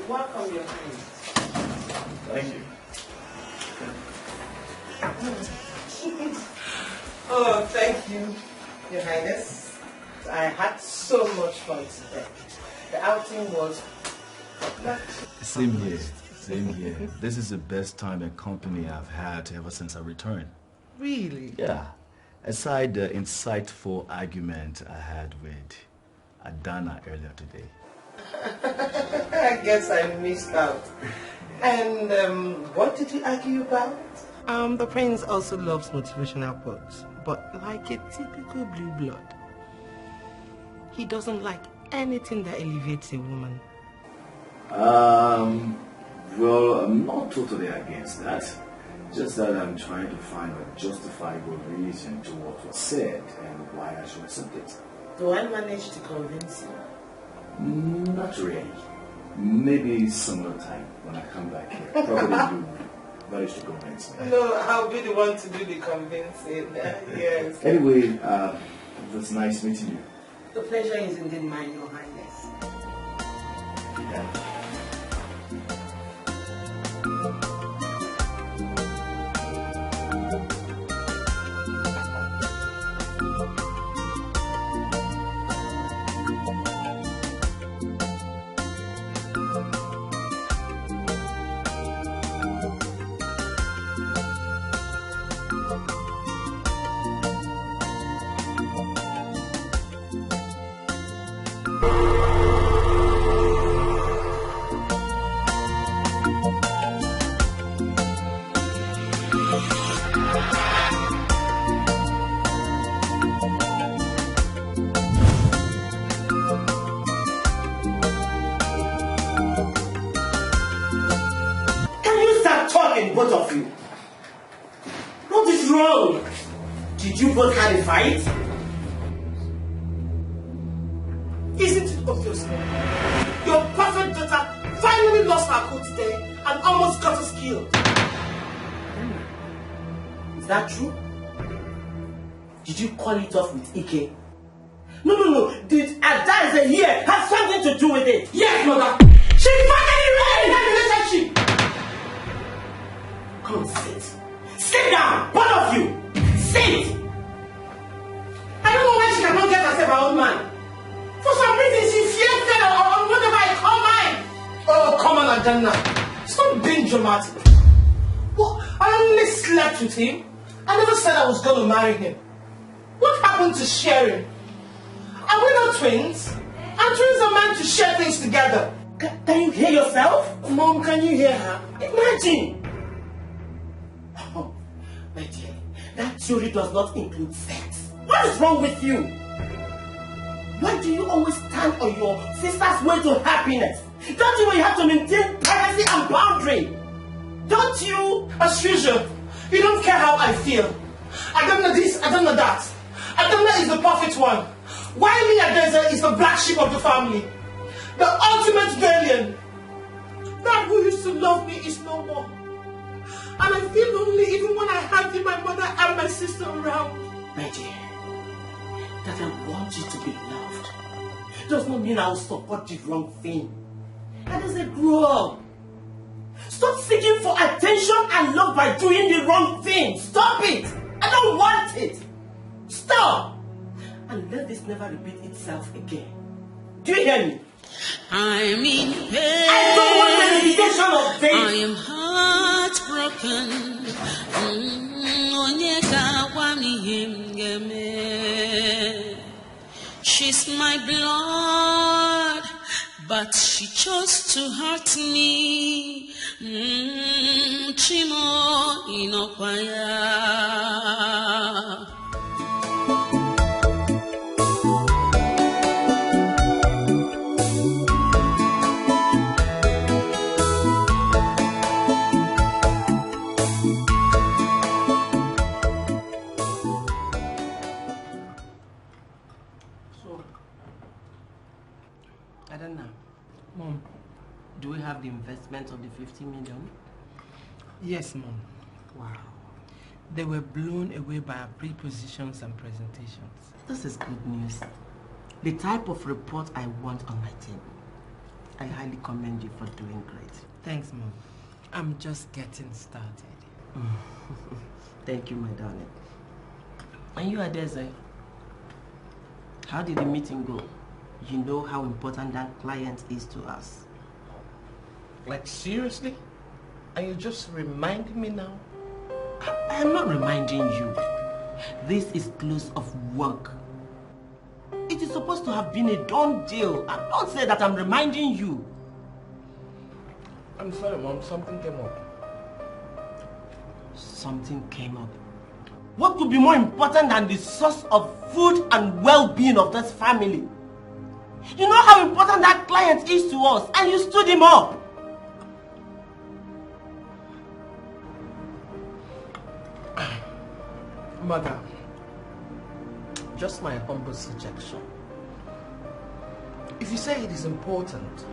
Welcome, your friend. Thank you. Oh, thank you, Your Highness. I had so much fun today. The outing was... Same here. Same here. This is the best time and company I've had ever since I returned. Really? Yeah. Aside the insightful argument I had with Adana earlier today. I guess I missed out. And what did you argue about? The prince also loves motivational quotes, but like a typical blue blood. He doesn't like anything that elevates a woman. Well, I'm not totally against that. Just that I'm trying to find a justifiable reason to what was said and why I should accept it. Do I manage to convince you? Not really. Maybe some other time when I come back here. Probably you manage to convince me. No, I'll be the one to do the convincing. Yes. Anyway, it was nice meeting you. The pleasure is indeed mine, Your Highness. Yeah. Both of you. What is wrong? Did you both have a fight? Isn't it obvious? Your perfect daughter finally lost her cool today and almost got us killed. Is that true? Did you call it off with Ike? No. Did Ada here have something to do with it? Yes, mother. She finally ran in that relationship. Come on, sit. Sit down, both of you. Sit. I don't know why she cannot get herself her own man. For some reason, she feels that or whatever I call mine. Oh, come on, Adana. Stop being dramatic. What? I only slept with him. I never said I was going to marry him. What happened to sharing? Are we not twins? And twins are meant to share things together. Can you hear yourself? Mom, can you hear her? Imagine. Oh, my dear, that theory does not include sex. What is wrong with you? Why do you always stand on your sister's way to happiness? Don't you have to maintain privacy and boundary? Don't you? As usual, you don't care how I feel. I don't know this, I don't know that. Adana is the perfect one. While me Adeza is the black sheep of the family. The ultimate villain. That who used to love me is no more. And I feel lonely even when I have my mother and my sister around. My dear, that I want you to be loved does not mean I'll support the wrong thing. That is a grow up. Stop seeking for attention and love by doing the wrong thing. Stop it. I don't want it. Stop. And let this never repeat itself again. Do you hear me? I'm in pain. I don't want the indication of pain. I am heartbroken. She's my blood, but she chose to hurt me. Chimo inokwaya. Mom, do we have the investment of the 50 million? Yes, Mom. Wow. They were blown away by our prepositions and presentations. This is good news. The type of report I want on my table. I highly commend you for doing great. Thanks, Mom. I'm just getting started. Thank you, my darling. And you, Adeze, how did the meeting go? You know how important that client is to us. Like, seriously? And you just reminding me now? I am not reminding you. This is close of work. It is supposed to have been a done deal. And don't say that I'm reminding you. I'm sorry, Mom. Something came up. Something came up. What could be more important than the source of food and well-being of this family? You know how important that client is to us, and you stood him up. Mother, just my humble suggestion. If you say it is important,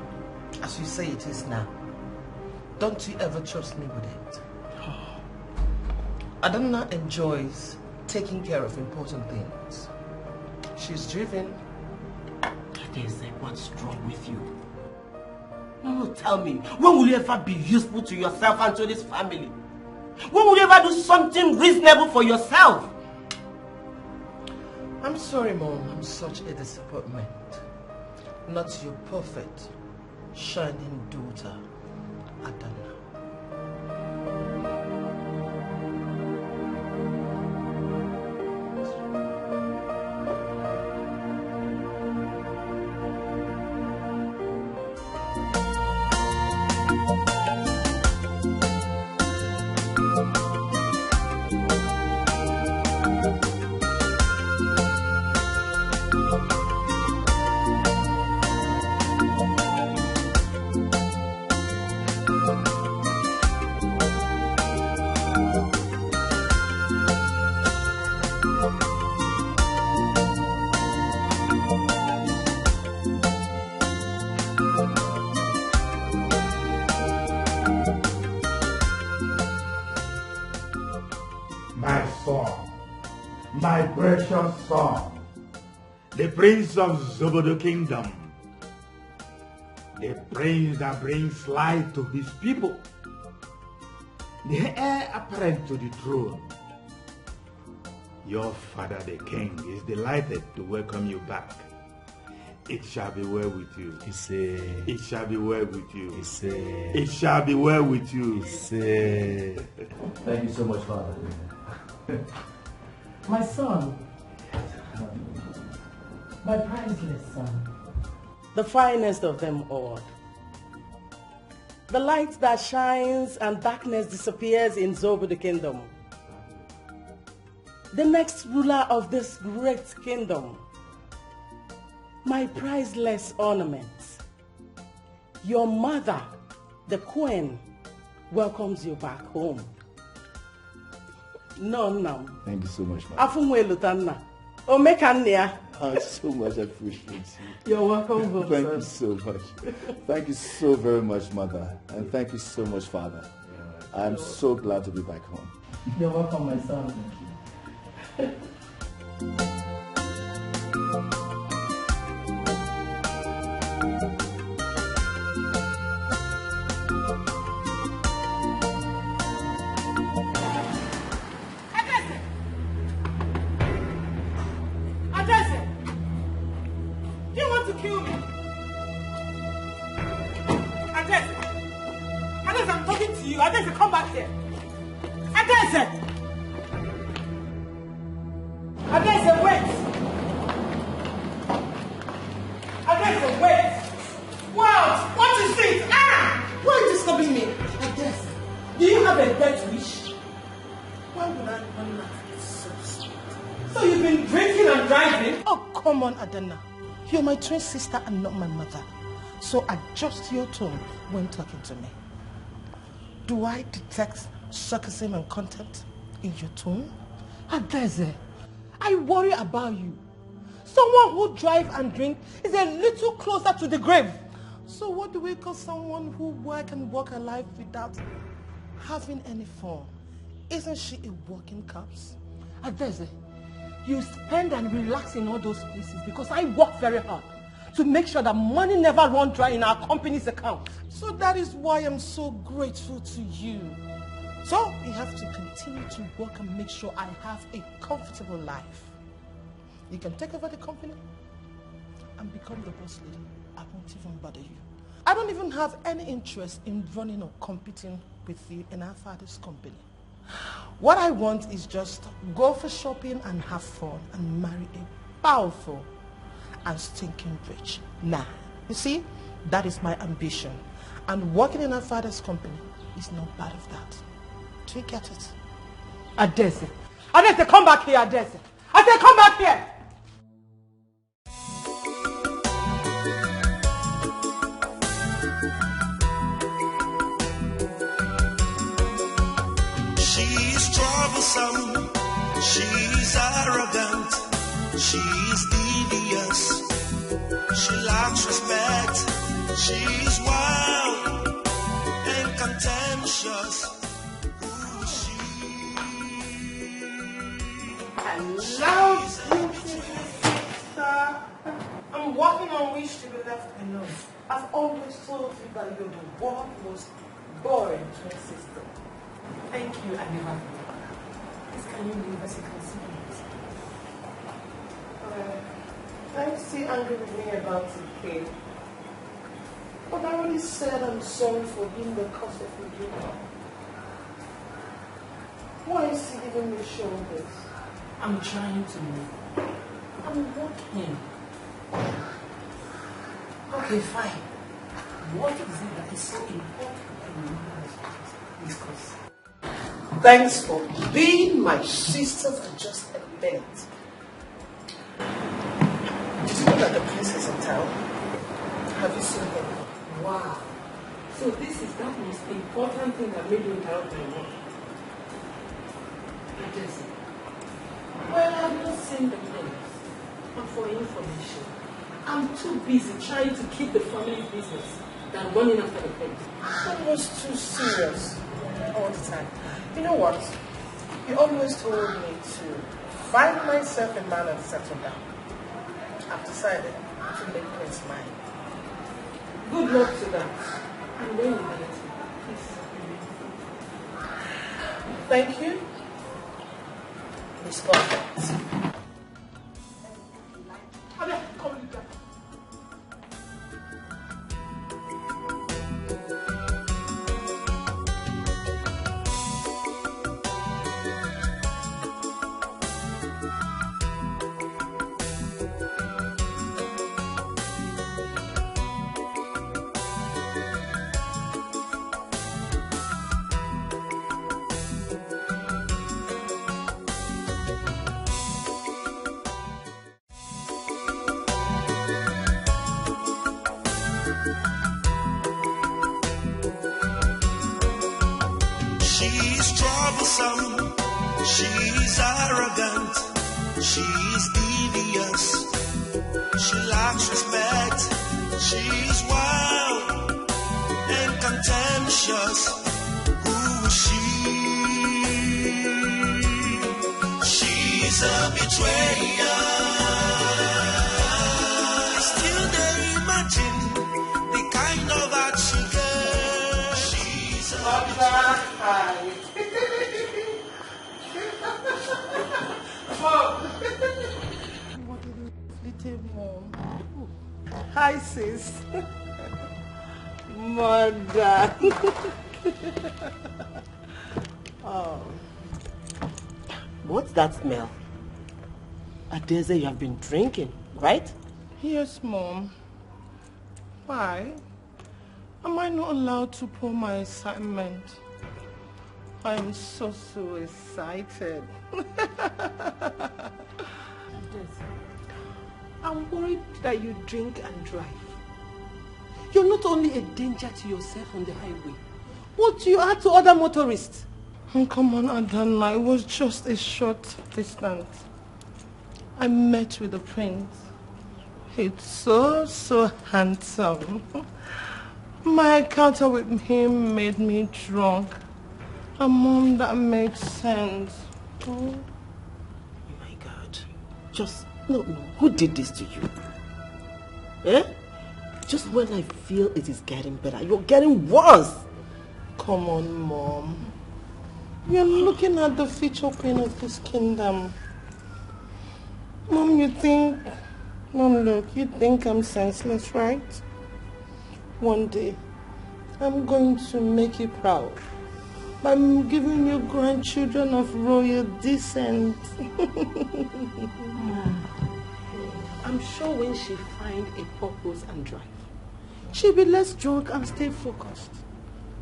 as you say it is now, don't you ever trust me with it. Adana enjoys taking care of important things. She's driven. What's wrong with you? No, tell me, when will you ever be useful to yourself and to this family? When will you ever do something reasonable for yourself? I'm sorry, Mom. I'm such a disappointment. Not your perfect, shining daughter, Adana. My precious son, the prince of Zobodo Kingdom, the prince that brings light to his people, the heir apparent to the throne. Your father, the king, is delighted to welcome you back. It shall be well with you. It shall be well with you. It shall be well with you. Thank you so much, Father. My son, my priceless son, the finest of them all. The light that shines and darkness disappears in Zobodo Kingdom. The next ruler of this great kingdom. My priceless ornament. Your mother, the queen, welcomes you back home. No. Thank you so much, Mother. I so much appreciate you. You're welcome home, Thank you so much. Thank you so very much, Mother. And thank you so much, Father. I'm so glad to be back home. You're welcome, my son. Thank you. Come back here. Adese! Adese, wait! Adese, wait! What is this? Why are you disturbing me? Adese, do you have a death wish? Why would I run like this? So you've been drinking and driving? Oh, come on, Adana. You're my twin sister and not my mother. So adjust your tone when talking to me. Do I detect sarcasm and contempt in your tone? Adeze, I worry about you. Someone who drives and drinks is a little closer to the grave. So what do we call someone who works and walks a life without having any fun? Isn't she a walking corpse? Adeze, you spend and relax in all those places because I work very hard. to make sure that money never runs dry in our company's account. So that is why I'm so grateful to you. So we have to continue to work and make sure I have a comfortable life. You can take over the company and become the boss lady. I won't even bother you. I don't even have any interest in running or competing with you in our father's company. What I want is just go for shopping and have fun and marry a powerful and stinking rich man. You see, that is my ambition. And working in our father's company is not part of that. Do you get it? Adese. Adese, come back here, Adese. I said, come back here. She's troublesome, she's arrogant, she's devious, she lacks respect, she's wild and contentious. Who is she? Hello, beautiful sister. I'm working on wish to be left alone. I've always told you that you're the world's most boring twin sister. Thank you, I never forgot. Please, can you leave us a considerate? I'm still angry with me about Dikeh. But I already said I'm sorry for being the cause of your breakup. Why is he giving me shoulders? I'm trying to move. I'm working. Okay, fine. What is it that is so important that we need to discuss? Thanks for being my sister for just a minute. Did you know that the prince is in town? Have you seen him? Wow. So this is that most important thing that made you interrupt my work. Well, I've not seen the prince. But for information, I'm too busy trying to keep the family business than running after the prince. I was too serious all the time. You know what? You always told me to find myself a man and settle down. I've decided to make Prince mine. Good luck to that. And when you get it, please. Thank you. It's perfect. She's troublesome, she's arrogant, she's devious, she lacks respect, she's wild and contentious. Who is she? She's a betrayer. Still they imagine the kind of art she gets. She's a betrayer. What a little mom. Hi, sis. Mother. Oh. What's that smell? Adese, you have been drinking, right? Yes, Mom. Why? Am I not allowed to pour my assignment? I'm so excited. I'm worried that you drink and drive. You're not only a danger to yourself on the highway, but you are to other motorists. Oh, come on, Adana. It was just a short distance. I met with the prince. He's so handsome. My encounter with him made me drunk. And Mom, that made sense. Oh my God. No. Who did this to you? Eh? Just when I feel it is getting better, you're getting worse. Come on, Mom. You're looking at the future queen of this kingdom. Mom, look, you think I'm senseless, right? One day, I'm going to make you proud by giving you grandchildren of royal descent. I'm sure when she finds a purpose and drive, she'll be less drunk and stay focused.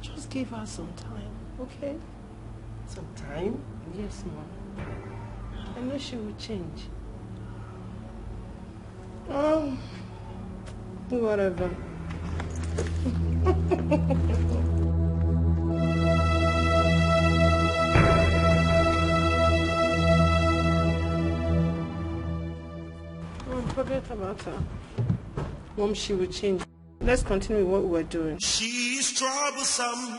Just give her some time, okay? Some time? Yes, Mom. I know she will change. Oh, whatever. Forget about her. Mom, she will change. Let's continue with what we're doing. She's troublesome,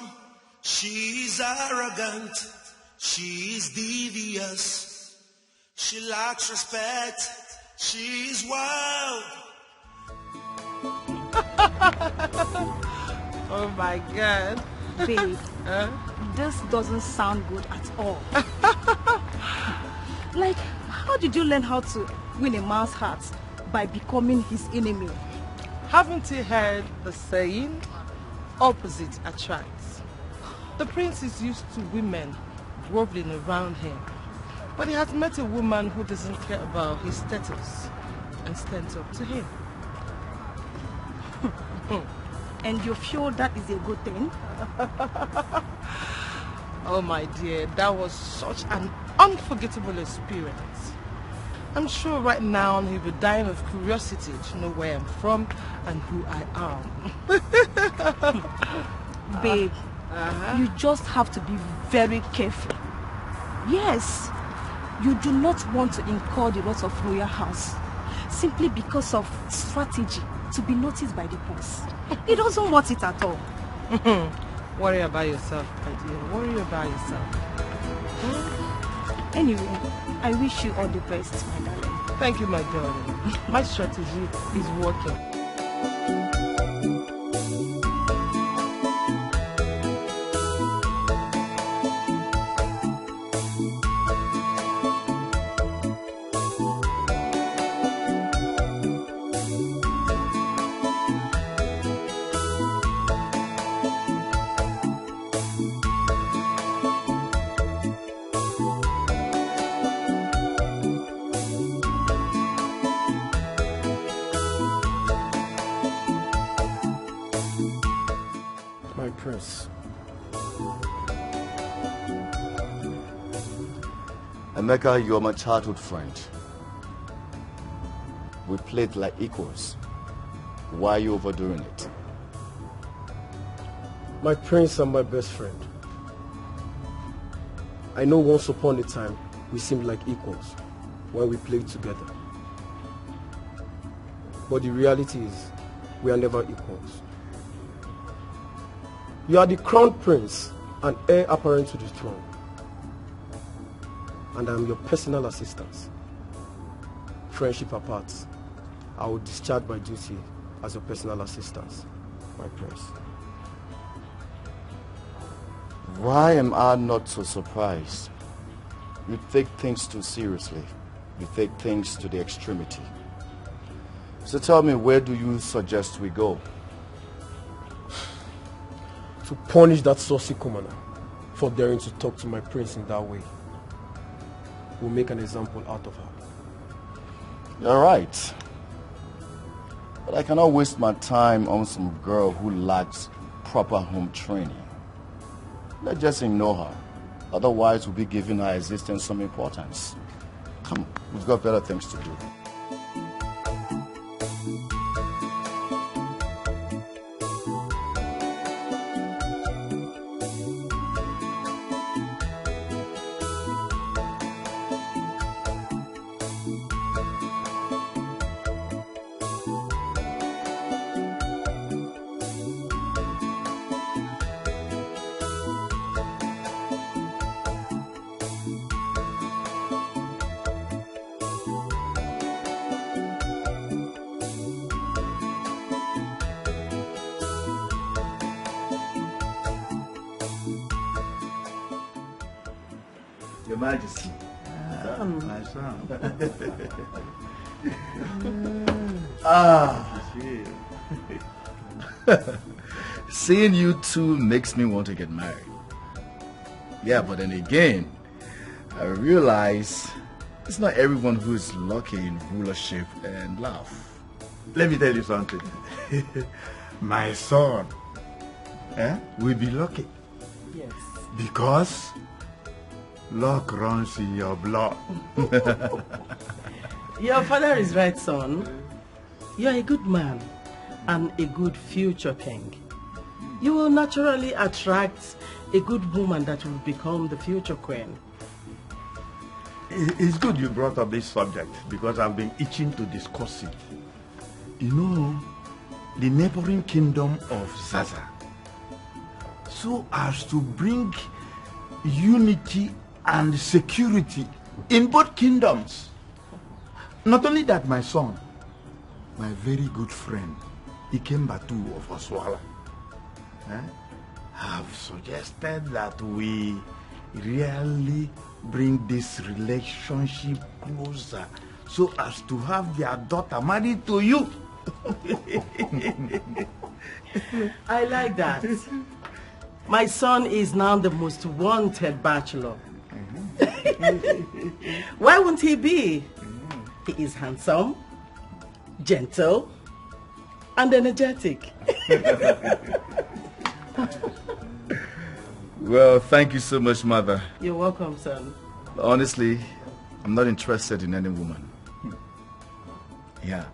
she's arrogant, she's devious, she lacks respect, she's wild. Oh my God. Babe, this doesn't sound good at all. Like, how did you learn how to win a man's heart by becoming his enemy? Haven't you heard the saying, opposite attracts? The prince is used to women groveling around him, but he has met a woman who doesn't care about his status and stands up to him. And you feel that is a good thing? Oh my dear, that was such an unforgettable experience. I'm sure right now he'll be dying of curiosity to know where I'm from and who I am. Babe, you just have to be very careful. Yes, you do not want to incur the wrath of royal house simply because of strategy to be noticed by the boss. He doesn't want it at all. Worry about yourself, my dear. Worry about yourself. Anyway, I wish you all the best, my darling. Thank you, my darling. My strategy is working. Emeka, you're my childhood friend. We played like equals. Why are you overdoing it? My prince and my best friend. I know once upon a time we seemed like equals when we played together. But the reality is we are never equals. You are the crown prince and heir apparent to the throne. And I am your personal assistant. Friendship apart, I will discharge my duty as your personal assistant, my prince. Why am I not so surprised? You take things too seriously. You take things to the extremity. So tell me, where do you suggest we go? To punish that saucy commoner for daring to talk to my prince in that way. We'll make an example out of her. You're right. But I cannot waste my time on some girl who lacks proper home training. Let's just ignore her. Otherwise, we'll be giving her existence some importance. Come, we've got better things to do. Your Majesty. My son. Seeing you two makes me want to get married. Yeah, but then again, I realize it's not everyone who is lucky in rulership and love. Let me tell you something. My son will be lucky. Yes. Because luck runs in your blood. Your father is right, son. You're a good man and a good future king. You will naturally attract a good woman that will become the future queen. It's good you brought up this subject because I've been itching to discuss it. You know, the neighboring kingdom of Zaza, so as to bring unity and security in both kingdoms. Not only that, my son, my very good friend, Ikembatu of Oswala, have suggested that we really bring this relationship closer so as to have their daughter married to you. I like that. My son is now the most wanted bachelor. Why won't he be? He is handsome, gentle, and energetic. Well, thank you so much, Mother. You're welcome, son. Honestly, I'm not interested in any woman. Yeah.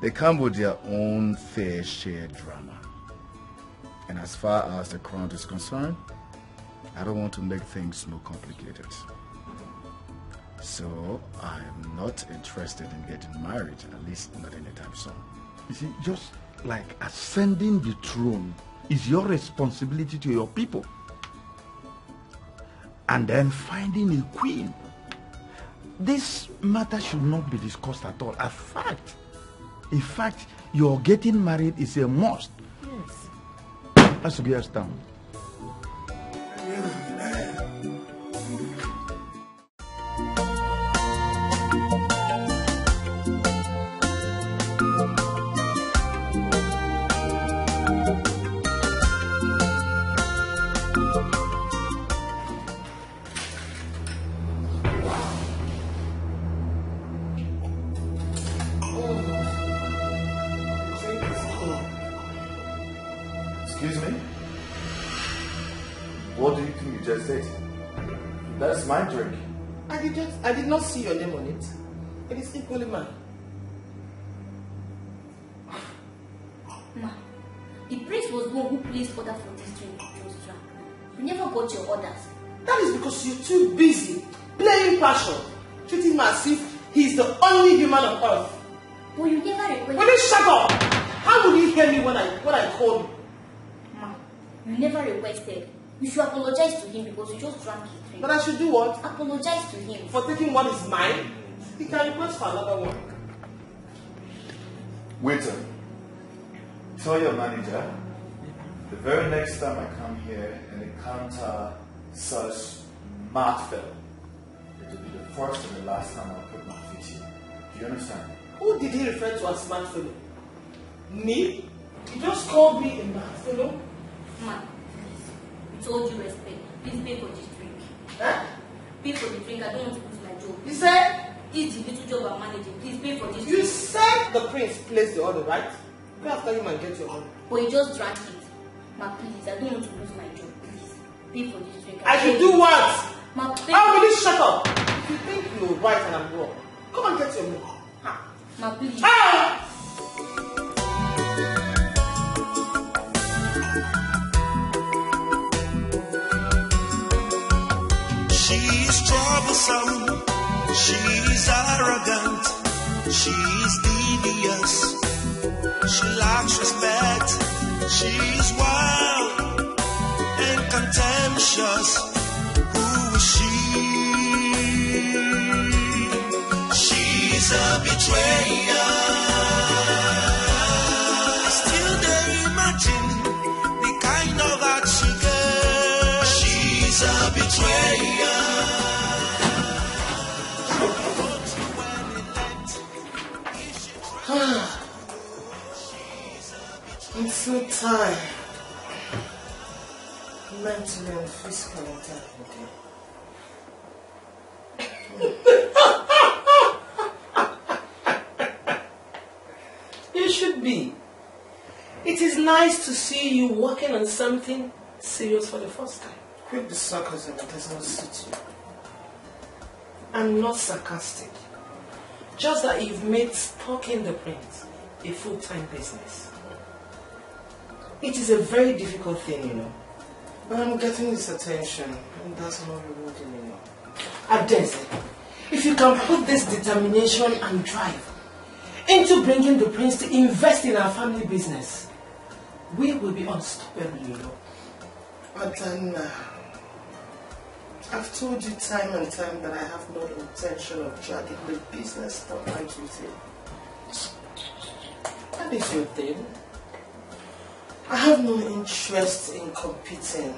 They come with their own fair share drama. And as far as the crown is concerned, I don't want to make things more complicated. So, I'm not interested in getting married, at least not anytime soon. You see, just like ascending the throne is your responsibility to your people. And then finding a queen. This matter should not be discussed at all. In fact, your getting married is a must. Yes. Let's get us down. Excuse me? What do you think you just did? That's my drink. I did not see your name on it. It is equally mine. Ma, the prince was the one who placed order for this drink to just drunk. You never got your orders. That is because you're too busy playing passion, treating him as if he's the only human on earth. But you never requested. Will you shut up? How will you hear me when I call you? Ma, you never requested. You should apologize to him because you just drank his drink. But I should do what? Apologize to him. For taking what is mine? He can request for another one. Waiter, tell your manager the very next time I come here and encounter such mad fellow, it will be the first and the last time I'll put my feet here. Do you understand? Who did he refer to as smart fellow? Me? You just called me a mad fellow? Ma, please. With all due respect, please pay for this drink. Huh? Pay for the drink. I don't want to lose my job. You said? This is the little job I'm managing. Please pay for this You drink. said the prince placed the order, right? Go after him and get your money. But you just drank it. Ma, please. I don't want to lose my job. Please. Pay for this drink. I should do what? Ma, pay. How will you shut up? If you think you're right and I'm wrong, come and get your money. Ha. Ma, please. Ah! She's troublesome, she's arrogant, she's devious, she lacks respect, she's wild and contemptuous. Who is she? She's a betrayer. Still they imagine the kind of heart she gets. She's a betrayer. I'm so tired. Mentally and physically tired. You should be. It is nice to see you working on something serious for the first time. Quit the sarcasm, it does not suit you. I'm not sarcastic. Just that you've made stalking the prince a full-time business. It is a very difficult thing, you know. But I'm getting his attention, and that's not rewarding enough. Adese, if you can put this determination and drive into bringing the prince to invest in our family business, we will be unstoppable, you know. But then, I've told you time and time that I have no intention of dragging the business spotlight with you. That is your thing. I have no interest in competing.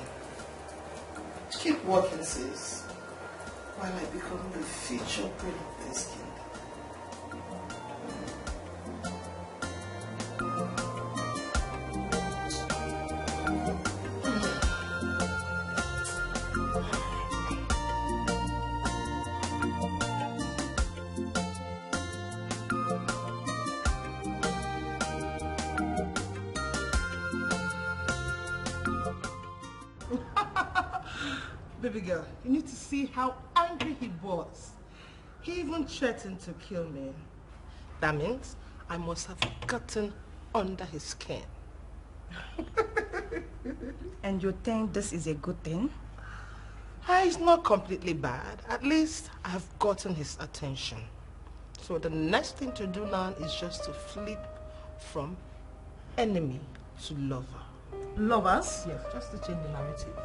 Keep working, sis, while I become the future queen of this kingdom. Baby girl, you need to see how angry he was. He even threatened to kill me. That means I must have gotten under his skin. And you think this is a good thing? It's not completely bad. At least I've gotten his attention. So the next thing to do now is just to flip from enemy to lover. Lovers? Yes, just to change the narrative.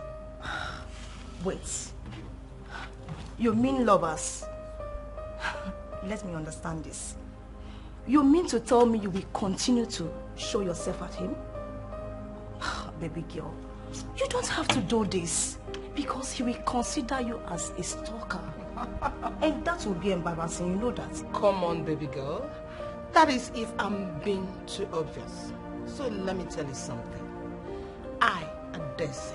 Wait. You mean lovers? Let me understand this. You mean to tell me you will continue to show yourself at him? Baby girl, you don't have to do this because he will consider you as a stalker. And that will be embarrassing, you know that. Come on, baby girl. That is if I'm being too obvious. So let me tell you something. I, Adese,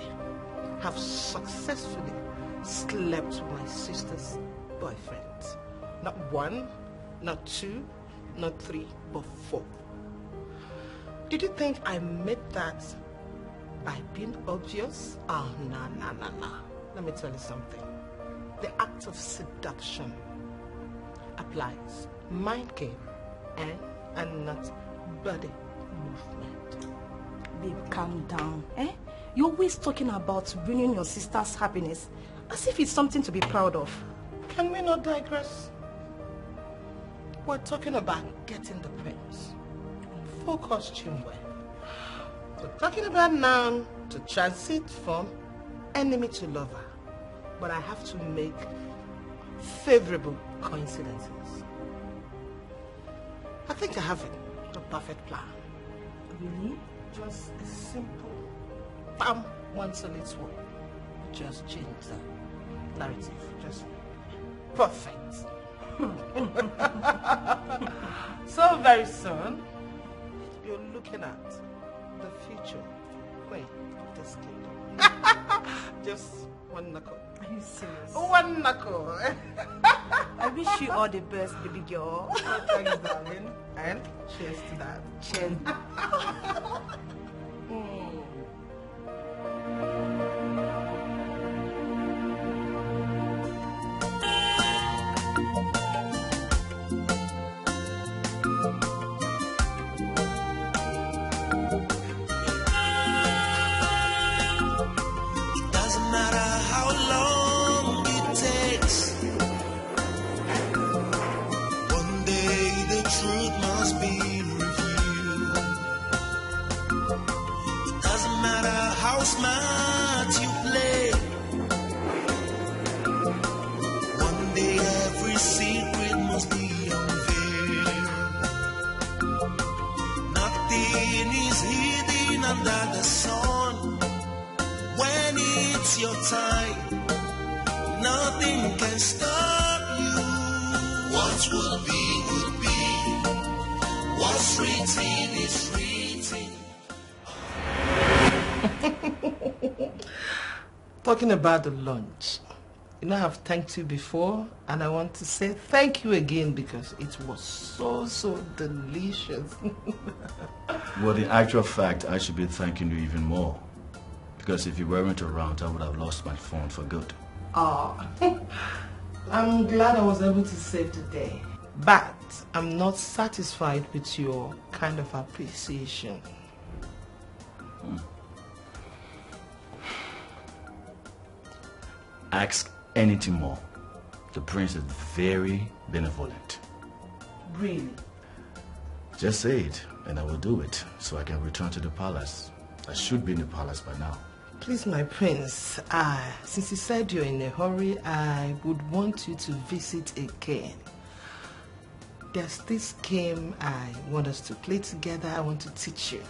have successfully slept with my sister's boyfriend. Not one, not two, not three, but 4. Did you think I made that by being obvious? Oh, no. Let me tell you something. The act of seduction applies mind game and not body movement. Babe, calm down, eh? You're always talking about bringing your sister's happiness as if it's something to be proud of. Can we not digress? We're talking about getting the prince. Full costume wear. We're talking about now to transit from enemy to lover. But I have to make favorable coincidences. I think I have it. The perfect plan. Really? Just a simple bam, one solid sword. Just change the narrative. Just perfect. So very soon, you're looking at the future queen of this kingdom. Just one knuckle. Are you serious? One knuckle. I wish you all the best, baby girl. Oh, thanks, darling. And cheers to that. Cheers. Smart you play. One day every secret must be unveiled. Nothing is hidden under the sun. When it's your time, nothing can stop you. What will be, will be. What's written is written. Talking about the lunch, you know, I've thanked you before, and I want to say thank you again because it was so delicious. Well, in actual fact, I should be thanking you even more. Because if you weren't around, I would have lost my phone for good. Oh, I'm glad I was able to save the day. But I'm not satisfied with your kind of appreciation. Ask anything more. The prince is very benevolent. Really? Just say it, and I will do it, so I can return to the palace. I should be in the palace by now. Please, my prince, since you said you're in a hurry, I would want you to visit again. There's this game I want us to play together. I want to teach you.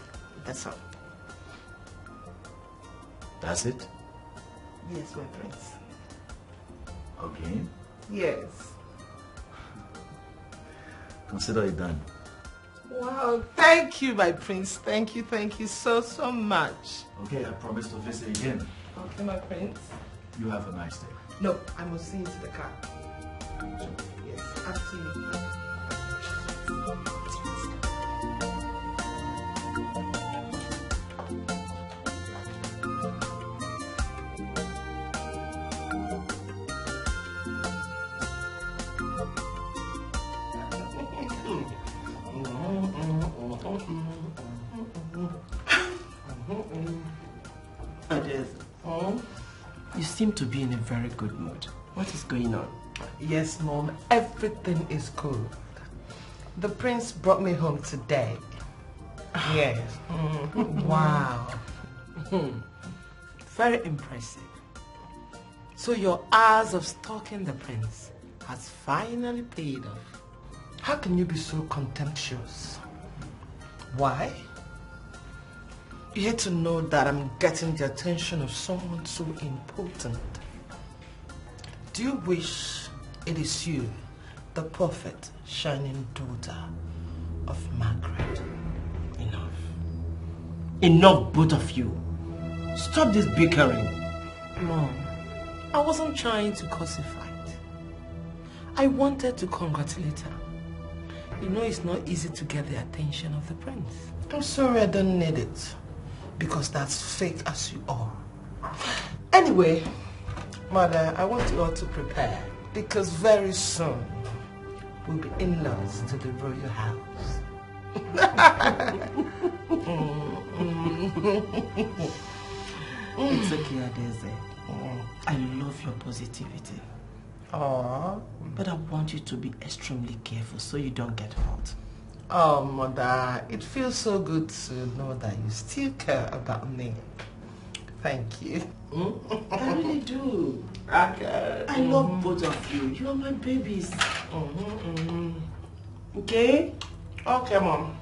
That's all. That's it? Yes, my prince. Okay. Yes. Consider it done. Wow, thank you, my prince. Thank you so much. Okay, I promise to visit again. Okay, my prince. You have a nice day. No, I must see you to the car. Yes, after you. You seem to be in a very good mood. What is going on? Yes, Mom, everything is good. The prince brought me home today. Yes. Wow. Very impressive. So your hours of stalking the prince has finally paid off. How can you be so contemptuous? Why? You hate to know that I'm getting the attention of someone so important. Do you wish it is you, the perfect, shining daughter of Margaret? Enough. Enough, both of you. Stop this bickering. Mom, I wasn't trying to cause a fight. I wanted to congratulate her. You know it's not easy to get the attention of the prince. I'm sorry I don't need it. Because that's fake as you are. Anyway, Mother, I want you all to prepare. Because very soon, we'll be in-laws to the royal house. It's okay, Adeze. I love your positivity. Aww. But I want you to be extremely careful so you don't get hurt. Oh, Mother, it feels so good to know that you still care about me. Thank you. I really do. Okay. I love both of you. You are my babies. Okay? Okay, Mom.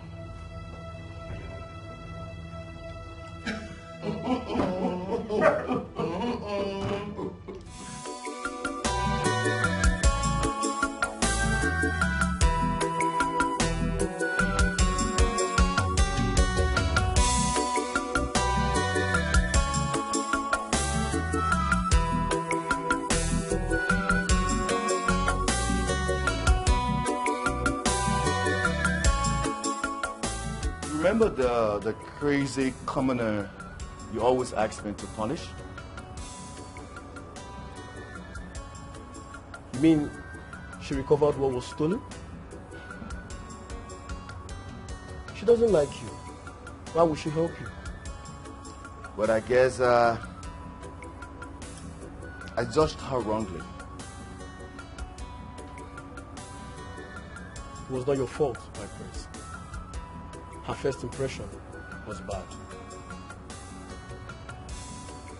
Remember the crazy commoner you always asked me to punish? You mean she recovered what was stolen? She doesn't like you. Why would she help you? But I guess I judged her wrongly. It was not your fault, my prince. Her first impression was bad.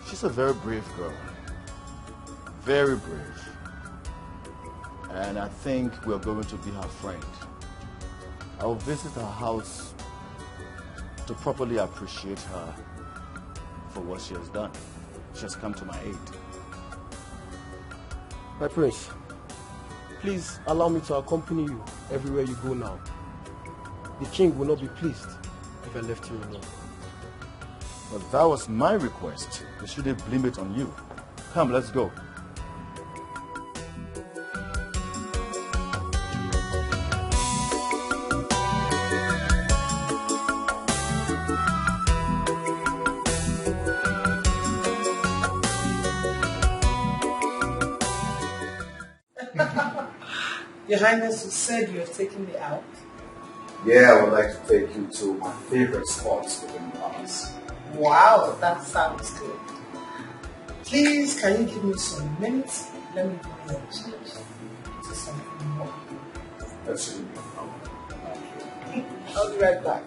She's a very brave girl. Very brave. And I think we're going to be her friend. I'll visit her house to properly appreciate her for what she has done. She has come to my aid. My prince, please allow me to accompany you everywhere you go now. The king will not be pleased if I left you alone. But that was my request. You shouldn't blame it on you. Come, let's go. Your Highness, you said you're taking me out. Yeah, I would like to take you to my favorite spots within the palace. Wow, that sounds good. Please, can you give me some minutes? Let me put your change to something more. That's really good. I'll be right back.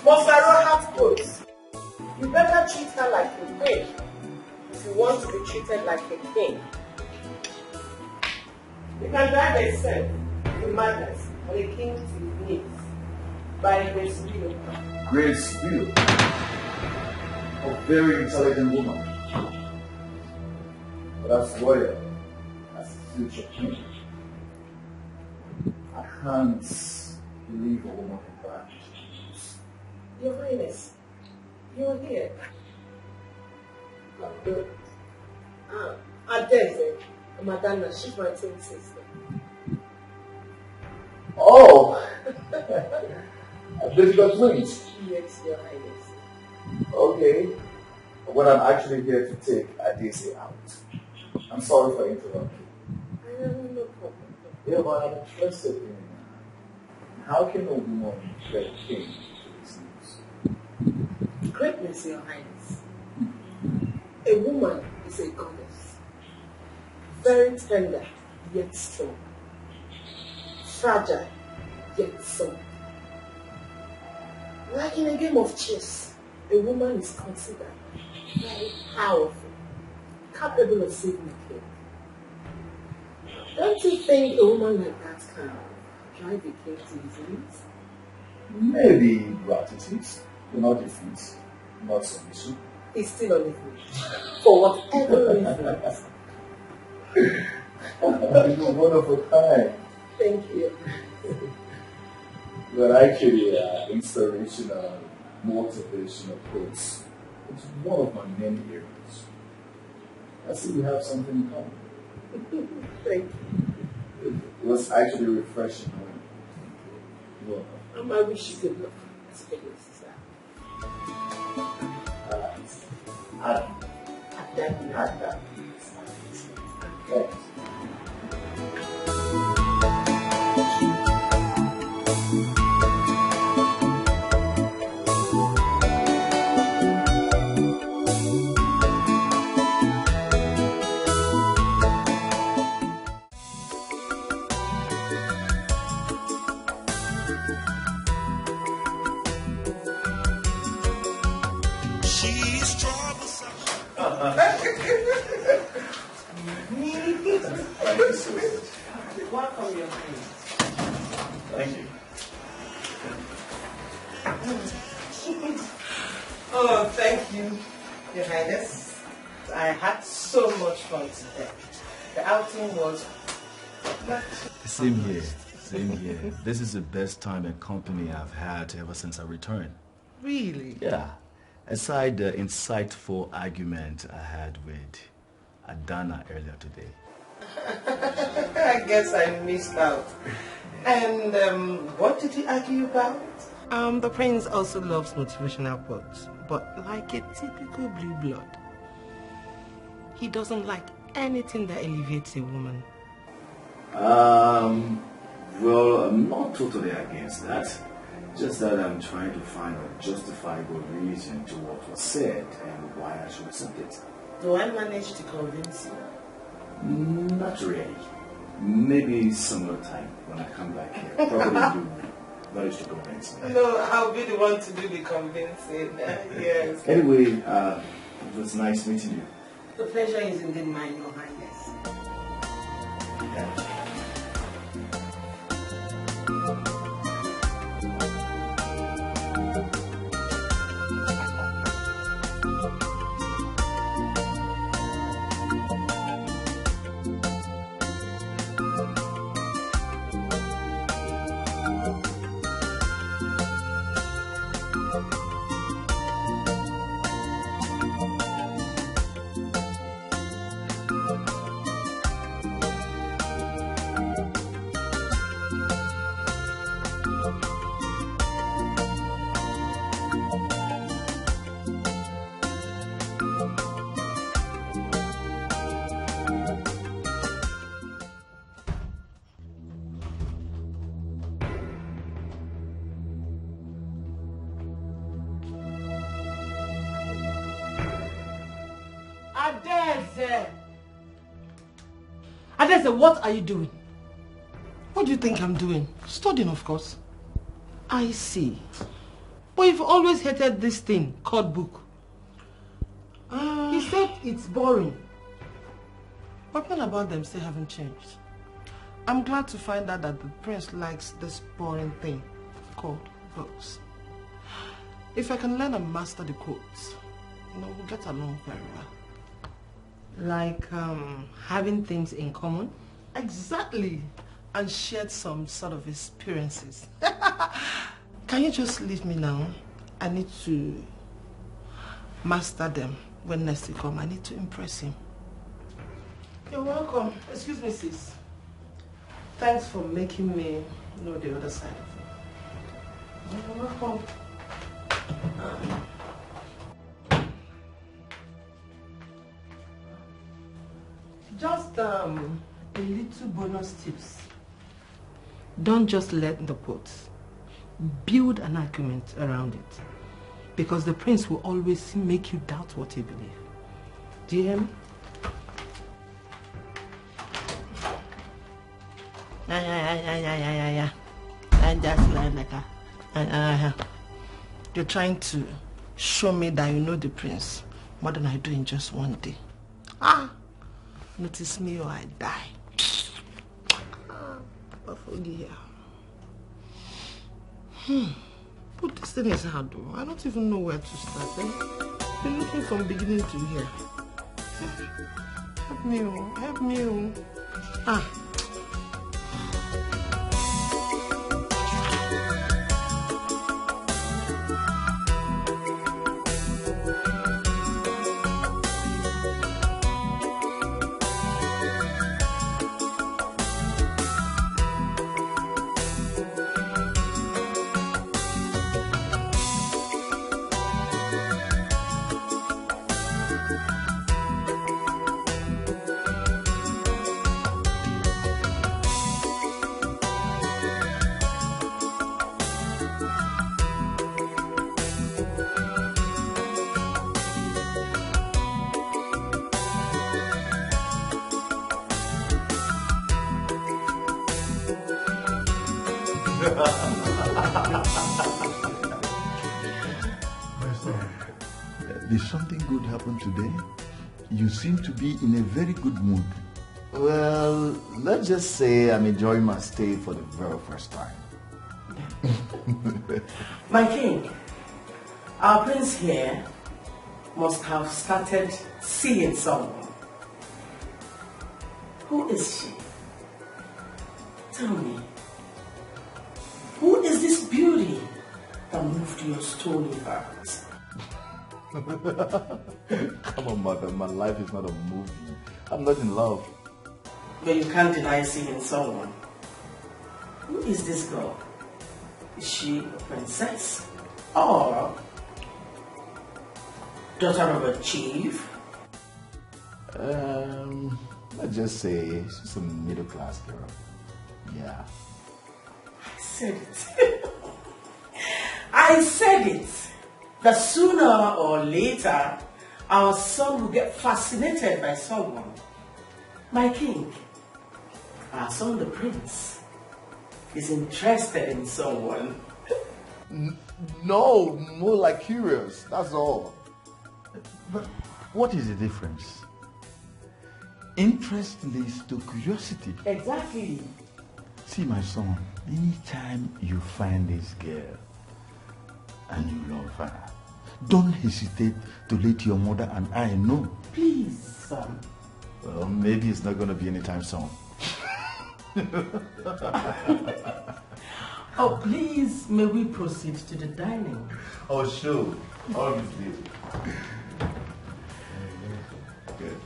Mofaro hat coats. You better treat her like a queen if you want to be treated like a king. You can drive yourself to madness on a king to his knees by Grace Bill. Grace Bill, a very intelligent woman, but as loyal as a future king. I can't believe a woman can vanish. Your Highness, you're here. Adeze, Madonna, she's my twin sister. Oh! They've got twins. Yes, Your Highness. Okay. But I'm actually here to take Adeze out. I'm sorry for interrupting. No problem. Yeah, but I'm interested in how can a woman get a king to his knees? Greatness, Your Highness. A woman is a goddess. Very tender, yet strong. Fragile, yet soft. Like in a game of chess, a woman is considered very powerful, capable of saving the king. Don't you think a woman like that can drive a king to his knees? Maybe gratitude, but not defeat, not submission. He's still on his knees. For whatever reason. You're one of a kind. Thank you. But actually, inspirational, motivational quotes. It's one of my many areas. I see we have something in common. Thank you. It was actually refreshing. Well, I wish you good luck. That's good news, sir. Adam. Thanks. She's troublesome. Thank you so much. Welcome, Your Highness. Thank you. Oh, thank you, Your Highness. I had so much fun today. The outing was Same here. Same here. This is the best time and company I've had ever since I returned. really. Yeah. Aside the insightful argument I had with Adana earlier today. I guess I missed out. And what did you argue about? The prince also loves motivational quotes, but like a typical blue blood. He doesn't like anything that elevates a woman. Well, I'm not totally against that. Just that I'm trying to find a justifiable reason to what was said and why I should accept it. Do I manage to convince you? Not really. Maybe some other time when I come back here. Probably you manage to convince me. No, I'll be the one to do the convincing. Yes. Anyway, it was nice meeting you. The pleasure is indeed mine, Your Highness. Yeah. Adeze, what are you doing? What do you think I'm doing? Studying, of course. I see. But you've always hated this thing called book. He said it's boring. But what about them still haven't changed? I'm glad to find out that the prince likes this boring thing called books. If I can learn and master the codes, we'll get along very well. Like having things in common. Exactly. And shared some sort of experiences. Can you just leave me now? I need to master them. When next you come, I need to impress him. You're welcome. Excuse me, sis. Thanks for making me know the other side of it. You're welcome. Just a little bonus tips. Don't just let the quotes. Build an argument around it. Because the prince will always make you doubt what you believe. Do you hear me? Yeah. I just like that. You're trying to show me that you know the prince more than I do in just one day. Notice me or I die. But this thing is hard though. I don't even know where to start. I've been looking from beginning to here. Help me, help me. Did something good happen today? You seem to be in a very good mood. Well, let's just say I'm enjoying my stay for the very first time. My king, our prince here must have started seeing someone. Who is she? Tell me. Who is this beauty that moved your stony heart? Come on, mother, my life is not a movie. I'm not in love. But you can't deny seeing someone. Who is this girl? Is she a princess? Or daughter of a chief? Let's just say she's a middle-class girl. Yeah. I said it. I said it. That sooner or later, our son will get fascinated by someone. My king, our son the prince, is interested in someone. No, more like curious, that's all. But what is the difference? Interest leads to curiosity. Exactly. See, my son, anytime you find this girl and you love her, don't hesitate to let your mother and I know. Please, son. Well, maybe it's not going to be anytime soon. Oh, please, may we proceed to the dining? Oh, sure. Obviously. Good.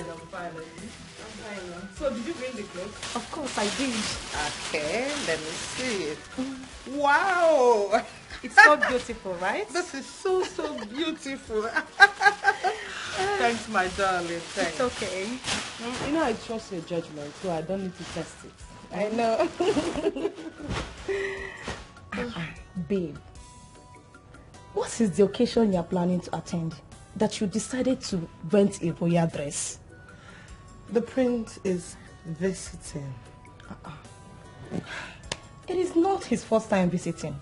I'm fine. So did you bring the clothes? Of course I did. Okay, let me see it. Wow! It's so beautiful, right? This is so beautiful. Thanks, my darling. Thanks. It's okay. You know I trust your judgment, so I don't need to test it. I know. Babe, what is the occasion you are planning to attend that you decided to rent a royal dress? The prince is visiting. It is not his first time visiting.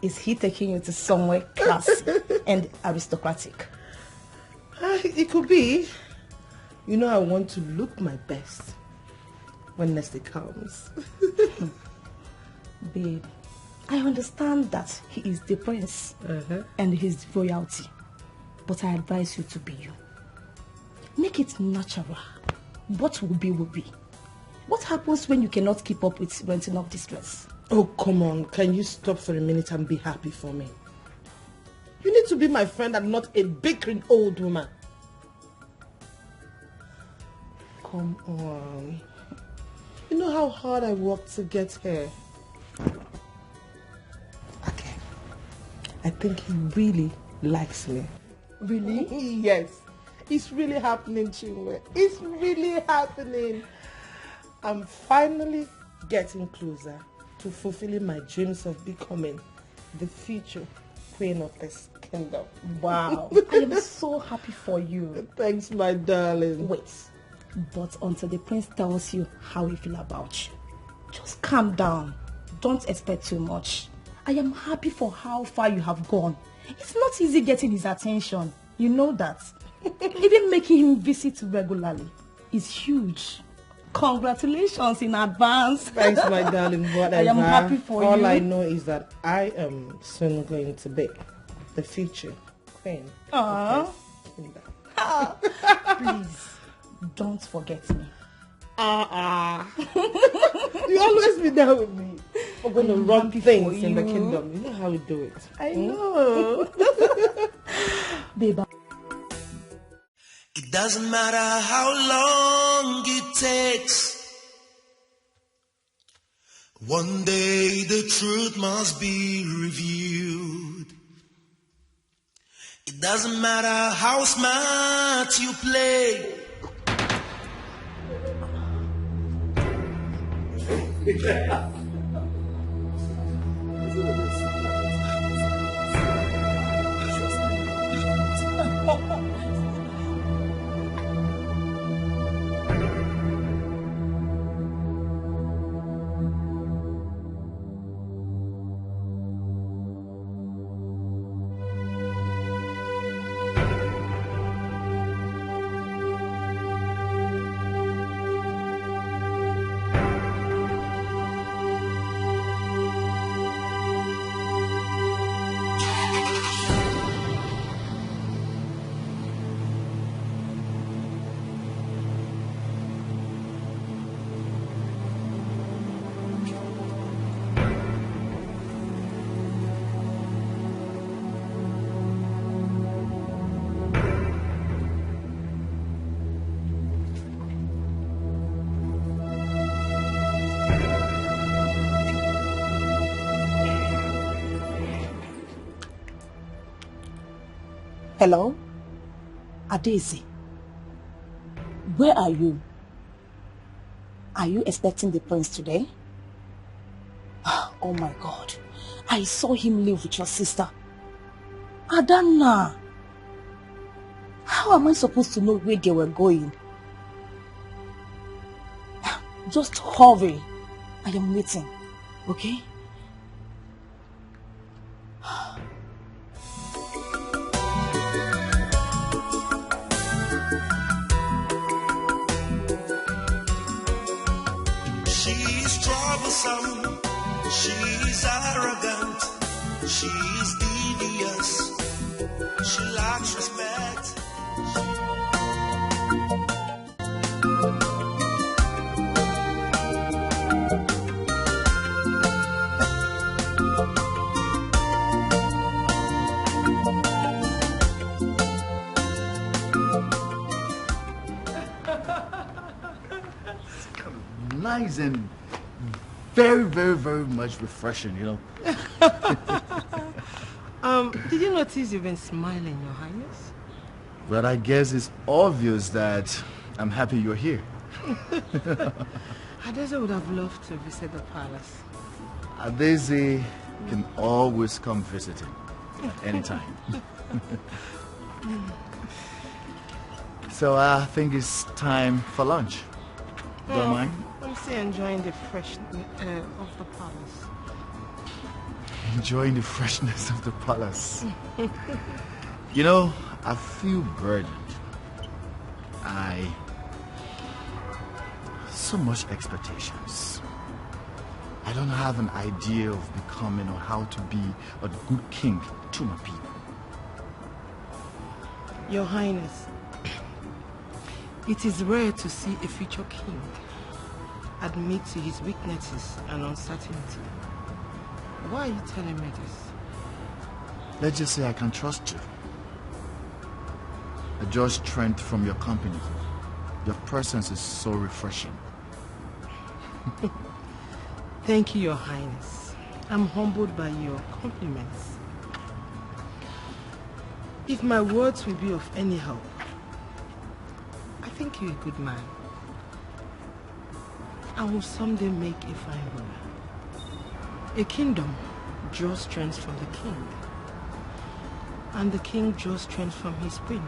Is he taking you to somewhere classy and aristocratic? It could be. You know I want to look my best when next it comes. Babe, I understand that he is the prince and his royalty, but I advise you to be you. Make it natural. What will be will be. What happens when you cannot keep up with renting of this dress? Oh, come on. Can you stop for a minute and be happy for me? You need to be my friend and not a bickering old woman. Come on. You know how hard I worked to get here. Okay. I think he really likes me. Really? Yes. It's really happening, Chinwe. It's really happening. I'm finally getting closer to fulfilling my dreams of becoming the future queen of this kingdom. Wow. I am so happy for you. Thanks, my darling. Wait. But until the prince tells you how he feels about you, just calm down. Don't expect too much. I am happy for how far you have gone. It's not easy getting his attention. You know that. Even making him visit regularly is huge. Congratulations in advance. Thanks, my darling. Whatever. I am happy for you. All I know is that I am soon going to be the future queen. Please, don't forget me. You always be there with me. We're going to run things in the kingdom. You know how we do it. I know. Babe. It doesn't matter how long it takes. One day the truth must be revealed. It doesn't matter how smart you play. Hello? Adesi, where are you? Are you expecting the prince today? Oh my God. I saw him live with your sister. Adana. How am I supposed to know where they were going? Just hurry. I am waiting. Okay? She's troublesome, she's arrogant, she's devious, she lacks respect. Nice and very, very, very much refreshing, you know. Did you notice you've been smiling, Your Highness? But I guess it's obvious that I'm happy you're here. Adeze would have loved to visit the palace. Adeze can always come visiting at any time. So I think it's time for lunch. Don't mind? I'm still enjoying the fresh air of the palace. Enjoying the freshness of the palace. You know, I feel burdened. So much expectations. I don't have an idea of becoming or how to be a good king to my people. Your Highness, it is rare to see a future king admit to his weaknesses and uncertainty. Why are you telling me this? Let's just say I can trust you. I draw strength from your company. Your presence is so refreshing. Thank you, Your Highness. I'm humbled by your compliments. If my words will be of any help, I think you're a good man. I will someday make a fine ruler. A kingdom draws strength from the king, and the king draws strength from his queen.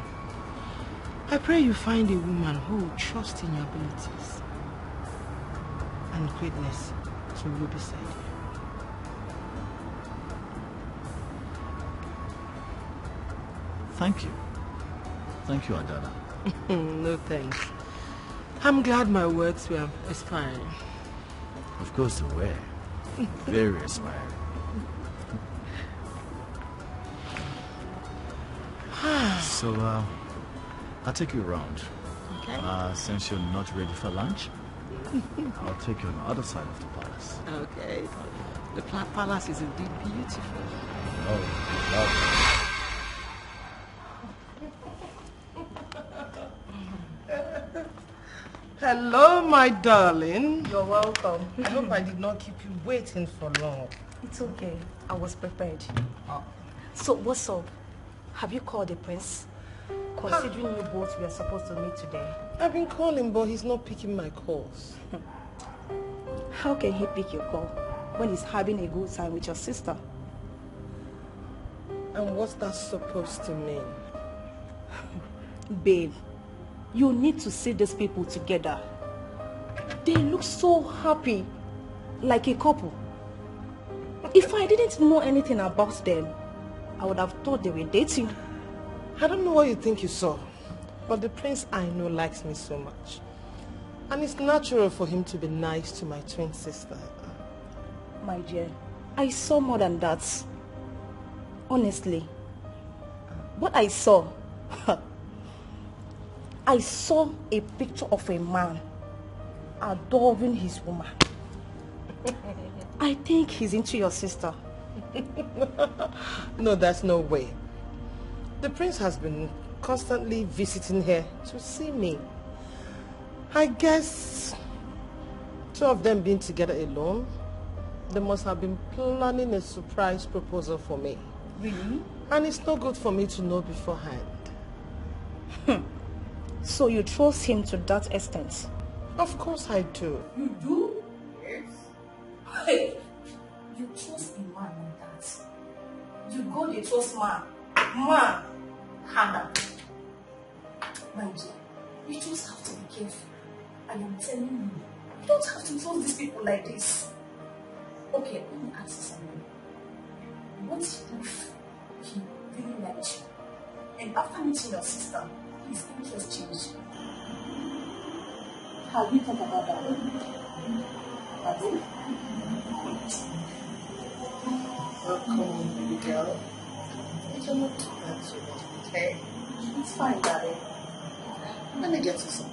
I pray you find a woman who will trust in your abilities and greatness to rule beside you. Thank you. Thank you, Adana. No thanks. I'm glad my words were inspiring. Of course they were. Very inspiring. So, I'll take you around. Okay. Since you're not ready for lunch, I'll take you on the other side of the palace. Okay. The palace is indeed beautiful. Oh, lovely. Hello, my darling. You're welcome. I hope I did not keep you waiting for long. It's okay. I was prepared. So, what's up? Have you called the prince? Considering you both were supposed to meet today. I've been calling, but he's not picking my calls. How can he pick your call when he's having a good time with your sister? And what's that supposed to mean? Babe, you need to see these people together. They look so happy, like a couple. If I didn't know anything about them, I would have thought they were dating. I don't know what you think you saw, but the prince I know likes me so much. And it's natural for him to be nice to my twin sister. My dear, I saw more than that. Honestly. What I saw, I saw a picture of a man adoring his woman. I think he's into your sister. No, that's no way. The prince has been constantly visiting her to see me. I guess two of them being together alone, they must have been planning a surprise proposal for me. Really? And it's no good for me to know beforehand. So you trust him to that extent? Of course I do. You do? Yes. Hey, you trust a man like that? You go the trust man. Man, Hannah. My dear, you just have to be careful. I am telling you, you don't have to trust these people like this. Okay, let me ask you something. What if he really liked you? And after meeting your sister, his interest changed? Have you thought about that? Have you? Oh, come on, baby girl. You don't have to that so much, okay? It's fine, darling. Let me get you some.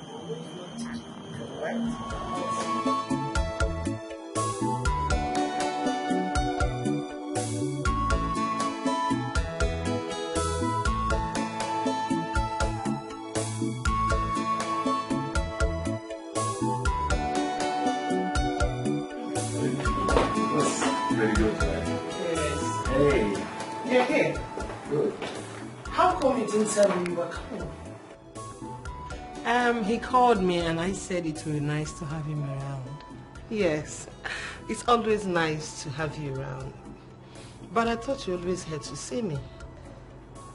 Alright? Very good, man. Yes. Hey. You're here. come you didn't tell me you were coming? He called me and I said it would be nice to have him around. Yes, it's always nice to have you around. But I thought you always had to see me.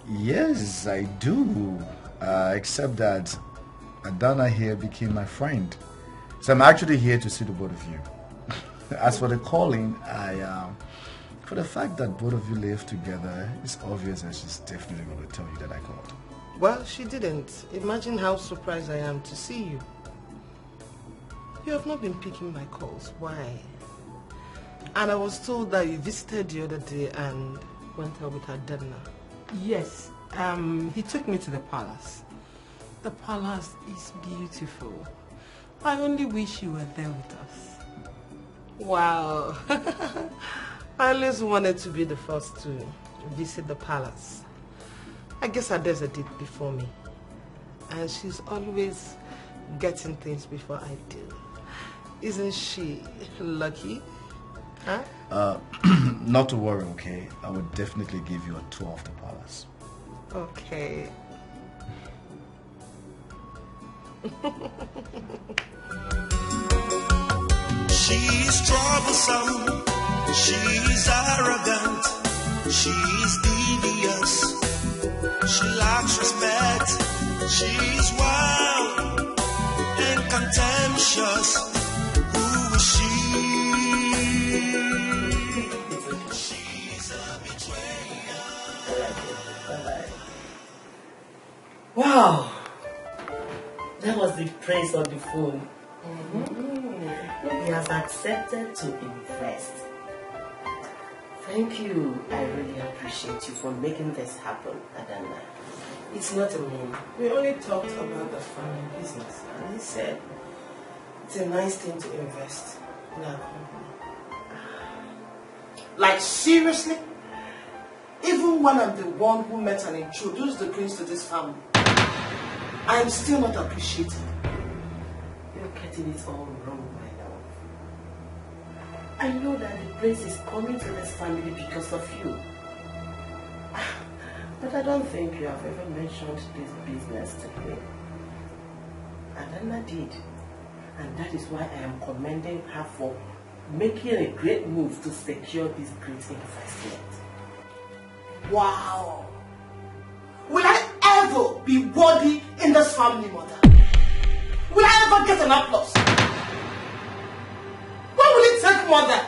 Yes, I do. Except that Adana here became my friend. So I'm actually here to see the both of you. As for the calling, for the fact that both of you live together, it's obvious that she's definitely going to tell you that I called. Well, she didn't. Imagine how surprised I am to see you. You have not been picking my calls. Why? And I was told that you visited the other day and went out with Adana. Yes. He took me to the palace. The palace is beautiful. I only wish you were there with us. Wow. I always wanted to be the first to visit the palace. I guess Adesa did before me. And she's always getting things before I do. Isn't she lucky? Huh? Not to worry, okay? I would definitely give you a tour of the palace. Okay. She's troublesome, she's arrogant, she's devious, she lacks respect, she's wild and contemptuous. Who is she? She's a betrayer. Wow! That was the praise on the phone. He has accepted to invest. Thank you. I really appreciate you for making this happen, Adana. It's not a name. We only talked about the family business, and he said it's a nice thing to invest in our company. Like, seriously? Even when I'm the one who met and introduced the prince to this family, I am still not appreciated. You're getting it all wrong, my love. I know that the prince is coming to this family because of you. But I don't think you have ever mentioned this business to him. Adana did. And that is why I am commending her for making a great move to secure this great investment. Wow! Will I ever be worthy in this family, mother? Will I ever get an applause? What will it take, mother,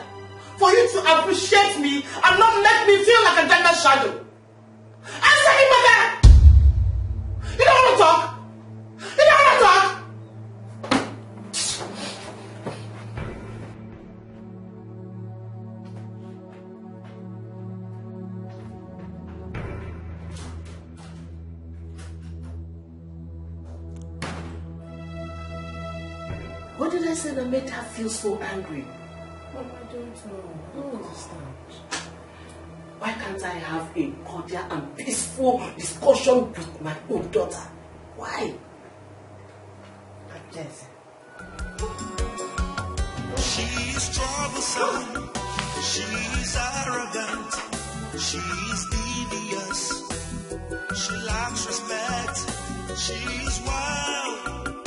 for you to appreciate me and not make me feel like a gender shadow? Answer me, mother! You don't want to talk? You don't want to talk? What did I say that made her feel so angry? Oh, I don't know. I don't understand. Why can't I have a cordial and peaceful discussion with my own daughter? Why? Yes. She's troublesome, she's arrogant, she's devious, she lacks respect, she's wild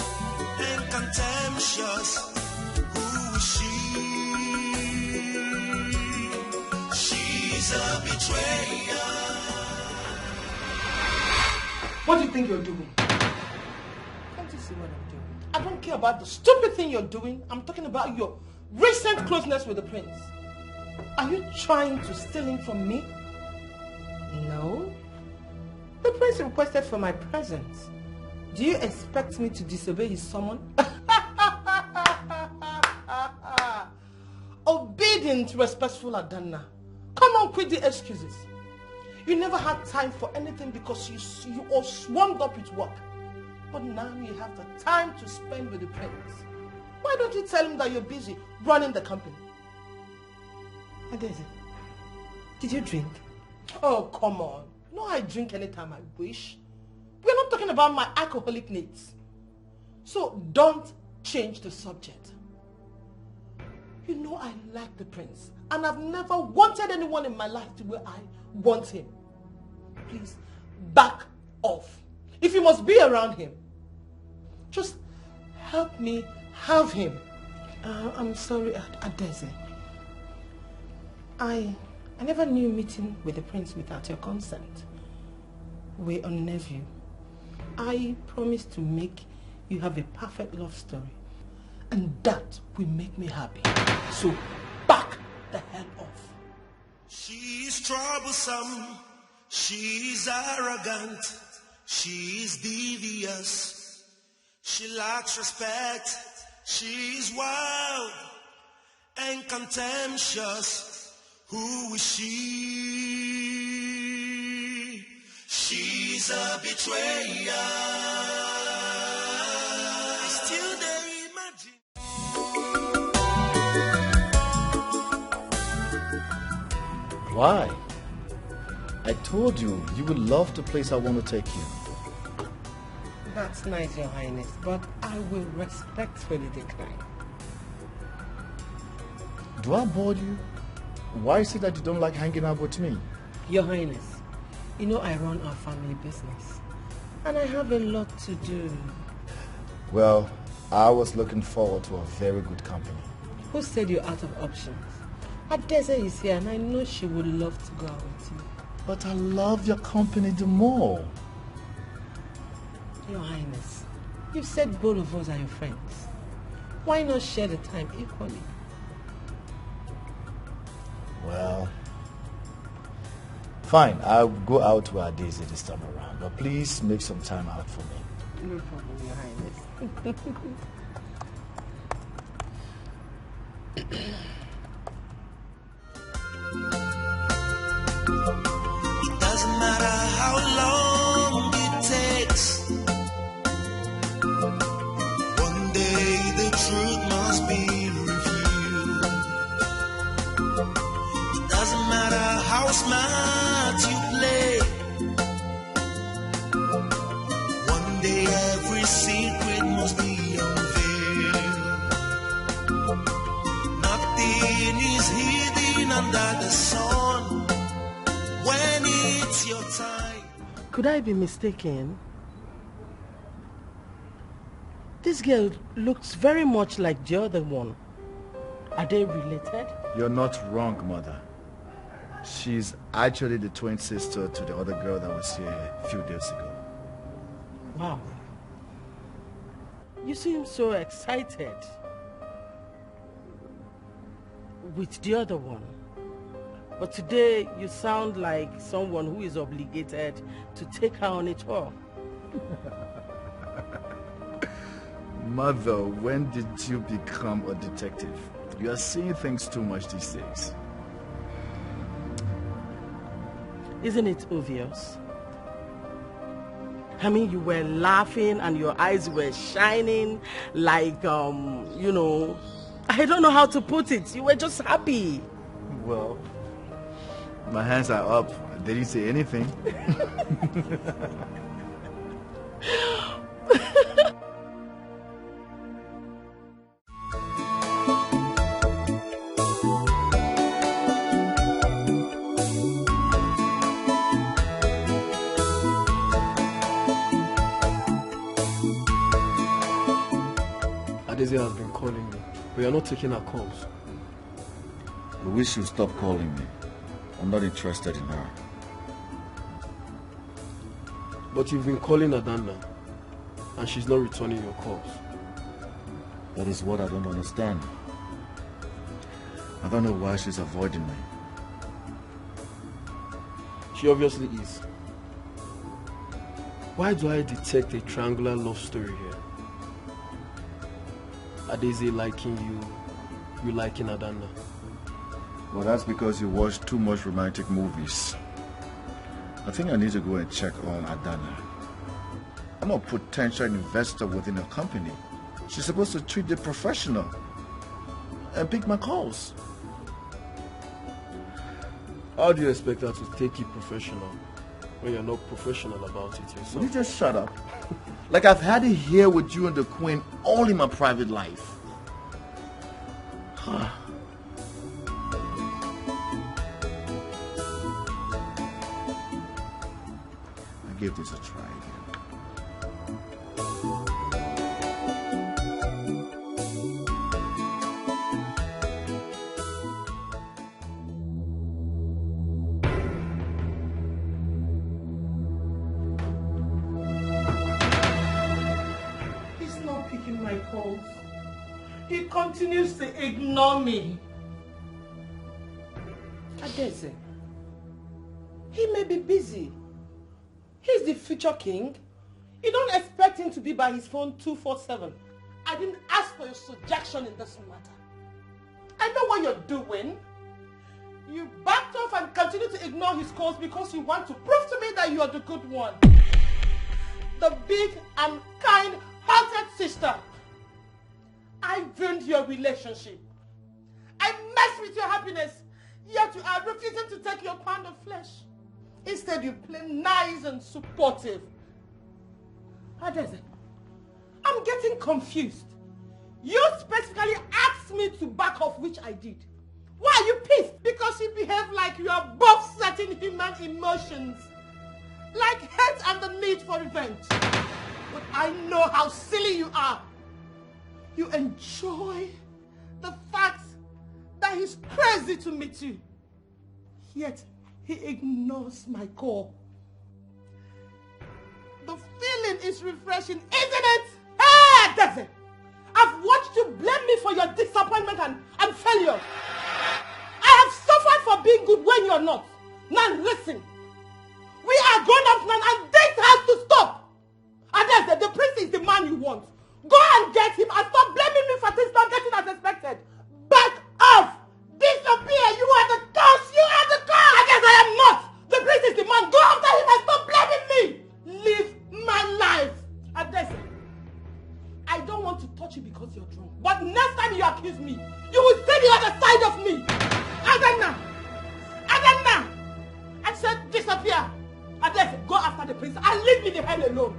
and contemptuous. Who is she? She's a betrayer. What do you think you're doing? Can't you see what I'm doing? I don't care about the stupid thing you're doing. I'm talking about your recent closeness with the prince. Are you trying to steal him from me? No. The prince requested for my presence. Do you expect me to disobey his summon? Obedient, respectful Adana. Come on, quit the excuses. You never had time for anything because you all swarmed up with work. But now you have the time to spend with the prince. Why don't you tell him that you're busy running the company? Adeze, did you drink? Oh, come on. No, I drink anytime I wish. We're not talking about my alcoholic needs. So don't change the subject. You know I like the prince, and I've never wanted anyone in my life the way I want him. Please, back off. If you must be around him, just help me have him. I'm sorry, Adeze. I never knew meeting with the prince without your consent. We're on nephew. I promise to make you have a perfect love story. And that will make me happy. So back the hell off. She's troublesome. She's arrogant. She's devious. She lacks respect. She's wild and contemptuous. Who is she? She's a betrayer. Still they imagine. Why? I told you, you would love the place I want to take you. That's nice, Your Highness, but I will respectfully decline. Do I bore you? Why is it that you don't like hanging out with me? Your Highness, you know I run our family business, and I have a lot to do. Well, I was looking forward to a very good company. Who said you're out of options? Adeze is here, and I know she would love to go out with you. But I love your company the more. Your Highness, you said both of us are your friends. Why not share the time equally? Well, fine. I'll go out to Adeze this time around. But please make some time out for me. No problem, Your Highness. It doesn't matter how long it takes. One day the truth must be revealed. It doesn't matter how smart you play. One day every secret must be unveiled. Nothing is hidden under the sun. When it's your time. Could I be mistaken? This girl looks very much like the other one. Are they related? You're not wrong, Mother. She's actually the twin sister to the other girl that was here a few days ago. Wow. You seem so excited with the other one. But today you sound like someone who is obligated to take her on a tour. Mother, when did you become a detective? You are seeing things too much these days. Isn't it obvious? I mean, you were laughing and your eyes were shining like, you know, I don't know how to put it. You were just happy. Well, my hands are up. They didn't say anything. Adeze has been calling me, but you're not taking her calls. I wish you'd stop calling me. I'm not interested in her. But you've been calling Adanna, and she's not returning your calls. That is what I don't understand. I don't know why she's avoiding me. She obviously is. Why do I detect a triangular love story here? Adeze liking you, you liking Adanna. Well, that's because you watch too much romantic movies. I think I need to go and check on Adanna. I'm a potential investor within a company. She's supposed to treat the professional and pick my calls. How do you expect her to take it professional when you're not professional about it yourself? Will you just shut up? Like I've had it here with you and the Queen all in my private life. I gave this a try. He continues to ignore me. Adeze, he may be busy. He's the future king. You don't expect him to be by his phone 24/7. I didn't ask for your suggestion in this matter. I know what you're doing. You backed off and continue to ignore his calls because you want to prove to me that you are the good one. The big and kind-hearted sister. I ruined your relationship. I messed with your happiness, yet you are refusing to take your pound of flesh. Instead, you play nice and supportive. Adeze, I'm getting confused. You specifically asked me to back off, which I did. Why are you pissed? Because you behave like you are both certain human emotions. Like hate and the need for revenge. But I know how silly you are. You enjoy the fact that he's crazy to meet you. Yet, he ignores my call. The feeling is refreshing, isn't it? Hey, Desert! I've watched you blame me for your disappointment and failure. I have suffered for being good when you're not. Now listen. We are grown-ups now and this has to stop. And Desert, the prince is the man you want. Go and get him and stop blaming me for things not getting as expected. Back off! Disappear! You are the cause! You are the cause! I guess I am not! The prince is the man! Go after him and stop blaming me! Live my life! Adese, I don't want to touch you because you're drunk. But next time you accuse me, you will see the other side of me! Adanna! Adanna! I said disappear! Adese, go after the prince and leave me the hell alone!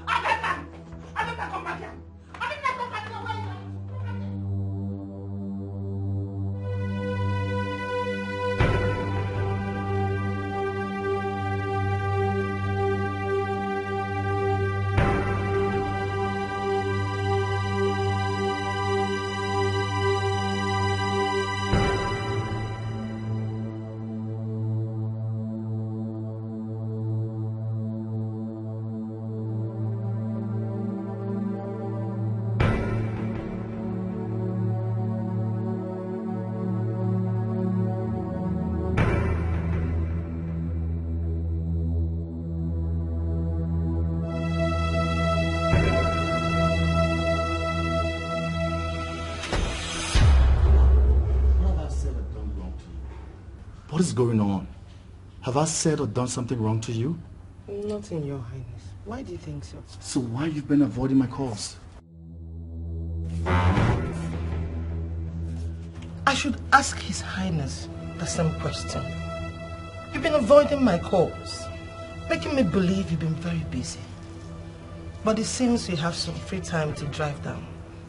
Adanna! Adanna, come back here! Adanna, come back here! Where are you? What is going on? Have I said or done something wrong to you? Nothing, Your Highness. Why do you think so? So why you've been avoiding my calls? I should ask His Highness the same question. You've been avoiding my calls, making me believe you've been very busy. But it seems you have some free time to drive down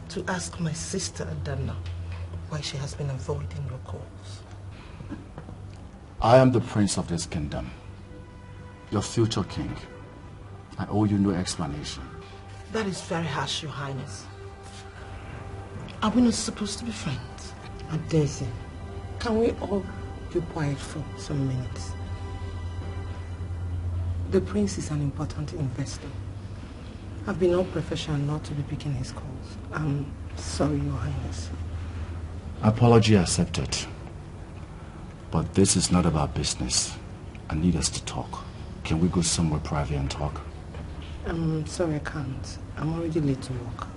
to ask my sister Adanna why she has been avoiding your calls. I am the prince of this kingdom, your future king. I owe you no explanation. That is very harsh, Your Highness. Are we not supposed to be friends? And Daisy, can we all be quiet for some minutes? The prince is an important investor. I've been unprofessional not to be picking his calls. I'm sorry, Your Highness. Apology accepted. But this is not about business. I need us to talk. Can we go somewhere private and talk? I'm sorry, I can't. I'm already late to work.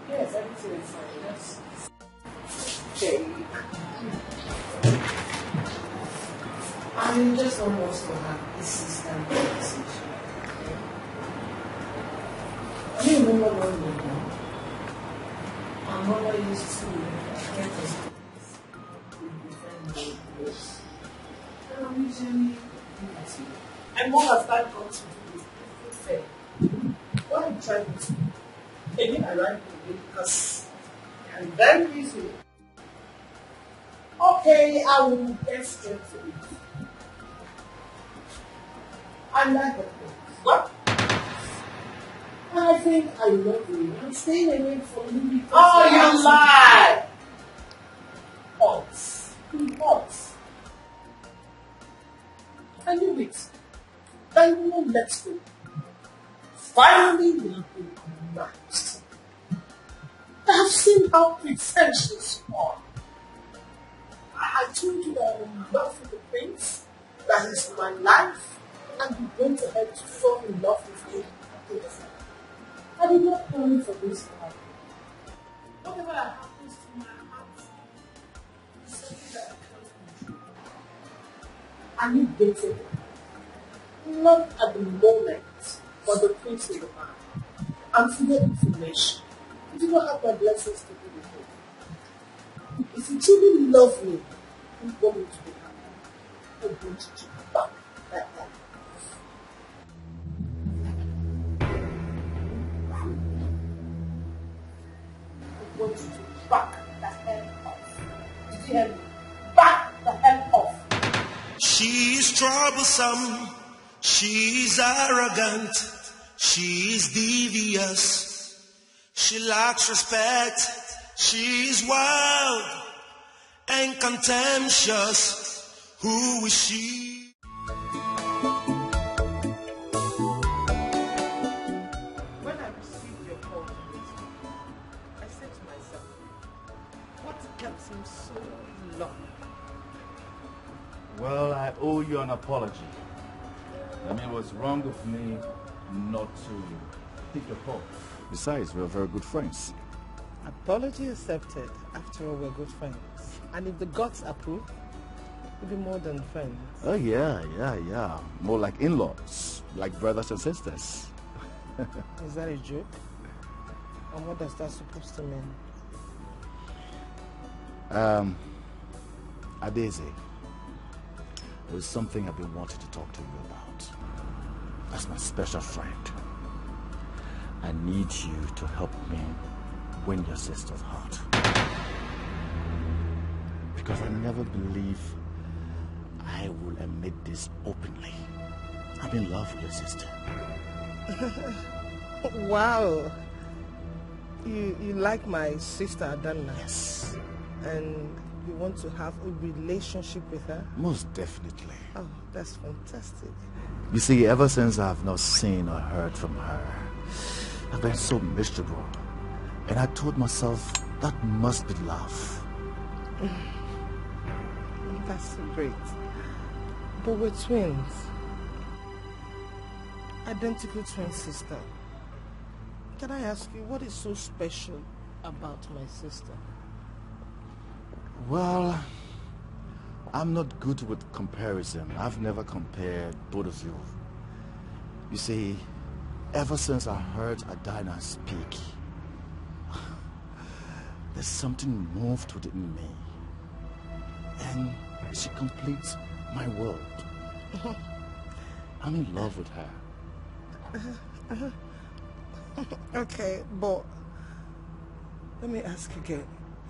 Yes, everything is fine. That's okay. I just want us to have a system conversation. I don't remember what we were doing. My mother used to get us to defend the place. And I'm usually and mom has started going to do it fair. What I'm trying to again, I like it because and very easily. Okay, I will get straight to it. I like the place. What? I think I love you. I'm staying away from you because... Oh, you lie! Hot. I knew it. I won't let go. Finally, we have been matched. I have seen how pretentious you are. I told you that I'm in love with the prince, that is my life, and you went ahead to fall in love with him. I did not plan for this to happen. Whatever happens to my heart is something that I can't control. I need dating. Not at the moment, but the prince in the mind. And for your information, you do not have my blessings to be with you. If you truly love me, you want me to be happy. I want you to back that up. I want you to back the hell off. Did you hear me? Back the hell off. She's troublesome. She's arrogant. She's devious. She lacks respect. She's wild and contemptuous. Who is she? When I received your call, I said to myself, what kept him so long? Well, I owe you an apology. I mean, it was wrong of me not to pick your call. Besides, we're very good friends. Apology accepted. After all, we're good friends. And if the gods approve, we'll be more than friends. Oh, yeah. More like in-laws, like brothers and sisters. Is that a joke? And what does that supposed to mean? Adeze, there's something I've been wanting to talk to you about. As my special friend, I need you to help me win your sister's heart. Because I never believe I will admit this openly. I'm in love with your sister. Wow. You like my sister Adana? Yes. And you want to have a relationship with her? Most definitely. Oh, that's fantastic. You see, ever since I've not seen or heard from her, I've been so miserable. And I told myself, that must be love. That's great. But we're twins. Identical twin sister. Can I ask you, what is so special about my sister? Well, I'm not good with comparison. I've never compared both of you. You see, ever since I heard Adana speak, there's something moved within me. And she completes my world. I'm in love with her. Okay, but let me ask again.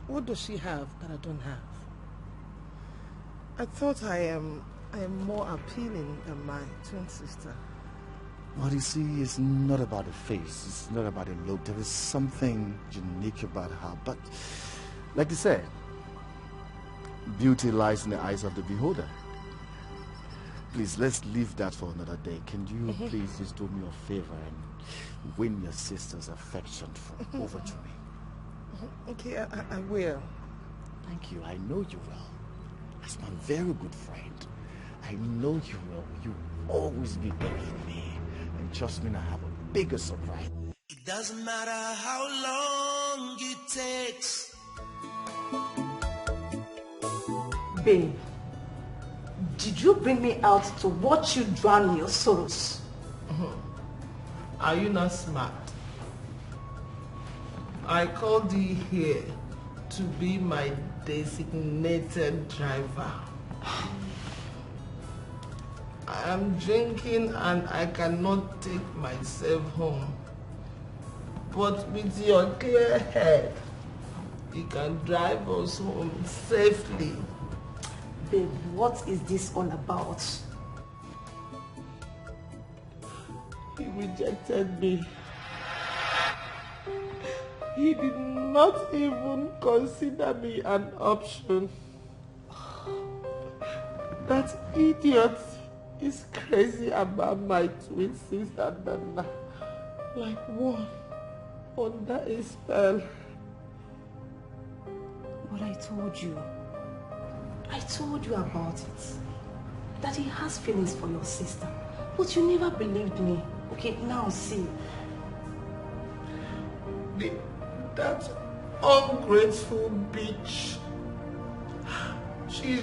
What does she have that I don't have? I thought I am more appealing than my twin sister. What you see is not about the face. It's not about the look. There is something unique about her. But like they said, beauty lies in the eyes of the beholder. Please, let's leave that for another day. Can you please just do me a favor and win your sister's affection over to me? Okay, I will. Thank you. I know you will. As my very good friend, I know you will. You will always be there with me. And trust me, I have a bigger surprise. It doesn't matter how long it takes. Babe, did you bring me out to watch you drown in your sorrows? Are you not smart? I called you here to be my designated driver. I am drinking and I cannot take myself home. But with your clear head, he can drive us home safely. Babe, what is this all about? He rejected me. He did not even consider me an option. That idiot is crazy about my twin sister Nana. Like one under a spell. But I told you about it. That he has feelings for your sister. But you never believed me. Okay, now see. That ungrateful bitch. She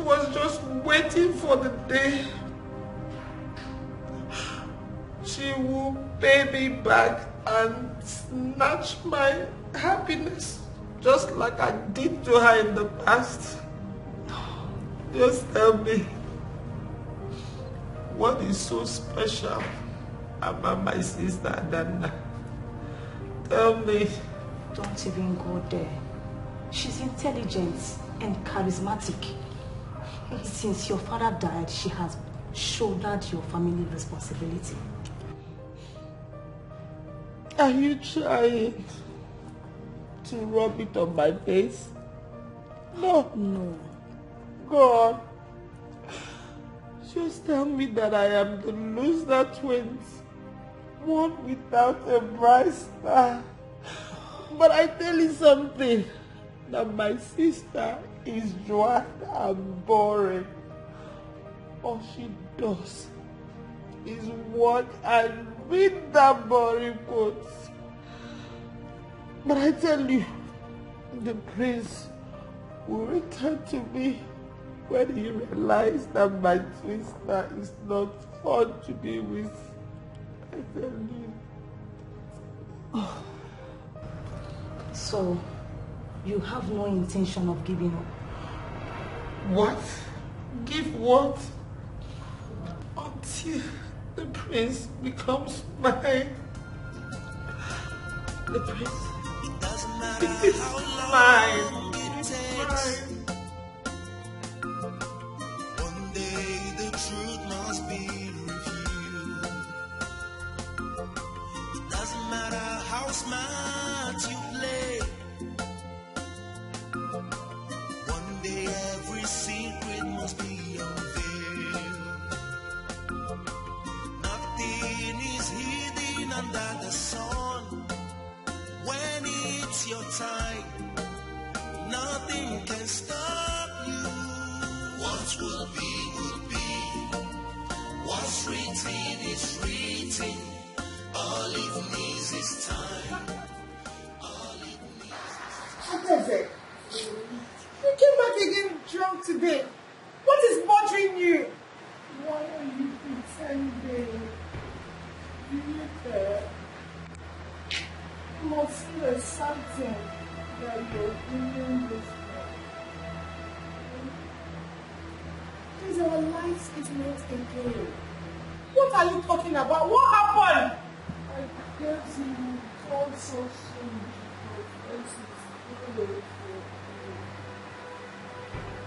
was just waiting for the day she will pay me back and snatch my happiness, just like I did to her in the past. Just tell me, what is so special about my sister Nana? Tell me. Don't even go there. She's intelligent and charismatic. Since your father died, she has shouldered your family responsibility. Are you trying to rub it on my face? No. No. God. Just tell me that I am the loser twins. One without a bright star. But I tell you something, that my sister is dry and boring. All she does is work and read that boring quotes. But I tell you, the prince will return to me when he realizes that my sister is not fun to be with. I tell you. Oh. So, you have no intention of giving up? What? Give what? Until the prince becomes mine. The prince is mine. It's mine. One day the truth must be revealed. It doesn't matter how smart you play. One day every secret must be unveiled. Nothing is hidden under the sun. When it's your time, nothing can stop you. What will be, will be. What's written is written. All it needs is time. All it needs is time. What is it? You came back again drunk today. What is bothering you? Why are you pretending? Do you care? You must feel something that you're doing this way. Because our lives is not a game. What are you talking about? What happened? I guess you told so soon because this is too late for you.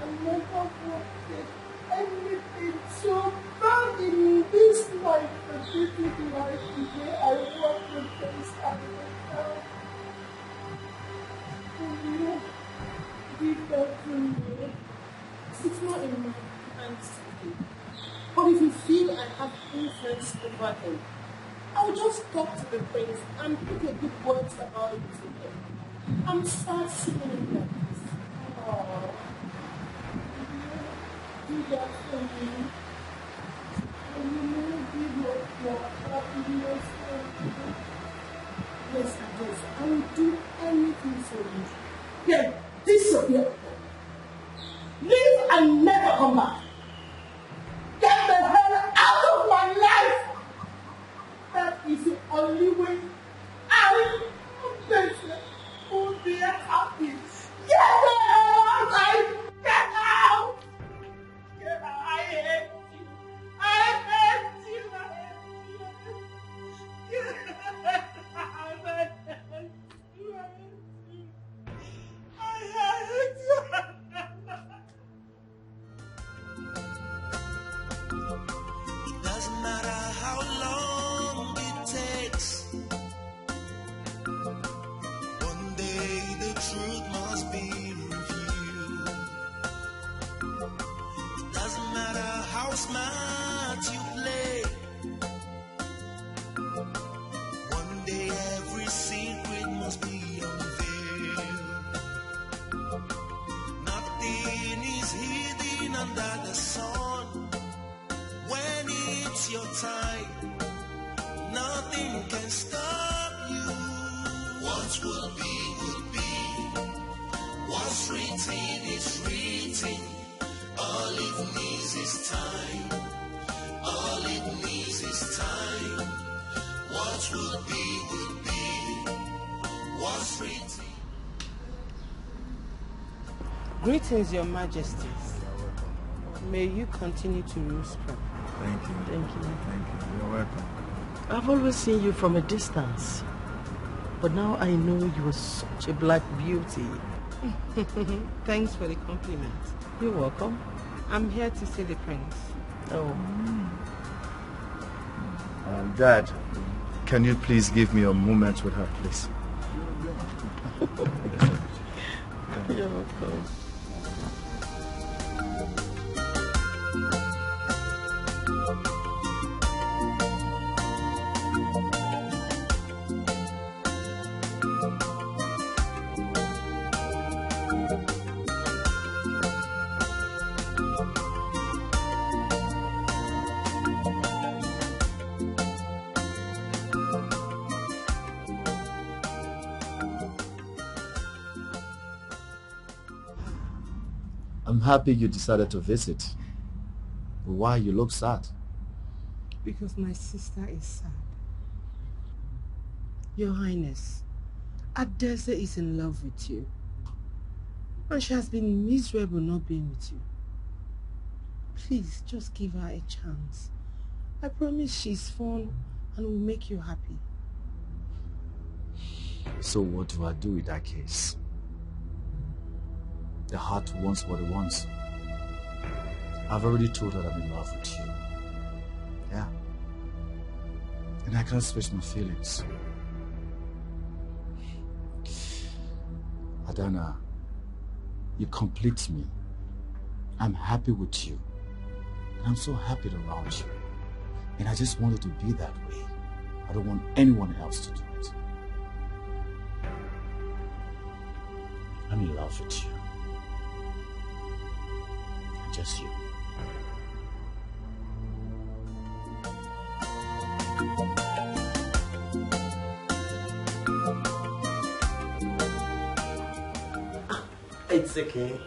I never wanted anything so bad in this life, but this is life today. I want the best I can. You give that to me. It's not in my hands today. But if you feel I have influence over him, I'll just talk to the prince and put a good words about it to him. And start singing like this. Oh, do that for me. And you will give up your happiness for me. Yes, I will do anything for you. Then disappear. Leave and never come back. Get the hell out of my life. That is the only way I will be happy. Get the hell out! Get out! Get out! I hate you. I hate you. I hate you. Get out! I hate you. I hate you. your time. Nothing can stop you. What will be, will be. What's written is written. All it needs is time. All it needs is time. What will be, will be. What's written. Greetings, Your Majesties. May you continue to rule spread. Thank you. Thank you. Thank you. You're welcome. I've always seen you from a distance, but now I know you are such a black beauty. Thanks for the compliment. You're welcome. I'm here to see the prince. Oh. Dad, can you please give me a moment with her, please? You're welcome. I'm happy you decided to visit. But why you look sad? Because my sister is sad. Your Highness, Adese is in love with you. And she has been miserable not being with you. Please, just give her a chance. I promise she's fun and will make you happy. So what do I do with that case? The heart wants what it wants. I've already told her that I'm in love with you. Yeah. And I can't express my feelings. Adana, you complete me. I'm happy with you. And I'm so happy around you. And I just want it to be that way. I don't want anyone else to do it. I'm in love with you. Just you. It's okay.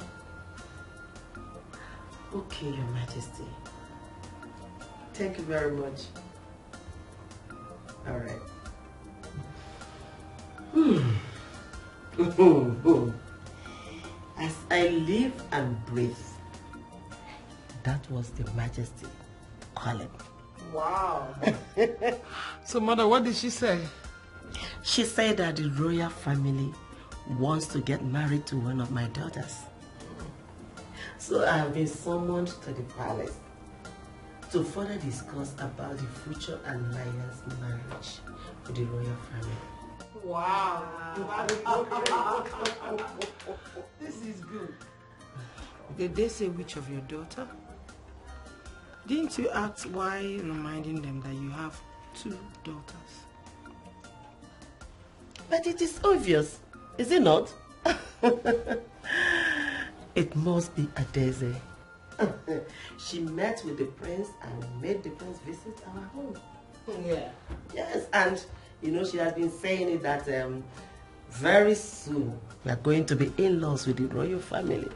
Okay, Your Majesty. Thank you very much. All right. As I live and breathe, that was the Majesty calling. Wow. So, Mother, what did she say? She said that the royal family wants to get married to one of my daughters. So I have been summoned to the palace to further discuss about the future alliance marriage with the royal family. Wow. This is good. Did they say which of your daughter? Didn't you ask why, reminding them that you have 2 daughters? But it is obvious, is it not? It must be Adese. She met with the prince and made the prince visit our home. Yeah. Yes, and you know she has been saying it that very soon we are going to be in-laws with the royal family.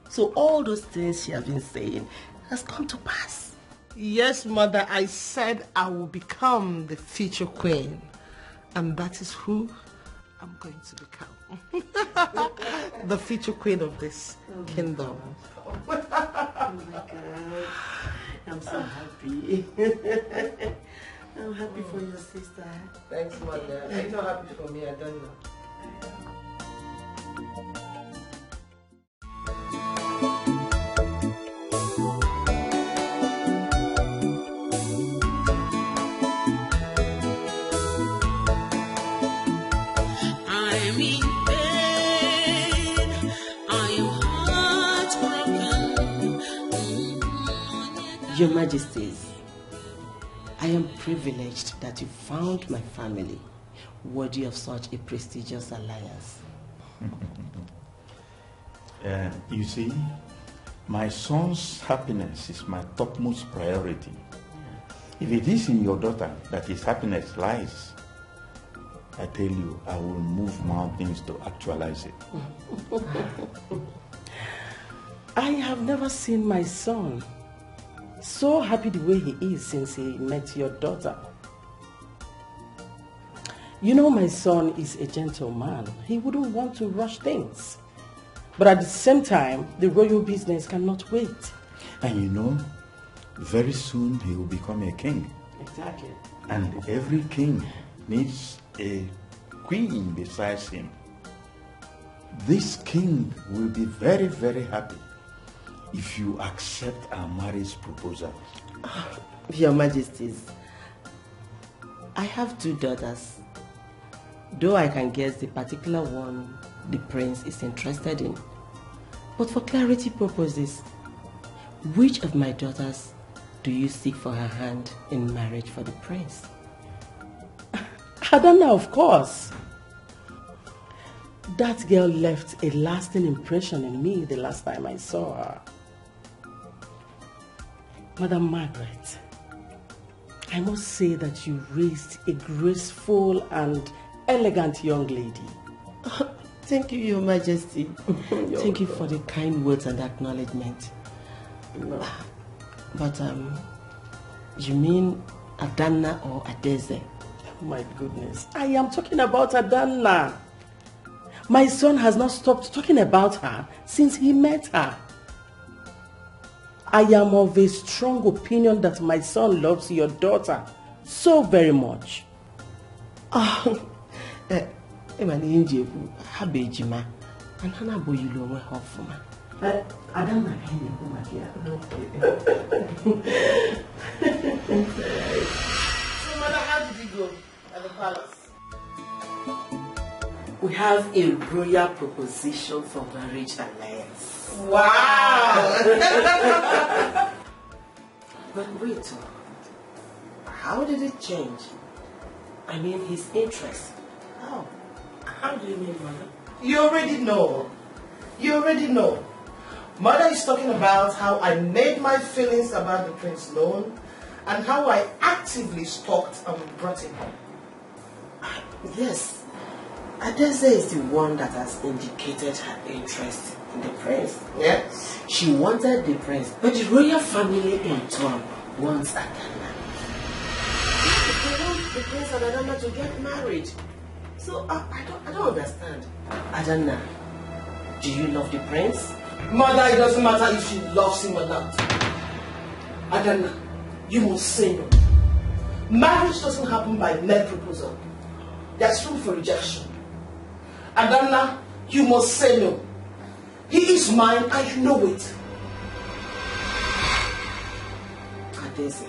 So all those things she has been saying has come to pass. Yes, Mother, I said I will become the future queen. And that is who I'm going to become. The future queen of this kingdom. Oh my God. I'm so happy. I'm happy for your sister. Thanks, Mother. Are you not happy for me? I don't know. I'm in pain. I am heartbroken. Your Majesties, I am privileged that you found my family worthy of such a prestigious alliance. You see, my son's happiness is my topmost priority. If it is in your daughter that his happiness lies, I tell you, I will move mountains to actualize it. I have never seen my son so happy the way he is since he met your daughter. You know, my son is a gentleman. He wouldn't want to rush things. But at the same time, the royal business cannot wait. And you know, very soon he will become a king. Exactly. And every king needs a queen besides him. This king will be very, very happy if you accept our marriage proposal. Your Majesties, I have 2 daughters. Though I can guess the particular one the prince is interested in. But for clarity purposes, which of my daughters do you seek for her hand in marriage for the prince? Adana, of course. That girl left a lasting impression in me the last time I saw her. Madam Margaret, I must say that you raised a graceful and elegant young lady. Thank you, Your Majesty. Thank you for the kind words and acknowledgement. No. But, you mean Adana or Adeze? Oh my goodness. I am talking about Adana. My son has not stopped talking about her since he met her. I am of a strong opinion that my son loves your daughter so very much. So, Mother, how did you go at the palace? We have a royal proposition for marriage alliance. Wow! But wait, how did it change? I mean, his interest. How? How do you mean, Mother? You already know. You already know. Mother is talking about how I made my feelings about the prince known and how I actively stalked and brought him home. Yes. Adeze is the one that has indicated her interest in the prince. Yes. She wanted the prince, but the royal family in turn wants Adana. They want the prince and Adana to get married. So I don't understand. Adana, do you love the prince? Mother, it doesn't matter if she loves him or not. Adana, you must say no. Marriage doesn't happen by mere proposal. There's room for rejection. Adana, you must say no. He is mine and you know it. Adeze,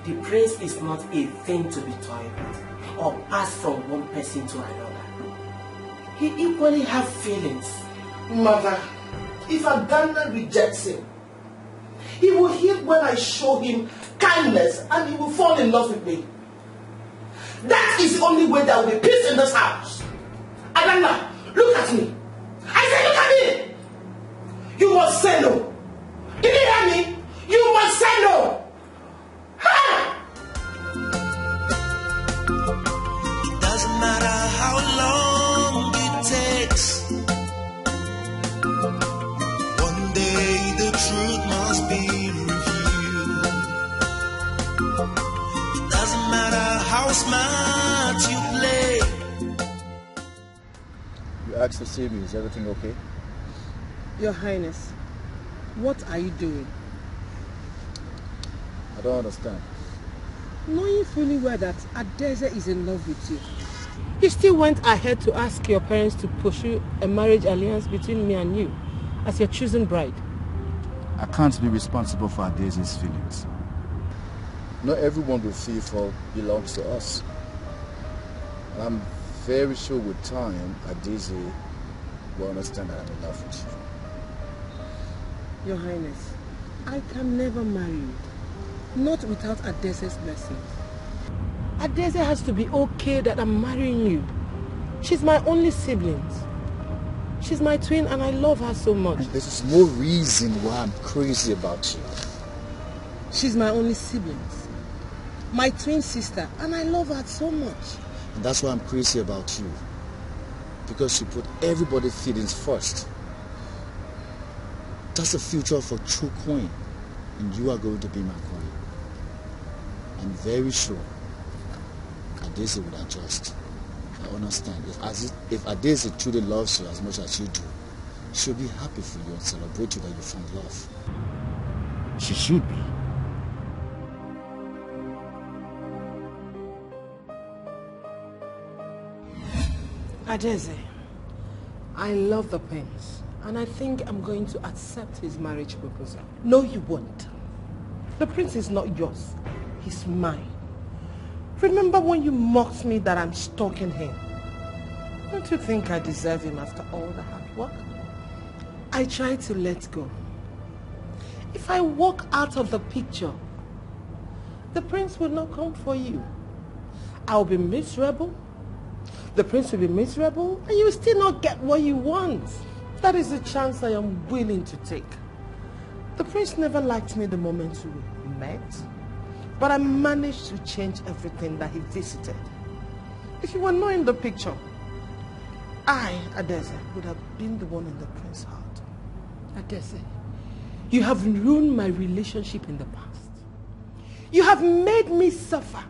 the prince is not a thing to be toyed with or passed from one person to another. He equally has feelings. Mother, if Adana rejects him, he will hear when I show him kindness and he will fall in love with me. That is the only way there will be peace in this house. Adana, look at me. I said look at me. You must say no. Did you hear me? You must say no. Ha! It doesn't matter how long it takes. One day the truth must be revealed. It doesn't matter how smart you play. You asked to see me. Is everything okay? Your Highness, what are you doing? I don't understand. Knowing fully well that Adeze is in love with you, you still went ahead to ask your parents to pursue a marriage alliance between me and you as your chosen bride. I can't be responsible for Adeze's feelings. Not everyone we feel for belongs to us. I'm very sure with time, Adeze will understand that I'm in love with you. Your Highness, I can never marry you, not without Adeze's blessing. Adeze has to be okay that I'm marrying you. She's my only sibling. She's my twin and I love her so much. This is no reason why I'm crazy about you. She's my only sibling, my twin sister, and I love her so much. And that's why I'm crazy about you. Because you put everybody's feelings first. That's the future of a true queen. And you are going to be my queen. I'm very sure Adese would adjust. I understand. If Adese truly loves you as much as you do, she'll be happy for you and celebrate you that you found love. She should be. Adese, I love the prince, and I think I'm going to accept his marriage proposal. No, you won't. The prince is not yours. He's mine. Remember when you mocked me that I'm stalking him? Don't you think I deserve him after all the hard work? I try to let go. If I walk out of the picture, the prince will not come for you. I'll be miserable. The prince will be miserable, and you will still not get what you want. That is a chance I am willing to take. The prince never liked me the moment we met, but I managed to change everything that he visited. If you were not in the picture, I, Adese, would have been the one in the prince's heart. Adese, you have ruined my relationship in the past. You have made me suffer.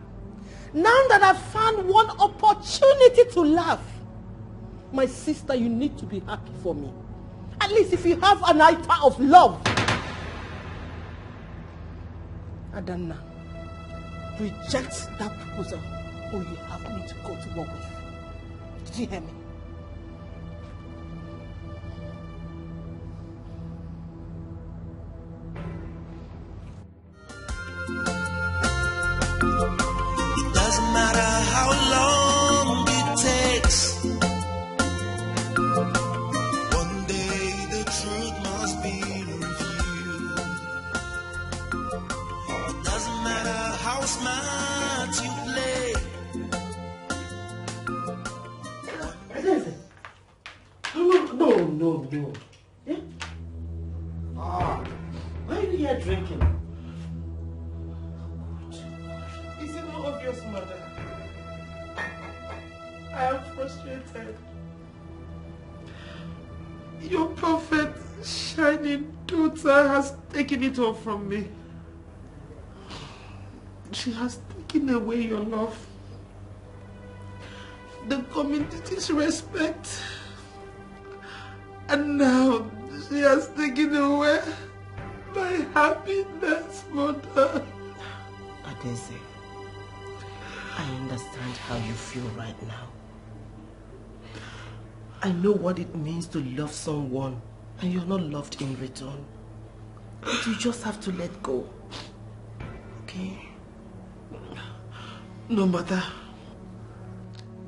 Now that I've found one opportunity to laugh, my sister, you need to be happy for me. At least if you have an iota of love. Adanna, reject that proposal or you have me to go to war with. Did you hear me? Doesn't matter how long it takes. One day the truth must be revealed. It doesn't matter how smart you play. No. Yeah? Why are you here drinking? Is it not obvious, mother? I am frustrated. Your perfect, shining daughter has taken it all from me. She has taken away your love, the community's respect, and now she has taken away my happiness, mother. Adese, I understand how you feel right now. I know what it means to love someone and you're not loved in return. But you just have to let go. Okay? No, mother.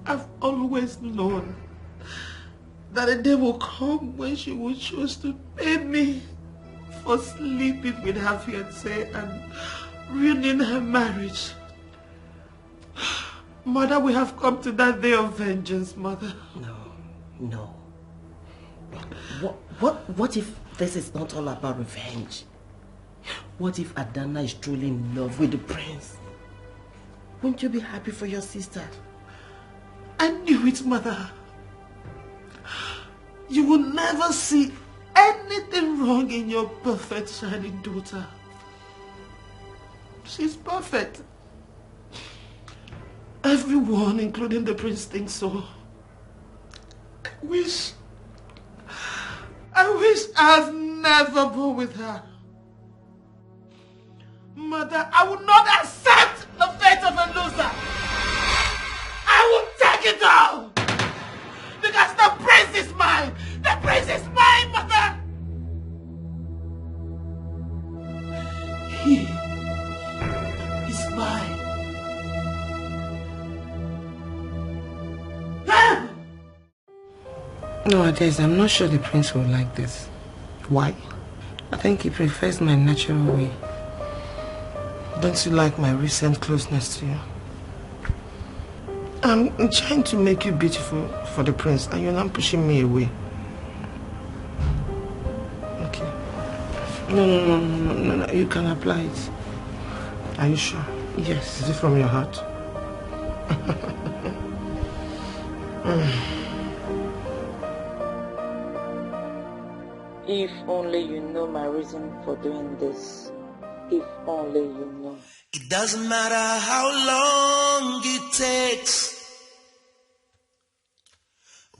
I've always known that a day will come when she will choose to pay me for sleeping with her fiancé and ruining her marriage. Mother, we have come to that day of vengeance, mother. No. What if this is not all about revenge? What if Adanna is truly in love with the prince? Won't you be happy for your sister? I knew it, mother. You will never see anything wrong in your perfect, shining daughter. She's perfect. Everyone, including the prince, thinks so. I wish I was never born with her. Mother, I will not accept the fate of a loser. I will take it all. Because the prince is mine. The prince is mine, mother. He is mine. No, Adese, I'm not sure the prince will like this. Why? I think he prefers my natural way. Don't you like my recent closeness to you? I'm trying to make you beautiful for the prince and you're not pushing me away. Okay. No, you can apply it. Are you sure? Yes. Is it from your heart? If only you know my reason for doing this. If only you know. It doesn't matter how long it takes.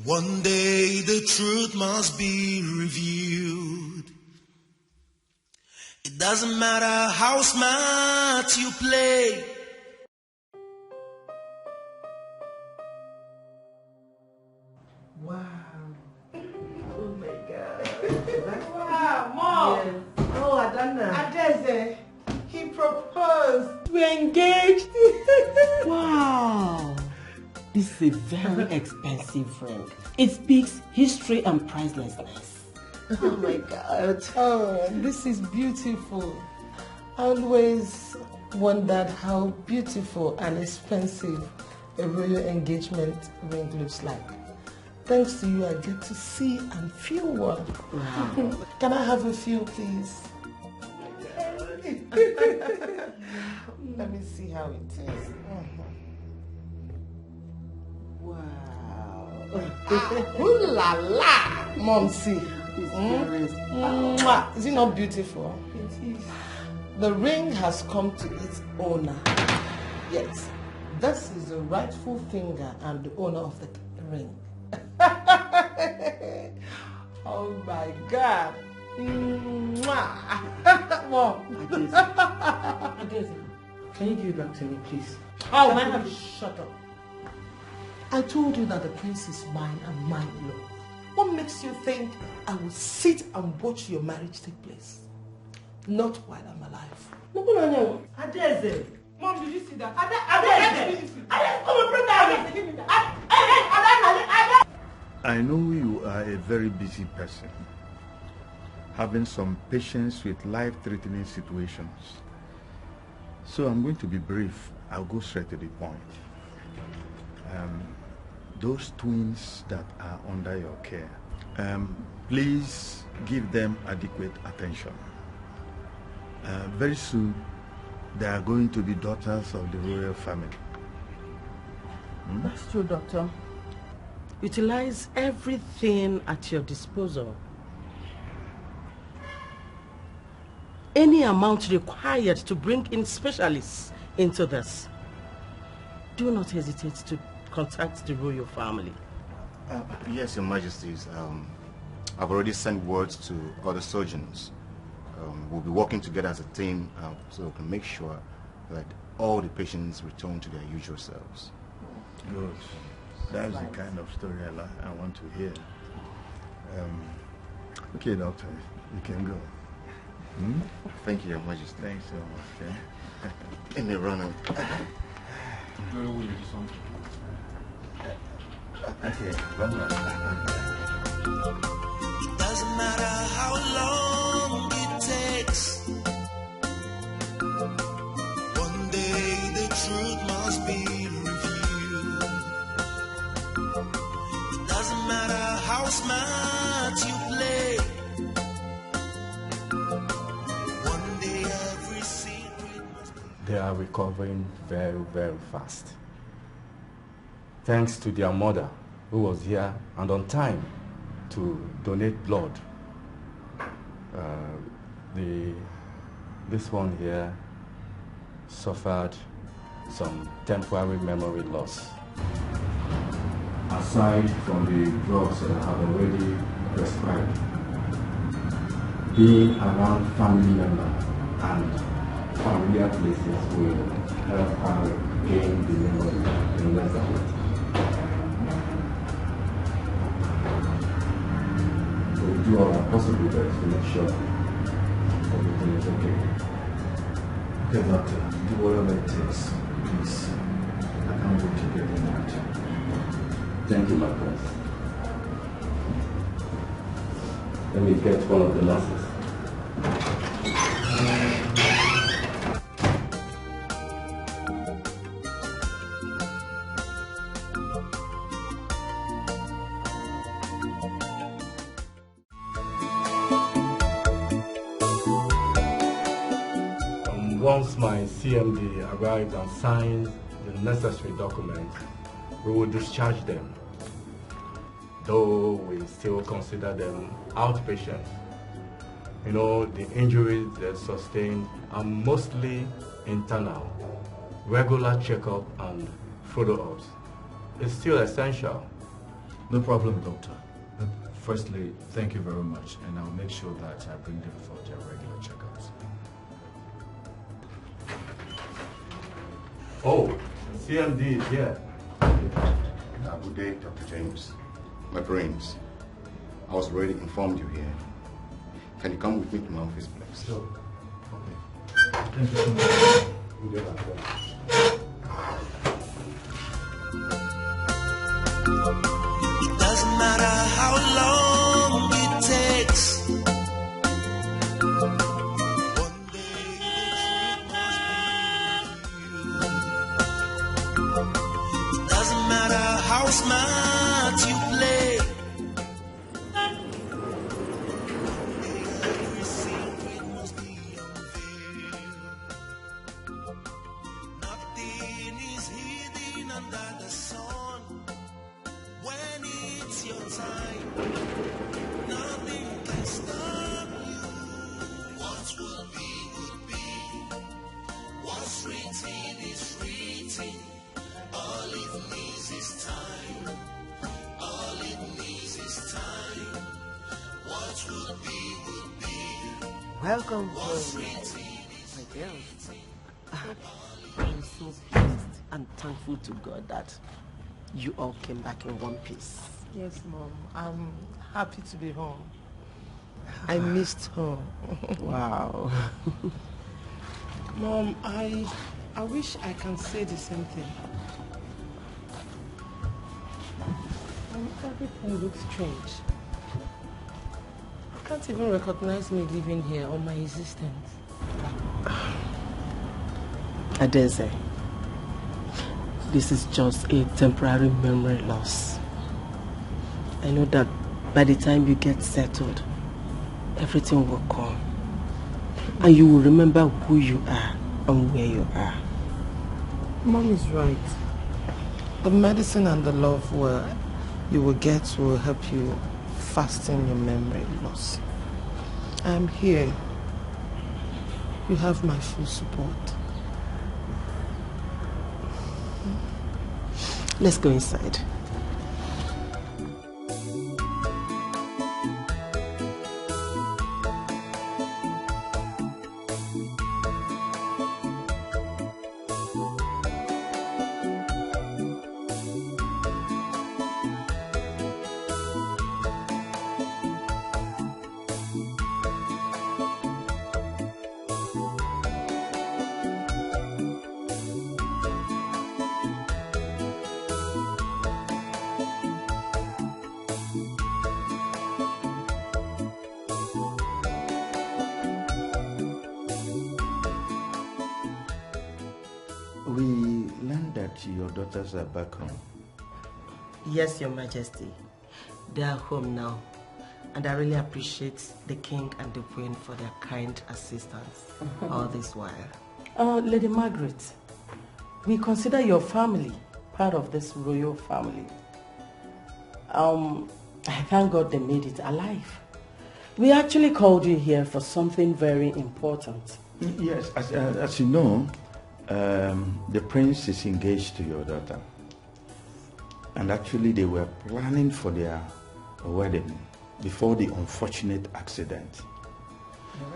One day the truth must be revealed. It doesn't matter how smart you play. Wow. Oh my God. Wow, Mom. Yes. Oh, Adana. Adeze. He proposed. We're engaged. Wow. This is a very expensive ring. It speaks history and pricelessness. Oh my God. Oh, this is beautiful. I always wondered how beautiful and expensive a royal engagement ring looks like. Thanks to you, I get to see and feel one. Wow. Can I have a few, please? Let me see how it is. Wow. Ooh la la! Mom, see. Is it not beautiful? It is. The ring has come to its owner. Yes. This is the rightful finger and the owner of the ring. Oh my God. Mom. Adeze, can you give it back to me, please? Oh, man, shut up. I told you that the prince is mine and mine alone. What makes you think I will sit and watch your marriage take place? Not while I'm alive. Adeze. Mom, did you see that? Adeze, come and bring that ring. Give me that. I know you are a very busy person, having some patience with life-threatening situations. So I'm going to be brief. I'll go straight to the point. Those twins that are under your care, please give them adequate attention. Very soon, they are going to be daughters of the royal family. That's true, Doctor. Utilize everything at your disposal. Any amount required to bring in specialists into this. Do not hesitate to contact the royal family. Yes, Your Majesties. I've already sent words to other surgeons. We'll be working together as a team so we can make sure that all the patients return to their usual selves. Good. That's the kind of story I want to hear. Okay, doctor, you can go. Thank you, Your Majesty. Thanks so much. Let me run out. Okay, run out. It doesn't matter how long it takes. One day the truth must be revealed. It doesn't matter how smart you play. One day every secret must be... They are recovering very, very fast. Thanks to their mother, who was here and on time to donate blood. This one here suffered some temporary memory loss. Aside from the drugs that I have already prescribed, being around family members and familiar places will help her gain the memory in less than it. We'll do all our possible best to make sure everything is okay. Okay, doctor, do whatever it takes, please. I can't wait to get them out. Thank you, my friend. Let me get one of the nurses. once my CMD arrives and signs the necessary documents, we will discharge them. Though we still consider them outpatients. You know, the injuries they sustained are mostly internal. Regular checkup and follow-ups is still essential. No problem, doctor. But firstly, thank you very much, and I'll make sure that I bring them for their regular checkups. Oh, CMD is here. Good day, Dr. James. My brains. I was already informed you here. Can you come with me to my office, please? Sure. Okay. Thank you so much. Good day, doctor. It doesn't matter how long it takes. One day it must be you. It doesn't matter how smart you play. Every secret must be unveiled. Nothing is hidden under the sun. When it's your time, nothing can stop you. What will be. What's written is written. All it needs is time. All it needs is time. What will be. Welcome home, my girls. I'm so pleased and thankful to God that you all came back in one piece. Yes, Mom. I'm happy to be home. I missed home. Wow. Mom, I wish I can say the same thing. Everything looks strange. I can't even recognize me living here or my existence. Adeze, this is just a temporary memory loss. I know that by the time you get settled, everything will come. And you will remember who you are and where you are. Mom is right. The medicine and the love you will get will help you fasten your memory loss. I'm here. You have my full support. Let's go inside. Your daughters are back home. Yes, Your Majesty. They are home now. And I really appreciate the King and the Queen for their kind assistance all this while. Lady Margaret, we consider your family part of this royal family. I thank God they made it alive. We actually called you here for something very important. Yes, as you know, the prince is engaged to your daughter, and actually they were planning for their wedding before the unfortunate accident.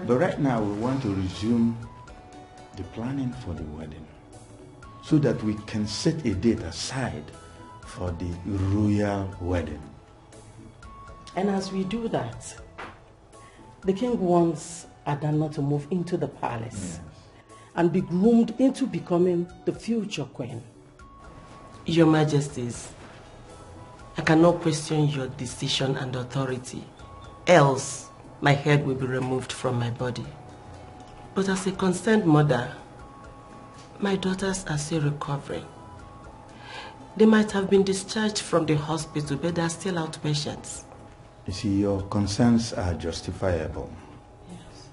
But right now we want to resume the planning for the wedding so that we can set a date aside for the royal wedding. And as we do that, the king wants Adana to move into the palace. Yes. And be groomed into becoming the future queen. Your Majesties, I cannot question your decision and authority, else my head will be removed from my body. But as a concerned mother, my daughters are still recovering. They might have been discharged from the hospital, but they are still outpatients. You see, your concerns are justifiable. Yes.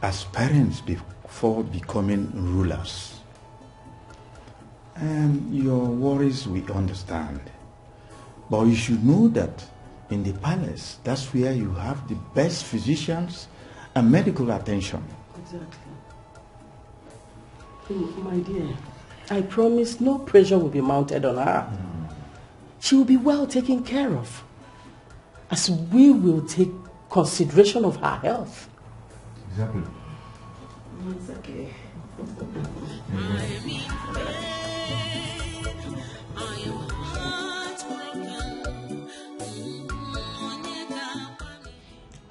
As parents, for becoming rulers. And your worries we understand. But you should know that in the palace, that's where you have the best physicians and medical attention. Exactly. My dear, I promise no pressure will be mounted on her. She will be well taken care of, as we will take consideration of her health. Exactly. It's okay.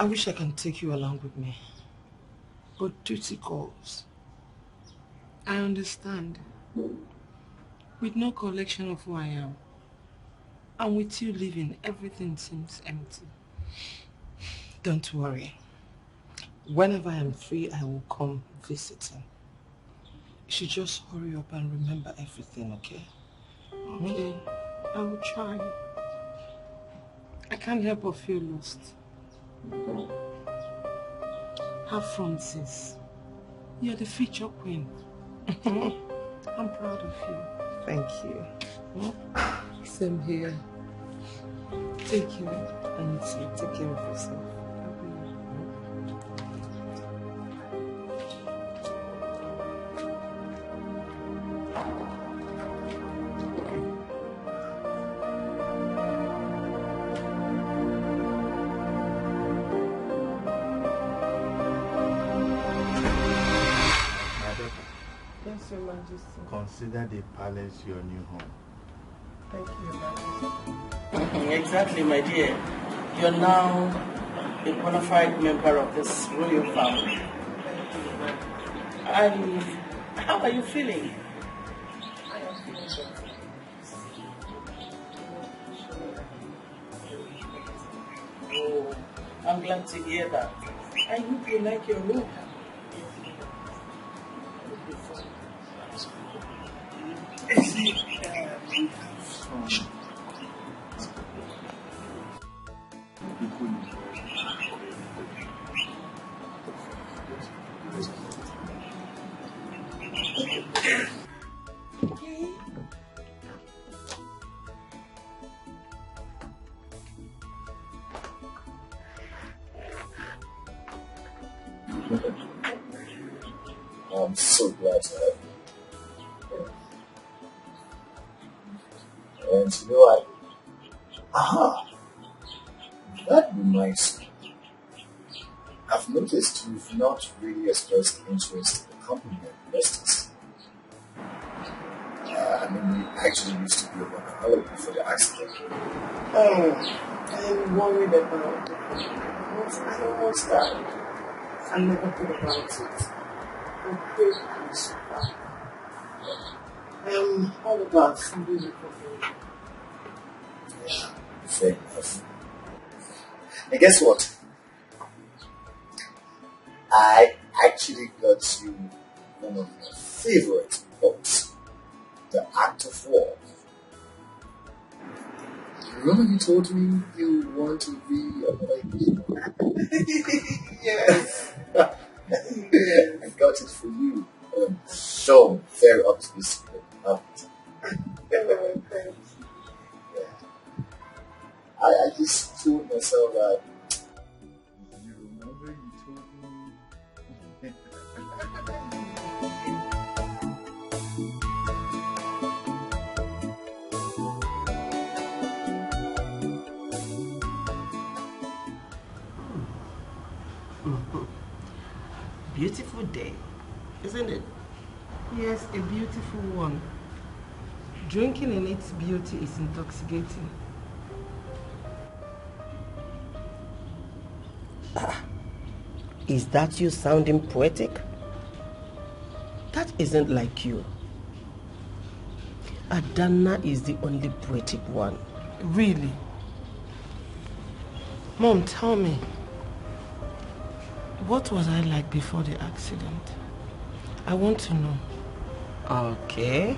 I wish I can take you along with me, but duty calls. I understand. With no collection of who I am, and with you leaving, everything seems empty. Don't worry. Whenever I am free, I will come visiting. You should just hurry up and remember everything, okay? Okay, I will try. I can't help but feel lost. Have fun, sis. You're the future queen. I'm proud of you. Thank you. Same here. Take care. And you too. Take care of yourself. Consider the palace your new home. Thank you, Majesty. Exactly, my dear. You're now a bona fide member of this royal family. And how are you feeling? I am feeling better. Oh, I'm glad to hear that. I hope you like your room. I'm so glad to have you. And you know what? That reminds me. I've noticed you've not really expressed interest in the company and investors. I mean, we actually used to be on a holiday before the accident. I'm worried about it. I almost died. I never thought about it. I'm very close. I'm all about somebody recovery. Yeah, fair enough. And guess what? I actually got you one of my favorite books, The Act of War. Remember you told me you want to be a Yes. I got it for you. I'm so very optimistic about it. I just told myself that you remember you told me. Beautiful day, isn't it? Yes, a beautiful one. Drinking in its beauty is intoxicating. Is that you sounding poetic? That isn't like you. Adana is the only poetic one. Really? Mom, tell me, what was I like before the accident? I want to know. Okay.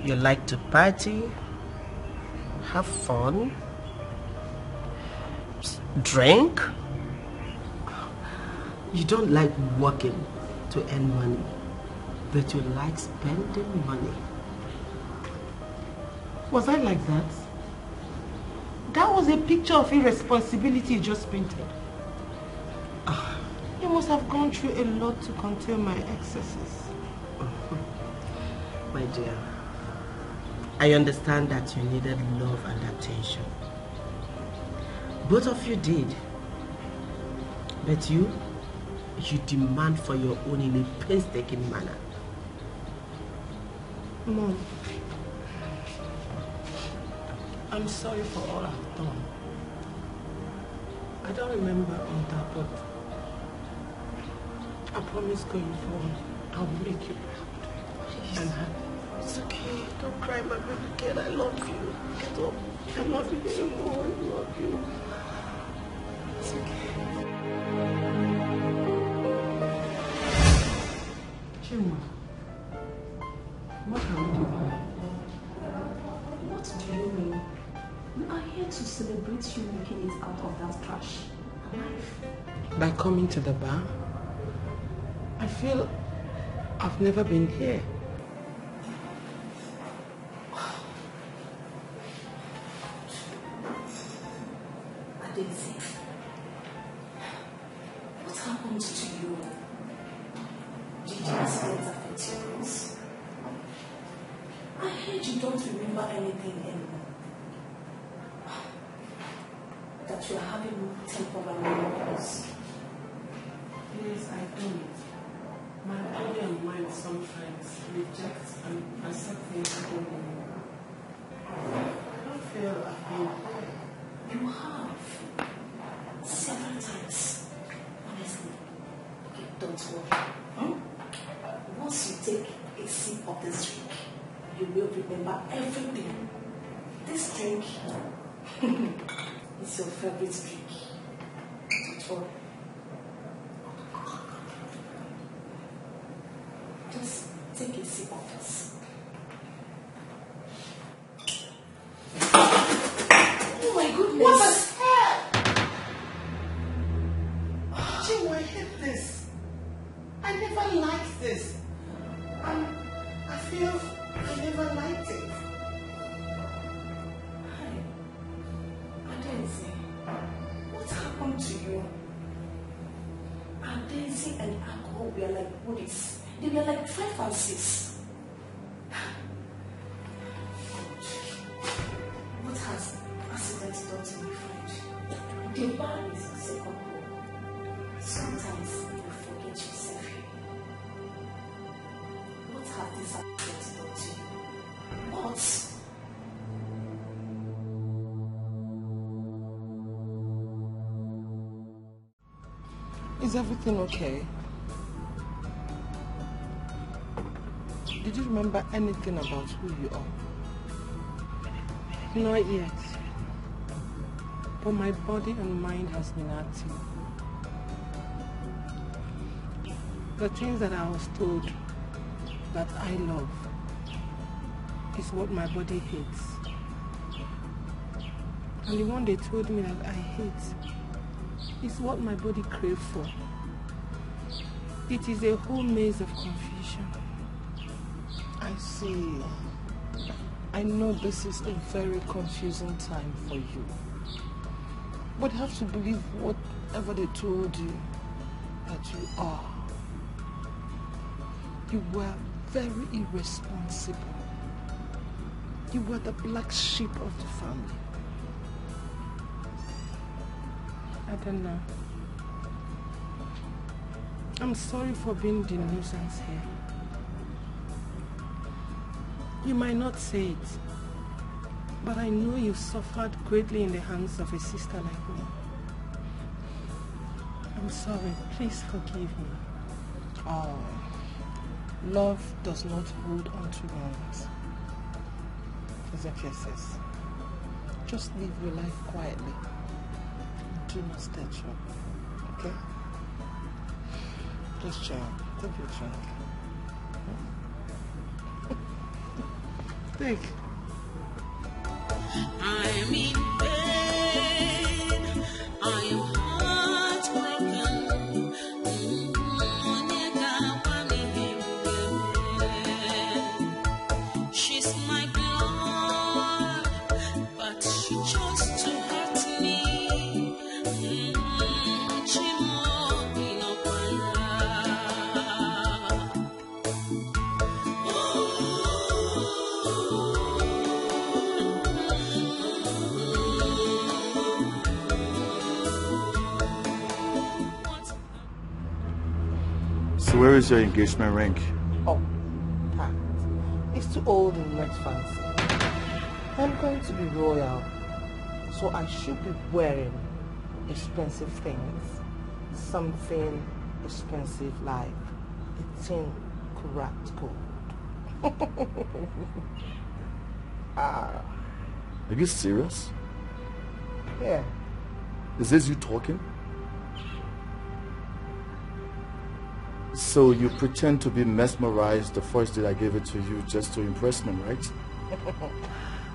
You like to party, have fun, drink. You don't like working to earn money, but you like spending money. Was I like that? That was a picture of irresponsibility you just painted. You must have gone through a lot to contain my excesses. My dear, I understand that you needed love and attention. Both of you did. But you demand for your own in a painstaking manner. Mom, I'm sorry for all I've done. I don't remember on that, but I promise going forward, I'll make you proud. Please. And happy. It's okay. Don't cry, my baby girl. I love you. Get up. I love you so much. I love you. It's okay. Chima, what are we doing? What do you mean? We are here to celebrate you making it out of that trash. By coming to the bar? I feel I've never been here. Daisy, what happened to you? Did the accident affect your brains? I heard you don't remember anything anymore. That you're having temporary memories. Yes, I don't. My body and mind sometimes reject and accept things I don't know. I don't feel I've been here. You have. Several times. Honestly. Okay, don't worry. Once you take a sip of this drink, you will remember everything. This drink is your favorite drink. Don't worry. Just take a sip of this. Oh my goodness. What the hell? Chima, I hate this. I never liked this. And I feel I never liked it. Hi. Daisy, what happened to you? And Daisy and alcohol were like buddies. They were like 5 and 6. What has accident done to me, friend? The bar is a second home. Sometimes you forget yourself here. What have this accident done to you? What? Is everything okay? Did you remember anything about who you are? Not yet. But my body and mind has been active. The things that I was told that I love is what my body hates. And the one they told me that I hate is what my body craves for. It is a whole maze of confusion. I see. I know this is a very confusing time for you. But you have to believe whatever they told you that you are. You were very irresponsible. You were the black sheep of the family. I don't know. I'm sorry for being the nuisance here. You might not say it, but I know you suffered greatly in the hands of a sister like me. I'm sorry. Please forgive me. Oh, love does not hold on to wrongs. Ezekiel says, just live your life quietly. Do not stir trouble, okay? Just chill. Take your drink. Take. I'm in pain. I am heartbroken. where is your engagement ring? Oh, that. It's too old and not fancy. I'm going to be royal, so I should be wearing expensive things. Something expensive like 18 karat gold. Are you serious? Yeah. Is this you talking? So you pretend to be mesmerized the first day I gave it to you just to impress me, right?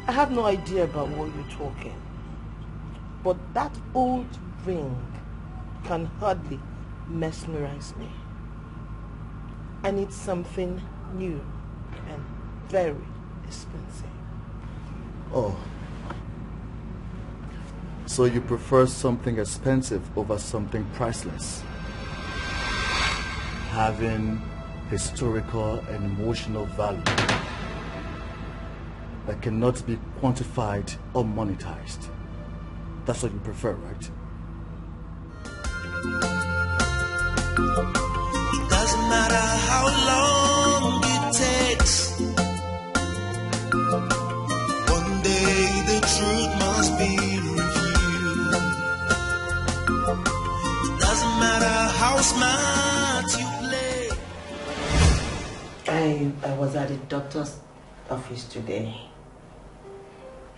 I have no idea about what you're talking. But that old ring can hardly mesmerize me. I need something new and very expensive. Oh. So you prefer something expensive over something priceless? Having historical and emotional value that cannot be quantified or monetized. That's what you prefer, right? It doesn't matter how long it takes. One day the truth must be revealed. It doesn't matter how smart you play. I was at the doctor's office today.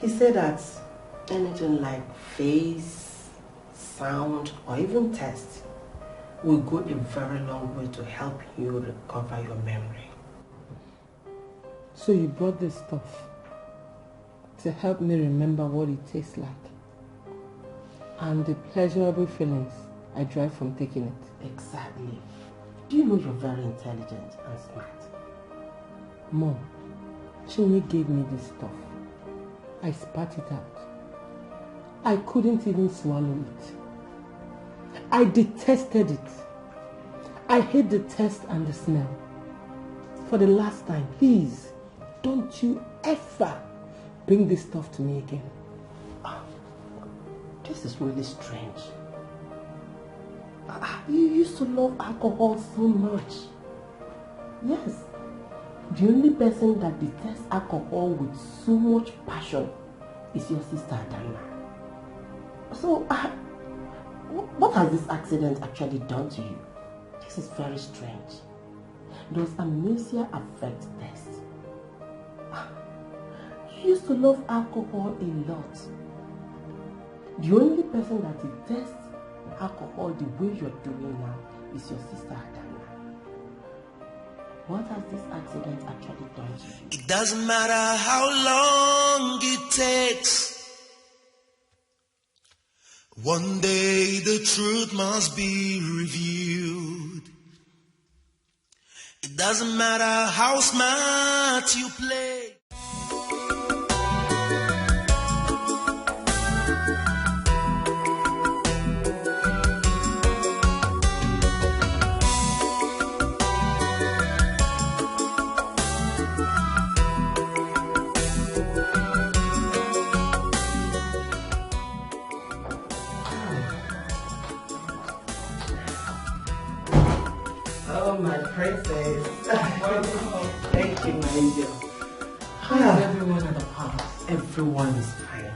He said that anything like face, sound, or even test will go a very long way to help you recover your memory. So you brought this stuff to help me remember what it tastes like and the pleasurable feelings I derive from taking it. Exactly. Do you know you're very intelligent and smart? Mom, Chinwe gave me this stuff. I spat it out. I couldn't even swallow it. I detested it. I hate the taste and the smell. For the last time, please, don't you ever bring this stuff to me again. This is really strange. You used to love alcohol so much. Yes. The only person that detests alcohol with so much passion is your sister Adana. So, what has this accident actually done to you? This is very strange. Does amnesia affect taste? You used to love alcohol a lot. The only person that detests alcohol the way you're doing now is your sister Adana. What has this accident actually done to you? It doesn't matter how long it takes. One day the truth must be revealed. It doesn't matter how smart you play. Oh, my princess. Thank you, my angel. How is everyone at the house? Everyone is fine.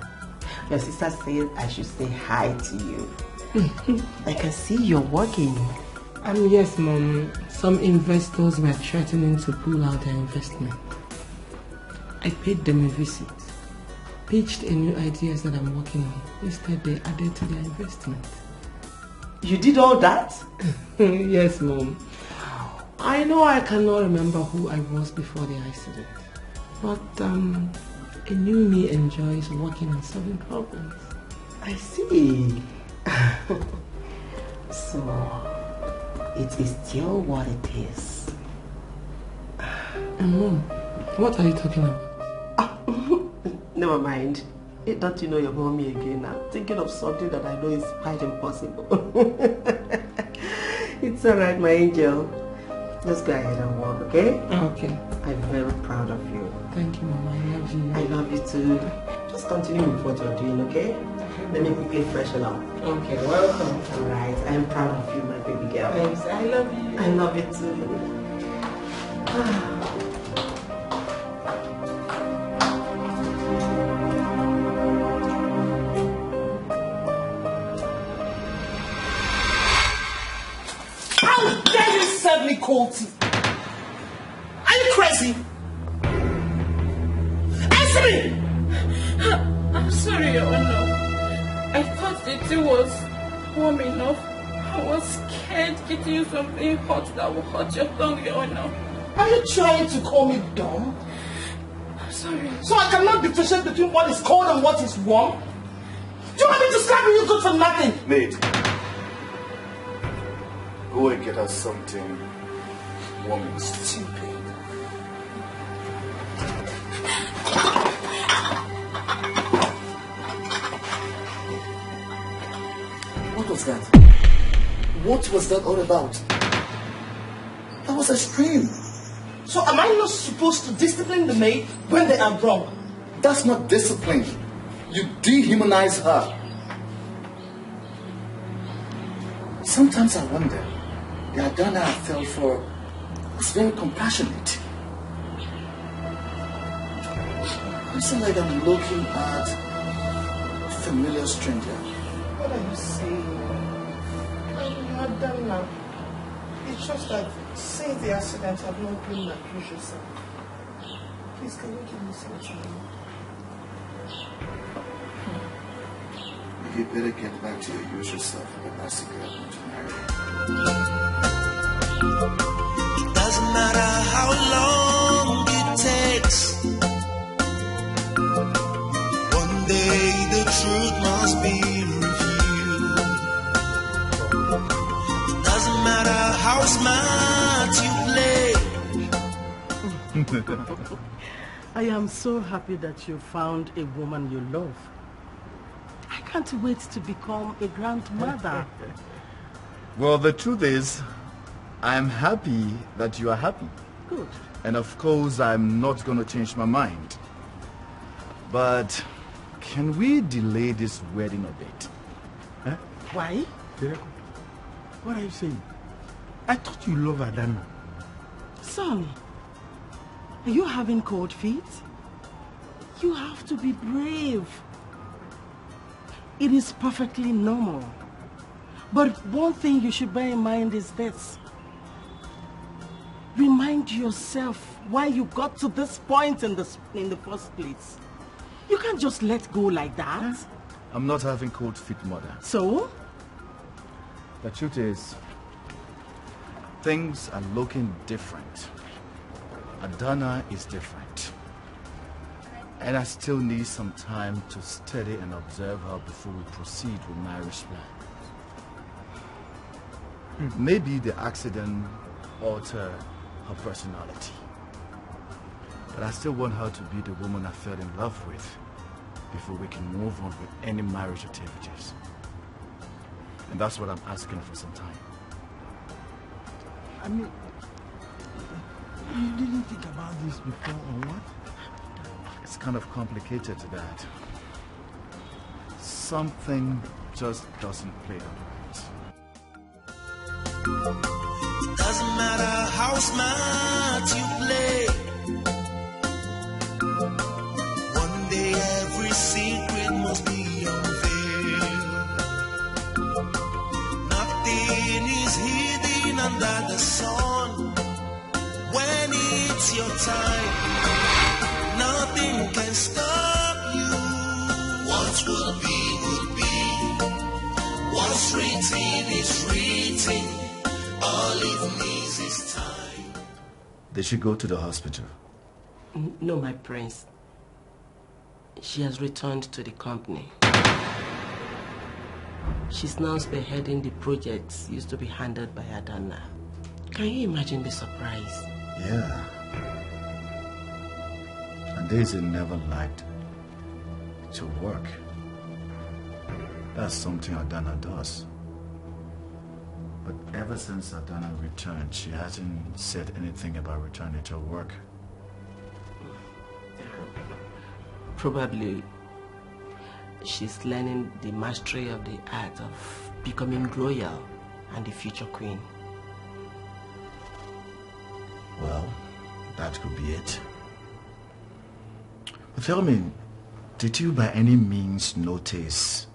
Your sister said I should say hi to you. I can see you're working. Yes, Mom. Some investors were threatening to pull out their investment. I paid them a visit, pitched a new ideas that I'm working on. Instead, they added to their investment. You did all that? Yes, Mom. I know I cannot remember who I was before the accident, but a new me enjoys working and solving problems. I see. So, it is still what it is. And Mom, what are you talking about? Never mind. Don't you know your mommy again? I'm thinking of something that I know is quite impossible. It's alright, my angel. Let's go ahead and walk, okay? Okay. I'm very proud of you. Thank you, Mama. I love you. I love you too. Just continue with what you're doing, okay? Let me quickly freshen up. Okay, welcome. Alright, I am proud of you, my baby girl. Thanks, I love you. I love you too. How dare you serve me cold tea? Are you crazy? Answer me! I'm sorry, Your Honor. I thought the tea was warm enough. I was scared getting you something hot that will hurt your tongue, Your Honor. Are you trying to call me dumb? I'm sorry. So I cannot differentiate between what is cold and what is warm? Do you want me to slap you good for nothing? Maid, go and get us something warm and stupid. What was that? What was that all about? That was extreme. So am I not supposed to discipline the maid when they are wrong? That's not discipline. You dehumanize her. Sometimes I wonder, the Adana I fell for was very compassionate. I feel like I'm looking at a familiar stranger. What are you saying? I'm done now. It's just that since the accident, I've not been my usual self. Please, can you give me some time? You better get back to your usual self, but that's the girl I want to marry. It doesn't matter how long it takes. One day the truth must be revealed. It doesn't matter how smart you play. I am so happy that you found a woman you love. I can't wait to become a grandmother. Well, the truth is, I'm happy that you are happy. Good. And of course, I'm not going to change my mind. But can we delay this wedding a bit? Huh? Why? What are you saying? I thought you love Adana. Son, are you having cold feet? You have to be brave. It is perfectly normal. But one thing you should bear in mind is this. Remind yourself why you got to this point in the first place. You can't just let go like that. I'm not having cold feet, Mother. So? The truth is, things are looking different. Adana is different. And I still need some time to study and observe her before we proceed with marriage plan. Maybe the accident altered her personality. But I still want her to be the woman I fell in love with before we can move on with any marriage activities. And that's what I'm asking for some time. I mean, you didn't think about this before or what? It's kind of complicated, Dad. Something just doesn't play out right. Doesn't matter how smart you play. One day every secret must be unveiled. Nothing is hidden under the sun. When it's your time, nothing can stop you. What will be. What's written is written. All it needs is time. Did she go to the hospital? No, my prince. She has returned to the company. She's now spearheading the projects used to be handled by Adana. Can you imagine the surprise? Yeah. And Daisy never liked to work. That's something Adana does. But ever since Adana returned, she hasn't said anything about returning to work. Probably she's learning the mastery of the art of becoming royal and the future queen. Well, that could be it. Philmond, did you by any means notice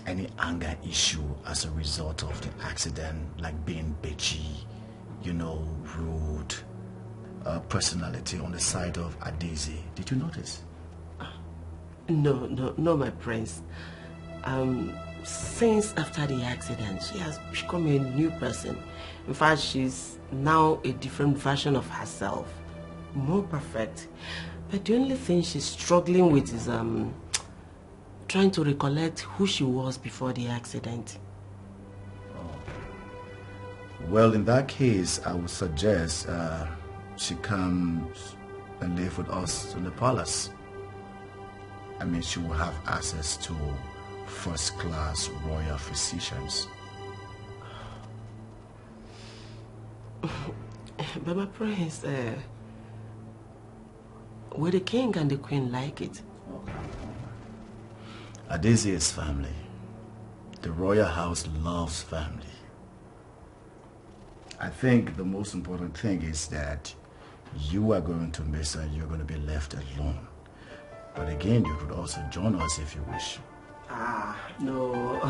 any anger issue as a result of the accident, like being bitchy, you know, rude, personality on the side of Adeze? Did you notice? No, my prince. Since after the accident, she has become a new person. In fact, she's now a different version of herself, more perfect. But the only thing she's struggling with is trying to recollect who she was before the accident. Well, in that case, I would suggest she comes and live with us in the palace. I mean, she will have access to first-class royal physicians. But my prince, will the king and the queen like it? Adeze is family. The royal house loves family. I think the most important thing is that you are going to miss her, you're going to be left alone. But again, you could also join us if you wish. No.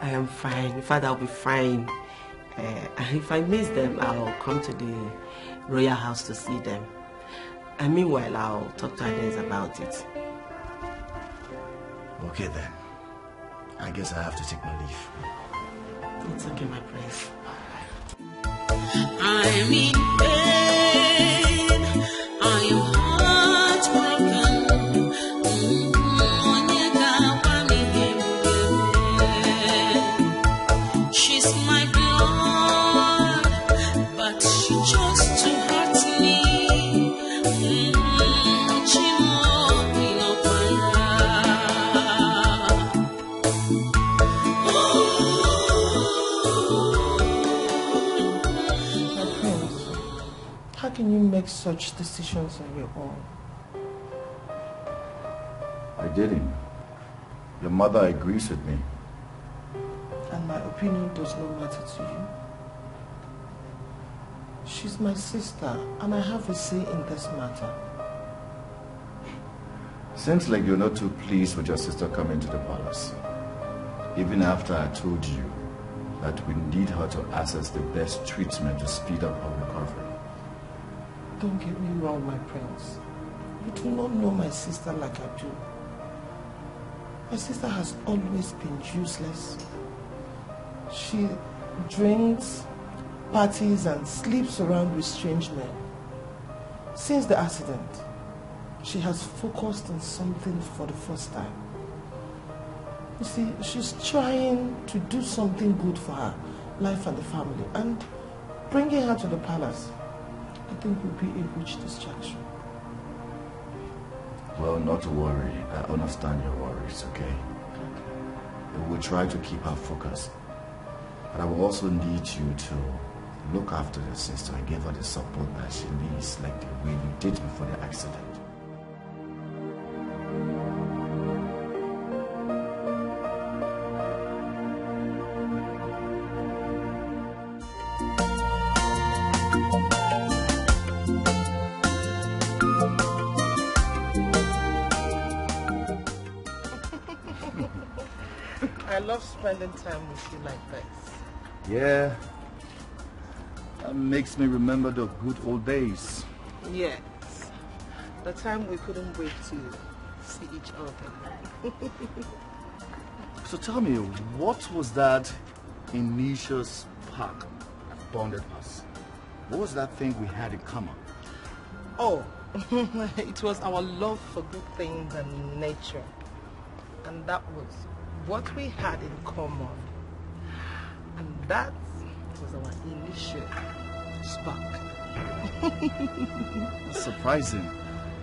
I am fine. In fact, I'll be fine. If I miss them, I'll come to the royal house to see them. And meanwhile, I'll talk to Adeze about it. Okay then. I guess I have to take my leave. It's okay, my prince. I'm in pain. I am heartbroken. She's my blood, but she chose to hurt me. How can you make such decisions on your own? I didn't. Your mother agrees with me. And my opinion does not matter to you? She's my sister, and I have a say in this matter. Seems like you're not too pleased with your sister coming to the palace. Even after I told you that we need her to access the best treatment to speed up her recovery. Don't get me wrong, my prince. You do not know my sister like I do. My sister has always been useless. She drinks, parties, and sleeps around with strange men. Since the accident, she has focused on something for the first time. You see, she's trying to do something good for her life and the family, and bringing her to the palace, I think, will be a huge distraction. Well, not to worry. I understand your worries, okay? We'll try to keep her focused. But I will also need you to look after your sister and give her the support that she needs, like the way you did before the accident. I love spending time with you like this. Yeah. That makes me remember the good old days. Yes. The time we couldn't wait to see each other. So tell me, what was that initial spark that bonded us? What was that thing we had in common? Oh, it was our love for good things and nature. And that was what we had in common. And that was our initial spark. Surprising.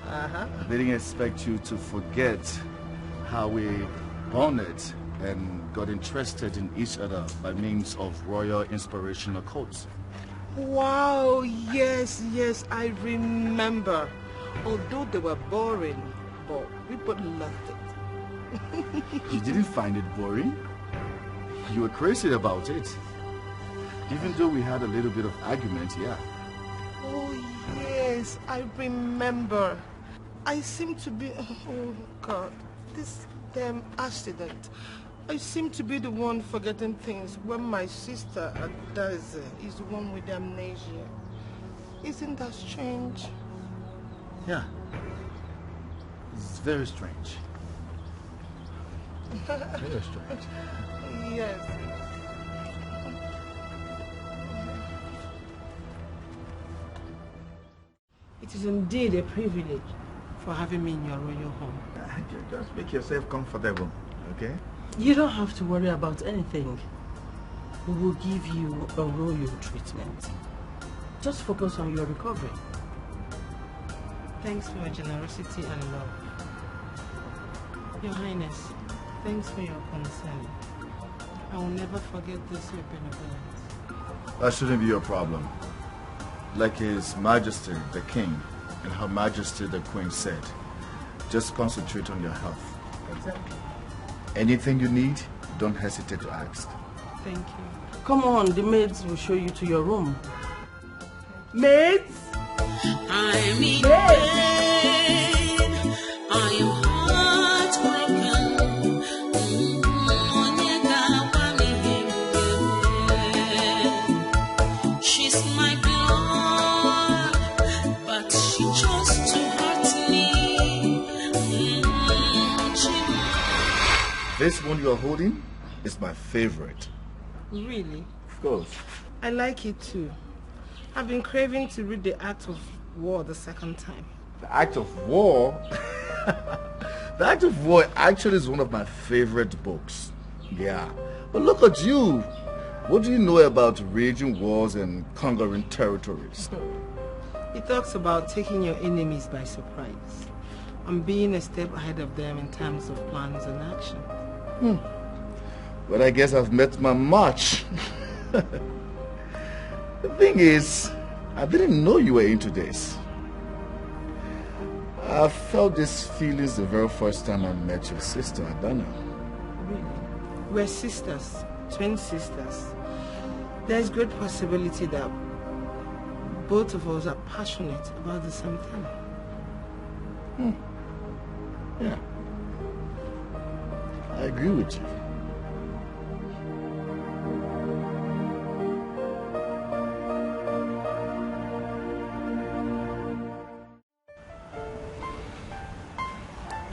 Uh-huh. I didn't expect you to forget how we bonded and got interested in each other by means of royal inspirational quotes. Wow, yes, I remember. Although they were boring, but we both loved it. You didn't find it boring? You were crazy about it. Even though we had a little bit of argument, yeah. Oh, yes, I remember. I seem to be... Oh, God. This damn accident. I seem to be the one forgetting things when my sister, Adaze, is the one with amnesia. Isn't that strange? Yeah. It's very strange. Very strange. Yes. It is indeed a privilege for having me in your royal home. Just make yourself comfortable, okay? You don't have to worry about anything. We will give you a royal treatment. Just focus on your recovery. Thanks for your generosity and love. Your Highness, thanks for your concern. I will never forget this, your benevolence. That shouldn't be your problem. Like His Majesty the King and Her Majesty the Queen said, just concentrate on your health. Exactly. Anything you need, don't hesitate to ask. Thank you. Come on, the maids will show you to your room. Maids? I'm in pain. I am heartbroken. She's my blood, but she chose to hurt me. This one you are holding is my favorite. Really? Of course. I like it too. I've been craving to read The Act of War the second time. The Act of War? The Act of War actually is one of my favorite books. Yeah. But look at you. What do you know about raging wars and conquering territories? It talks about taking your enemies by surprise and being a step ahead of them in terms of plans and action. But I guess I've met my match. The thing is, I didn't know you were into this. I felt these feelings the very first time I met your sister, Adana. Really? We're sisters, twin sisters. There's great possibility that both of us are passionate about the same thing. Yeah. I agree with you.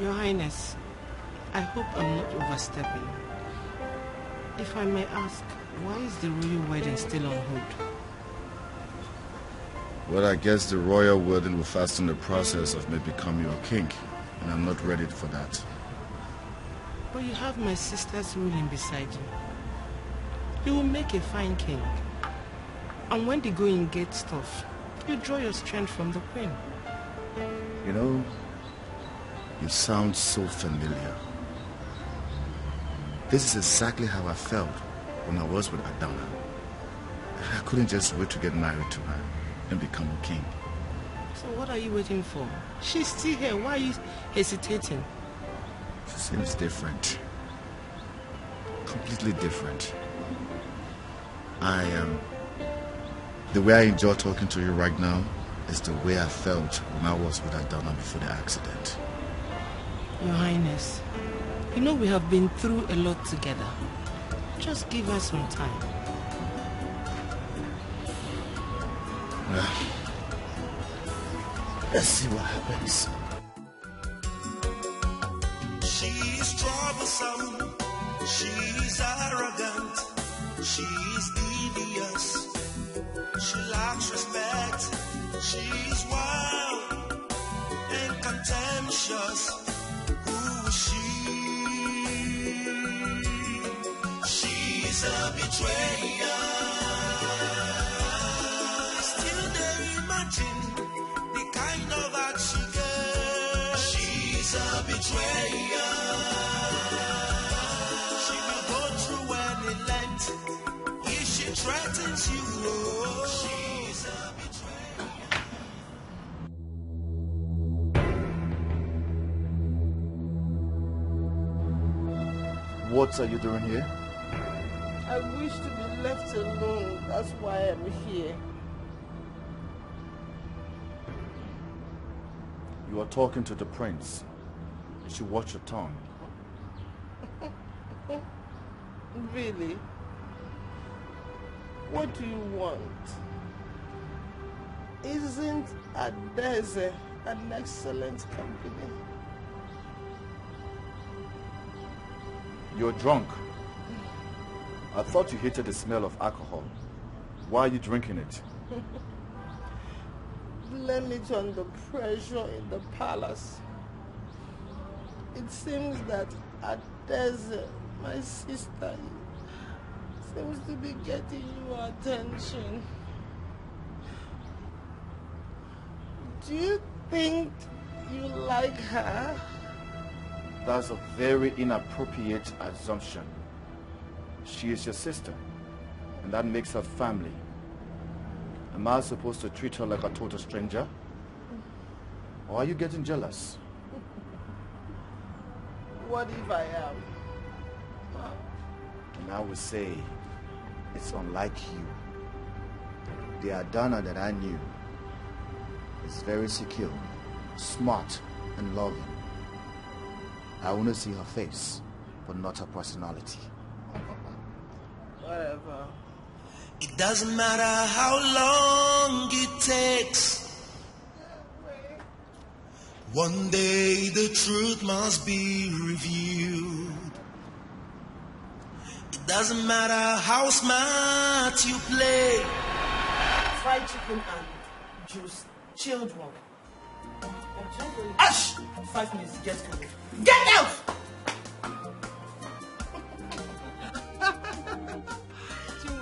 Your Highness, I hope I'm not overstepping. If I may ask, why is the royal wedding still on hold? Well, I guess the royal wedding will fasten the process of me becoming your king, and I'm not ready for that. But you have my sister's ruling beside you. You will make a fine king. And when the going gets tough, you draw your strength from the queen. You know, you sound so familiar. This is exactly how I felt when I was with Adana. I couldn't just wait to get married to her and become a king. So what are you waiting for? She's still here. Why are you hesitating? She seems different. Completely different. The way I enjoy talking to you right now is the way I felt when I was with Adana before the accident. Your Highness, you know we have been through a lot together. Just give us some time. Well, let's see what happens. She's troublesome, she's arrogant, she's devious, she lacks respect, she's wild and contemptuous. Who is she? She's a betrayer. Still they imagine the kind of act she gets. She's a betrayer. She will go through any length if she threatens you. She's a betrayer. What are you doing here? I wish to be left alone. That's why I'm here. You are talking to the prince. You should watch your tongue. Really? What do you want? Isn't Adeze an excellent company? You're drunk. I thought you hated the smell of alcohol. Why are you drinking it? Blame it on the pressure in the palace. It seems that Adeze, my sister, seems to be getting your attention. Do you think you like her? That's a very inappropriate assumption. She is your sister, and that makes her family. Am I supposed to treat her like a total stranger? Or are you getting jealous? What if I am? And I would say, it's unlike you. The Adana that I knew is very secure, smart, and loving. I want to see her face, but not her personality. Whatever. It doesn't matter how long it takes. One day the truth must be revealed. It doesn't matter how smart you play. Fried chicken and juice, chilled one. Ash! 5 minutes, get coming. Get out!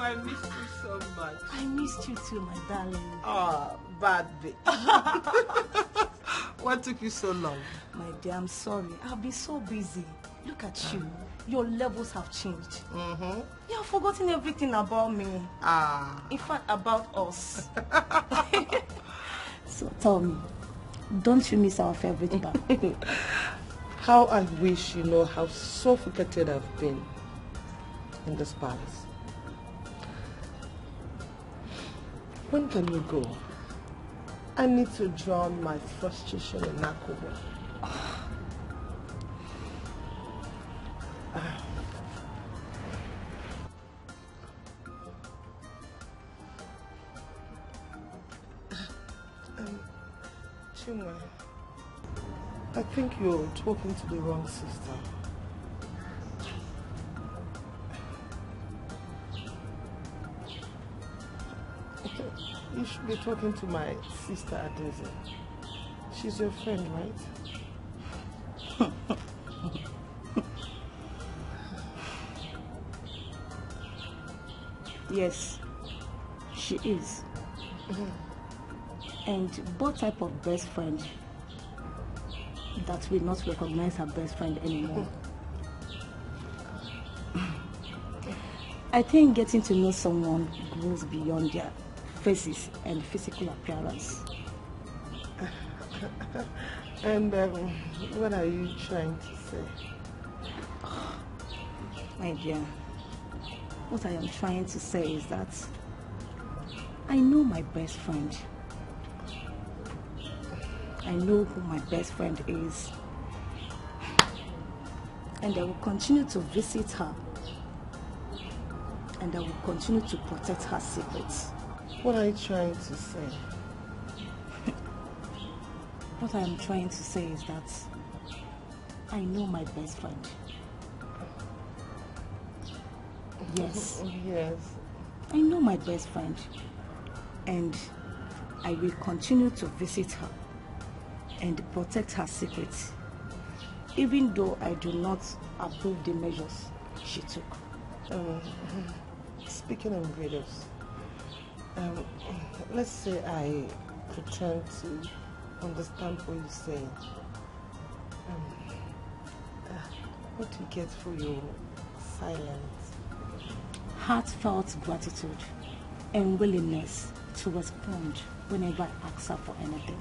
I missed you so much. I missed you too, my darling. Ah, bad bitch. What took you so long? My dear, I'm sorry. I've been so busy. Look at you. Your levels have changed. You have forgotten everything about me. In fact, about us. So tell me, don't you miss our favorite bar? How I wish you know how suffocated I've been in this palace. When can you go? I need to drown my frustration in alcohol. Chinwe, I think you're talking to the wrong sister. You should be talking to my sister Adeze. She's your friend, right? Yes, she is. And what type of best friend that will not recognize her best friend anymore? I think getting to know someone goes beyond their faces and physical appearance. And what are you trying to say? My dear, what I am trying to say is that I know my best friend. I know who my best friend is. And I will continue to visit her. And I will continue to protect her secrets. What are you trying to say? What I am trying to say is that I know my best friend. Yes. Yes. I know my best friend. And I will continue to visit her and protect her secrets, even though I do not approve the measures she took. Speaking of measures, let's say I pretend to understand what you're saying. What do you get for your silence? Heartfelt gratitude and willingness to respond whenever I ask her for anything.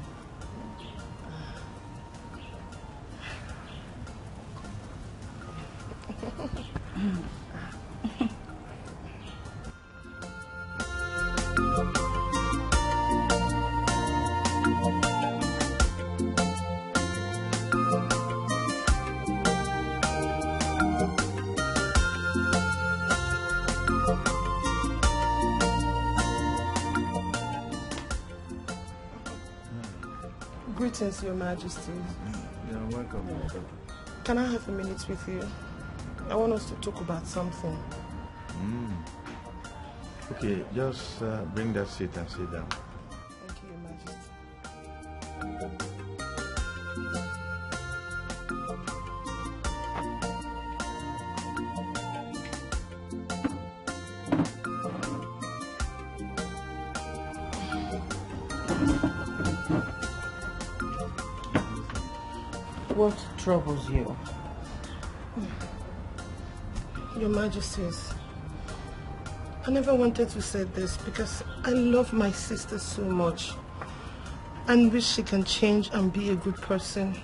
Greetings, Your Majesty. You're welcome. Can I have a minute with you? I want us to talk about something. Okay, just bring that seat and sit down. Thank you, Your Majesty. What troubles you? Your Majesties, I never wanted to say this because I love my sister so much and wish she can change and be a good person.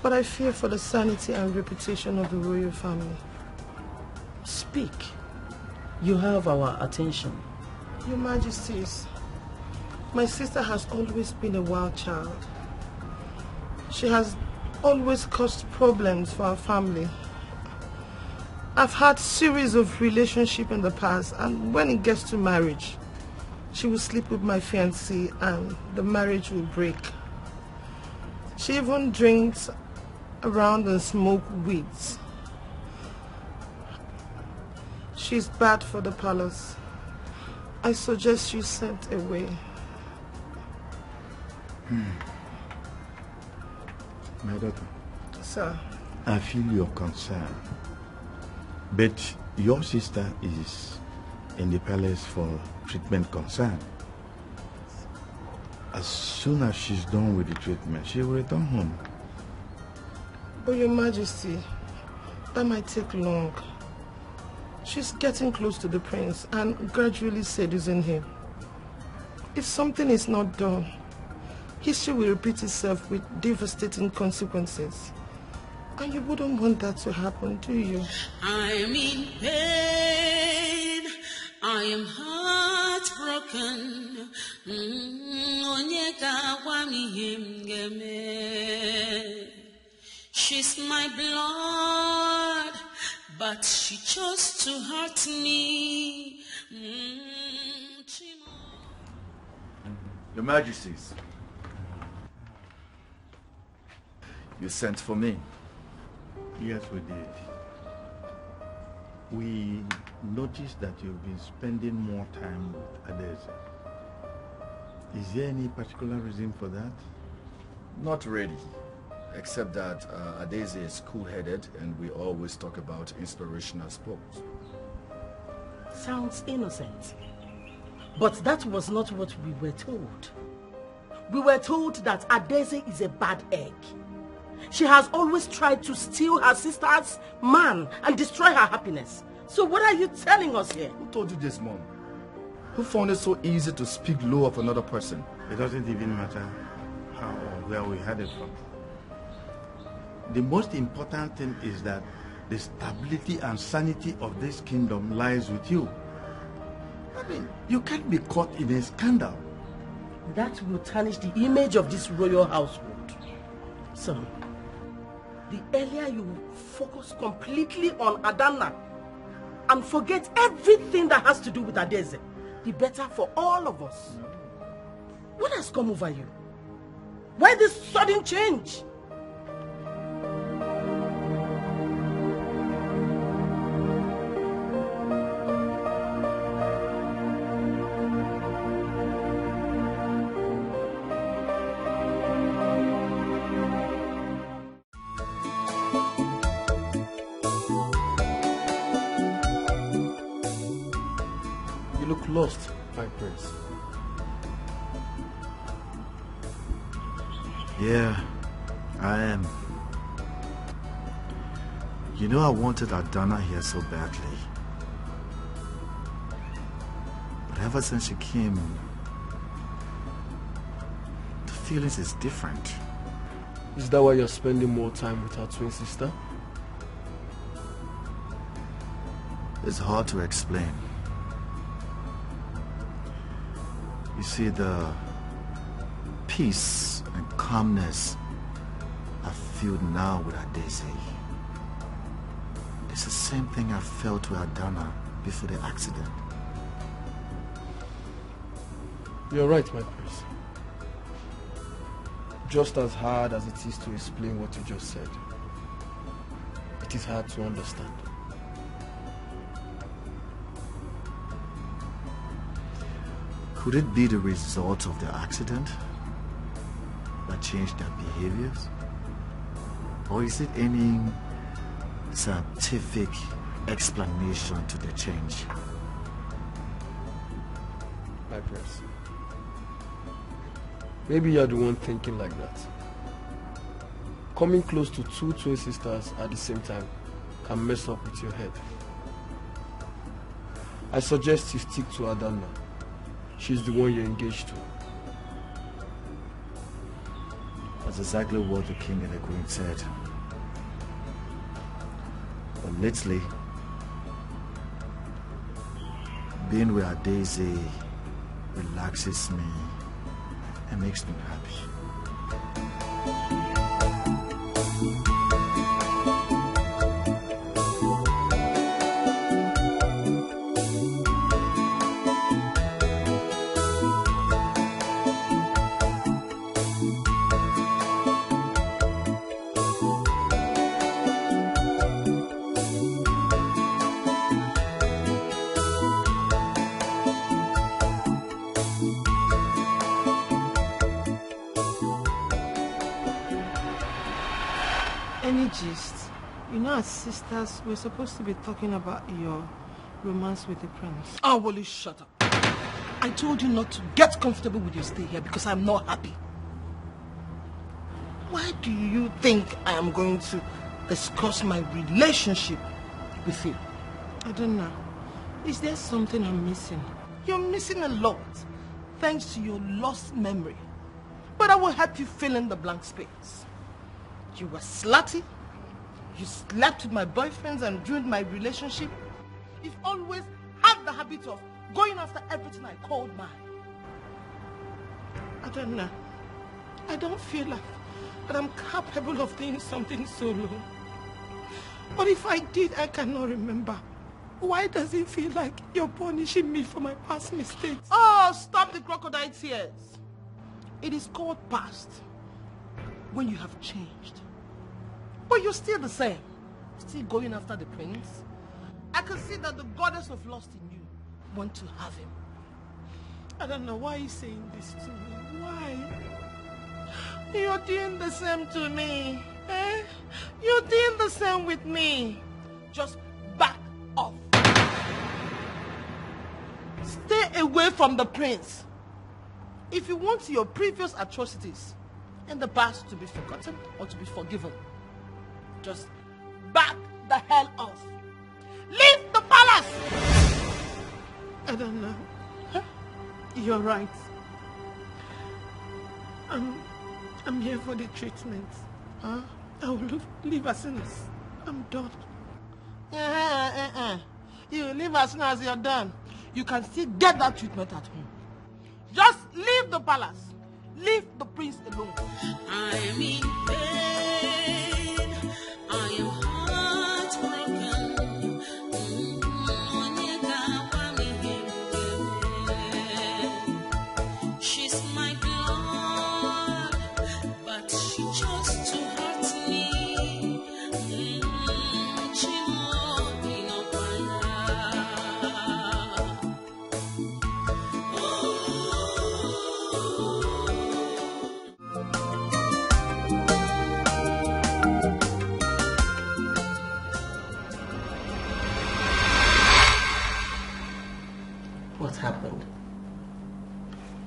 But I fear for the sanity and reputation of the royal family. Speak. You have our attention. Your Majesties, my sister has always been a wild child. She has always caused problems for our family. I've had series of relationships in the past, and when it gets to marriage, she will sleep with my fiancé and the marriage will break. She even drinks around and smokes weeds. She's bad for the palace. I suggest she's sent away. My daughter. Sir. I feel your concern. But your sister is in the palace for treatment concern. As soon as she's done with the treatment, she will return home. But Your Majesty, that might take long. She's getting close to the prince and gradually seducing him. If something is not done, history will repeat itself with devastating consequences. And you wouldn't want that to happen, do you? I'm in pain. I am heartbroken. She's my blood, but she chose to hurt me. Your Majesties, you sent for me. Yes, we did. We noticed that you've been spending more time with Adeze. Is there any particular reason for that? Not really, except that Adeze is cool-headed and we always talk about inspirational sports. Sounds innocent. But that was not what we were told. We were told that Adeze is a bad egg. She has always tried to steal her sister's man and destroy her happiness. So what are you telling us here? Who told you this, Mom? Who found it so easy to speak low of another person? It doesn't even matter how or where we had it from. The most important thing is that the stability and sanity of this kingdom lies with you. I mean, you can't be caught in a scandal. That will tarnish the image of this royal household. Son, the earlier you focus completely on Adana and forget everything that has to do with Adeze, the better for all of us. What has come over you? Why this sudden change? Lost, my prince. Yeah, I am. You know I wanted Adana here so badly. But ever since she came, the feelings is different. Is that why you're spending more time with her twin sister? It's hard to explain. You see, the peace and calmness I feel now with Daisy, it's the same thing I felt with Adana before the accident. You're right, my prince. Just as hard as it is to explain what you just said, it is hard to understand. Could it be the result of the accident that changed their behaviors? Or is it any scientific explanation to the change? My prince, maybe you're the one thinking like that. Coming close to two twin sisters at the same time can mess up with your head. I suggest you stick to Adana. She's the one you're engaged to. That's exactly what the king and the queen said. But lately, being with Daisy relaxes me and makes me happy. As sisters, we're supposed to be talking about your romance with the prince. Oh, will you shut up? I told you not to get comfortable with your stay here because I'm not happy. Why do you think I am going to discuss my relationship with you? I don't know. Is there something I'm missing? You're missing a lot, thanks to your lost memory. But I will help you fill in the blank space. You were slutty. You slept with my boyfriends and ruined my relationship. You've always had the habit of going after everything I called mine. I don't know. I don't feel like that I'm capable of doing something so low. But if I did, I cannot remember. Why does it feel like you're punishing me for my past mistakes? Oh, stop the crocodile tears. It is called past when you have changed. But you're still the same. Still going after the prince. I can see that the goddess of lust in you want to have him. I don't know why you're saying this to me. Why? You're doing the same to me. Eh? You're doing the same with me. Just back off. Stay away from the prince. If you want your previous atrocities in the past to be forgotten or to be forgiven, just back the hell off. Leave the palace! I don't know. Huh? You're right. I'm here for the treatment. Huh? I will leave as soon as I'm done. You leave as soon as you're done. You can still get that treatment at home. Just leave the palace. Leave the prince alone. I am in pain. I am heartbroken. She's my blood, but she chose to hurt me. She won't be no What happened?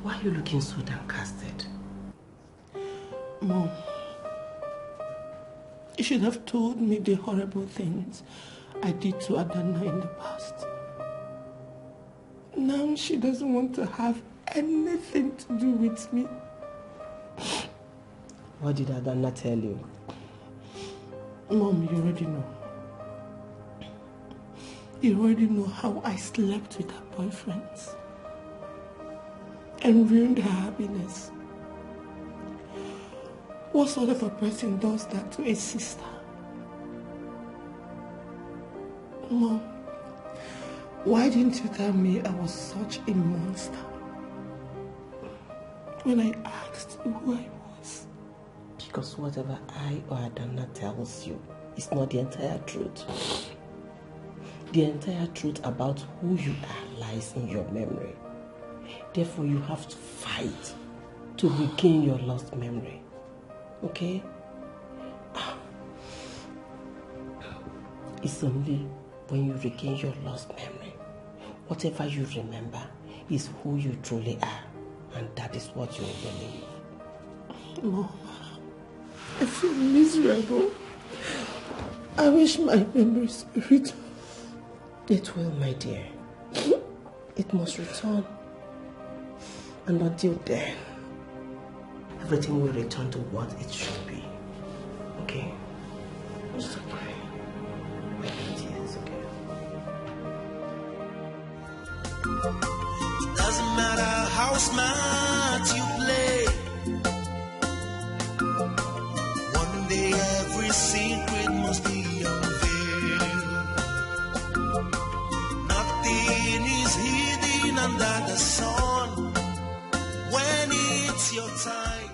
Why are you looking so downcasted? Mom, you should have told me the horrible things I did to Adana in the past. Now she doesn't want to have anything to do with me. What did Adana tell you? Mom, you already know. You already know how I slept with her boyfriends and ruined her happiness. What sort of a person does that to a sister? Mom, why didn't you tell me I was such a monster when I asked who I was? Because whatever I or Adana tells you is not the entire truth. The entire truth about who you are lies in your memory. Therefore, you have to fight to regain your lost memory. Okay? It's only when you regain your lost memory, whatever you remember is who you truly are, and that is what you will believe. Mom, I feel miserable. I wish my memories returned. It will, my dear. It must return. And until then, everything will return to what it should be. Okay? It's okay. It's okay. It doesn't matter how smart you play. One day every secret must be unveiled. Nothing is hidden under the sun. When it's your time.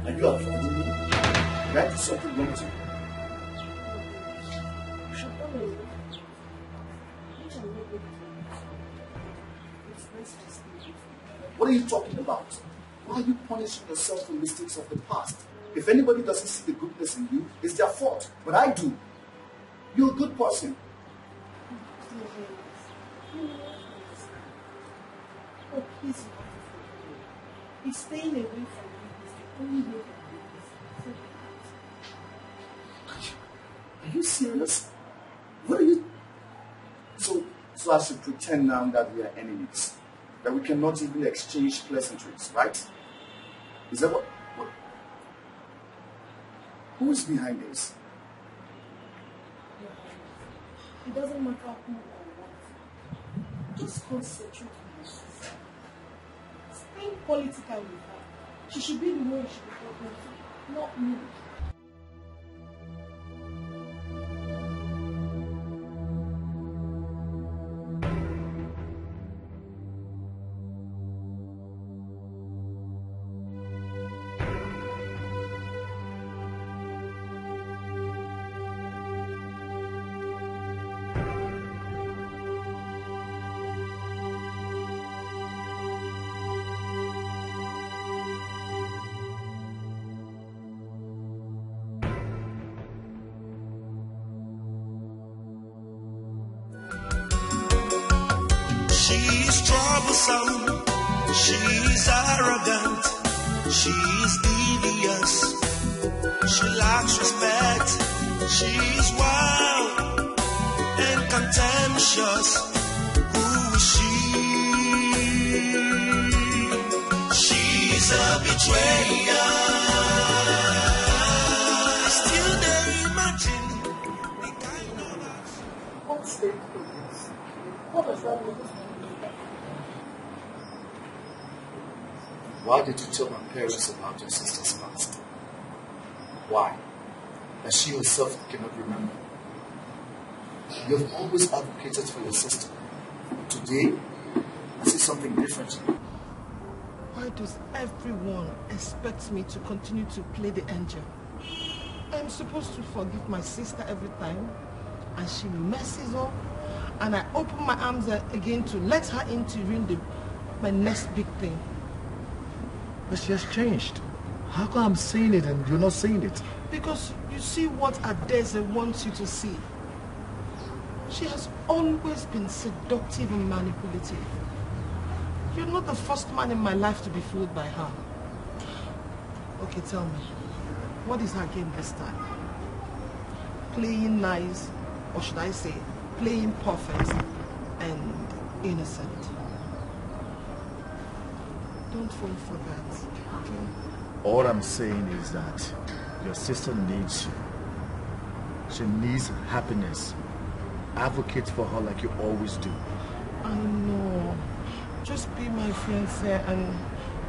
Are you avoiding me? That is something wrong with you. What are you talking about? Why are you punishing yourself for mistakes of the past? If anybody doesn't see the goodness in you, it's their fault. But I do. You're a good person. Oh, please, he's staying away from me. He's the only way Are you serious? What are you... So I should pretend now that we are enemies? That we cannot even exchange pleasantries, right? Is that what... Who is behind this? It doesn't matter who or what. Just concentrate on your sister. Stay political with her. She should be the one you should be talking to, not me. She's troublesome, she's arrogant, she's devious, she lacks respect, she's wild and contemptuous. Who is she? She's a betrayer. Still they imagine the kind of action. What's the difference? What does that mean? Why did you tell my parents about your sister's past? Why? That she herself cannot remember. You have always advocated for your sister. Today, I see something different. Why does everyone expect me to continue to play the angel? I'm supposed to forgive my sister every time, and she messes up, and I open my arms again to let her in to ruin my next big thing. But she has changed. How come I'm seeing it and you're not seeing it? Because you see what Adeze wants you to see. She has always been seductive and manipulative. You're not the first man in my life to be fooled by her. Okay, tell me, what is her game this time? Playing nice, or should I say, playing perfect and innocent. Don't fall for that, okay? All I'm saying is that Your sister needs you. She needs happiness. Advocate for her like you always do. I know. Just be my friend, sir, and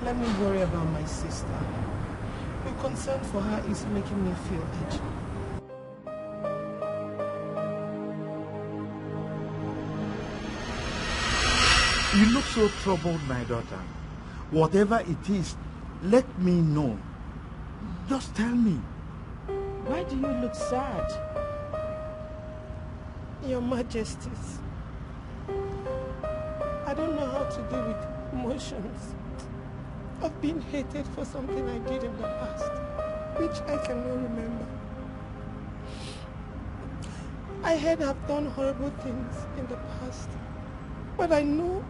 let me worry about my sister. Your concern for her is making me feel edgy. You look so troubled, my daughter. Whatever it is, let me know. Just tell me. Why do you look sad? Your Majesties, I don't know how to deal with emotions of being hated for something I did in the past, which I cannot remember. I heard I've done horrible things in the past, but I know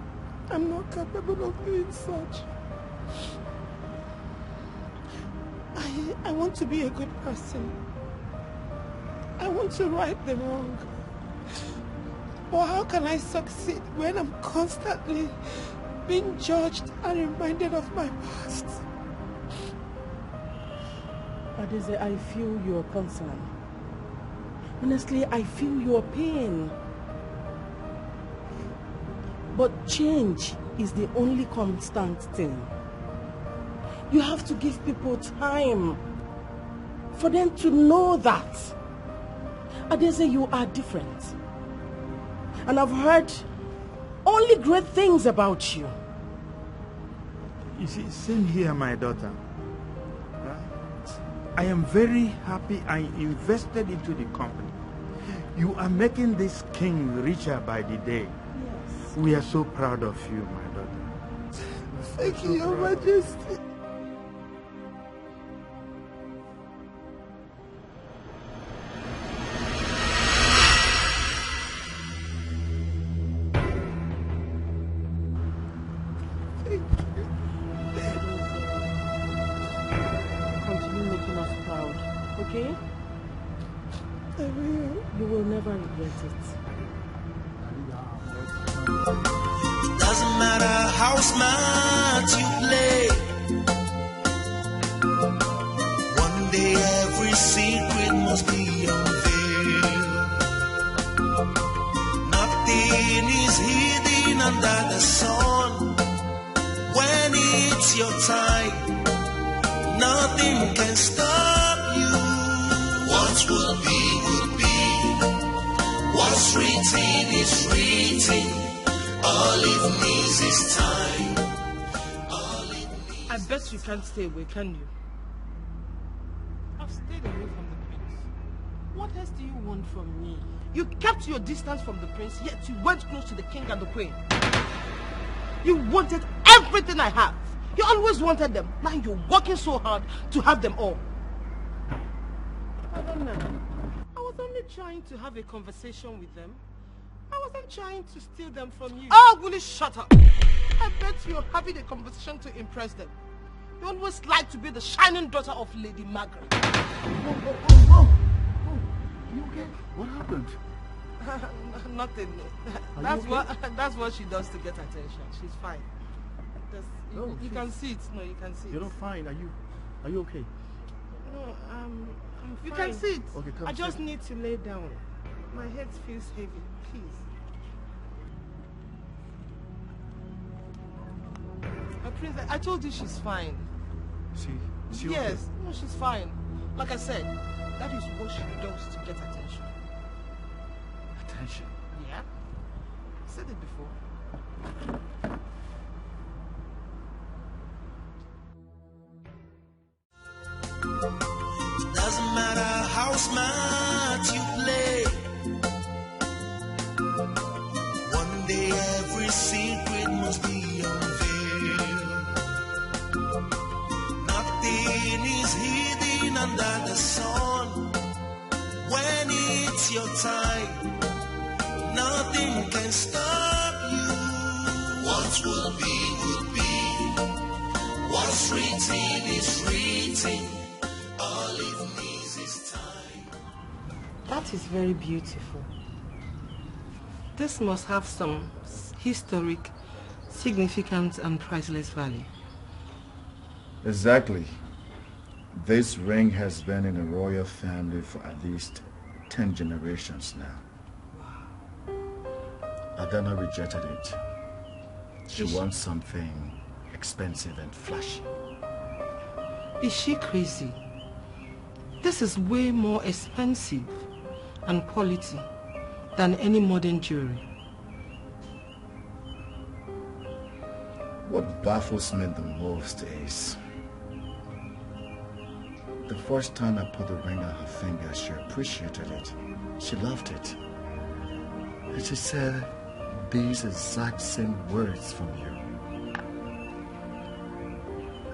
I'm not capable of doing such. I want to be a good person. I want to right the wrong. But how can I succeed when I'm constantly being judged and reminded of my past? Adeze, I feel your concern. Honestly, I feel your pain. But change is the only constant thing. You have to give people time for them to know that. Adeze, you are different. And I've heard only great things about you. You see, same here, my daughter. I am very happy I invested into the company. You are making this king richer by the day. Yes. We are so proud of you, my daughter. Thank you, Your Majesty. Okay? I will. You will never regret it. It doesn't matter how smart you play. One day every secret must be unveiled. Nothing is hidden under the sun. When it's your time, nothing can stop you. What will be, will be. What's written is written. All it needs is time. I bet you can't stay away, can you? I've stayed away from the prince. What else do you want from me? You kept your distance from the prince, yet you went close to the king and the queen. You wanted everything I have. You always wanted them. Now you're working so hard to have them all. I don't know. I was only trying to have a conversation with them. I wasn't trying to steal them from you. Oh, will you shut up? I bet you're having a conversation to impress them. You always like to be the shining daughter of Lady Margaret. Oh, you okay? What happened? Nothing. That's what she does to get attention. She's fine. You can see it. No, you can see it. You're not fine. Are you okay? No, I'm fine. You can see it. Okay, come I just need to lay down. My head feels heavy. Please. Princess, I told you she's fine. Is she yes. okay? No, she's fine. Like I said, that is what she does to get attention. Attention? Yeah. I said it before. Doesn't matter how smart you play. One day every secret must be unveiled. Nothing is hidden under the sun. When it's your time, nothing can stop you. What will be, will be. What's written is written. All it needs is time. That is very beautiful. This must have some historic significance and priceless value. Exactly. This ring has been in the royal family for at least 10 generations now. Adana rejected it. She wants something expensive and flashy. Is she crazy? This is way more expensive and quality than any modern jewelry. What baffles me the most is the first time I put the ring on her finger, she appreciated it. She loved it. And she said these exact same words from you.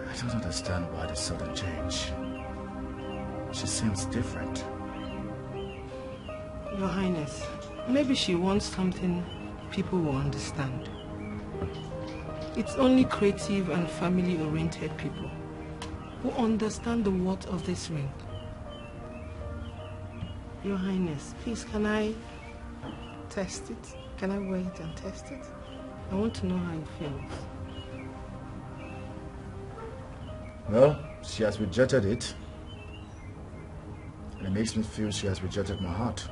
I don't understand why the sudden change. She seems different. Your Highness, maybe she wants something people will understand. It's only creative and family-oriented people who understand the worth of this ring. Your Highness, please, can I test it? Can I wear it and test it? I want to know how it feels. Well, she has rejected it. And it makes me feel she has rejected my heart.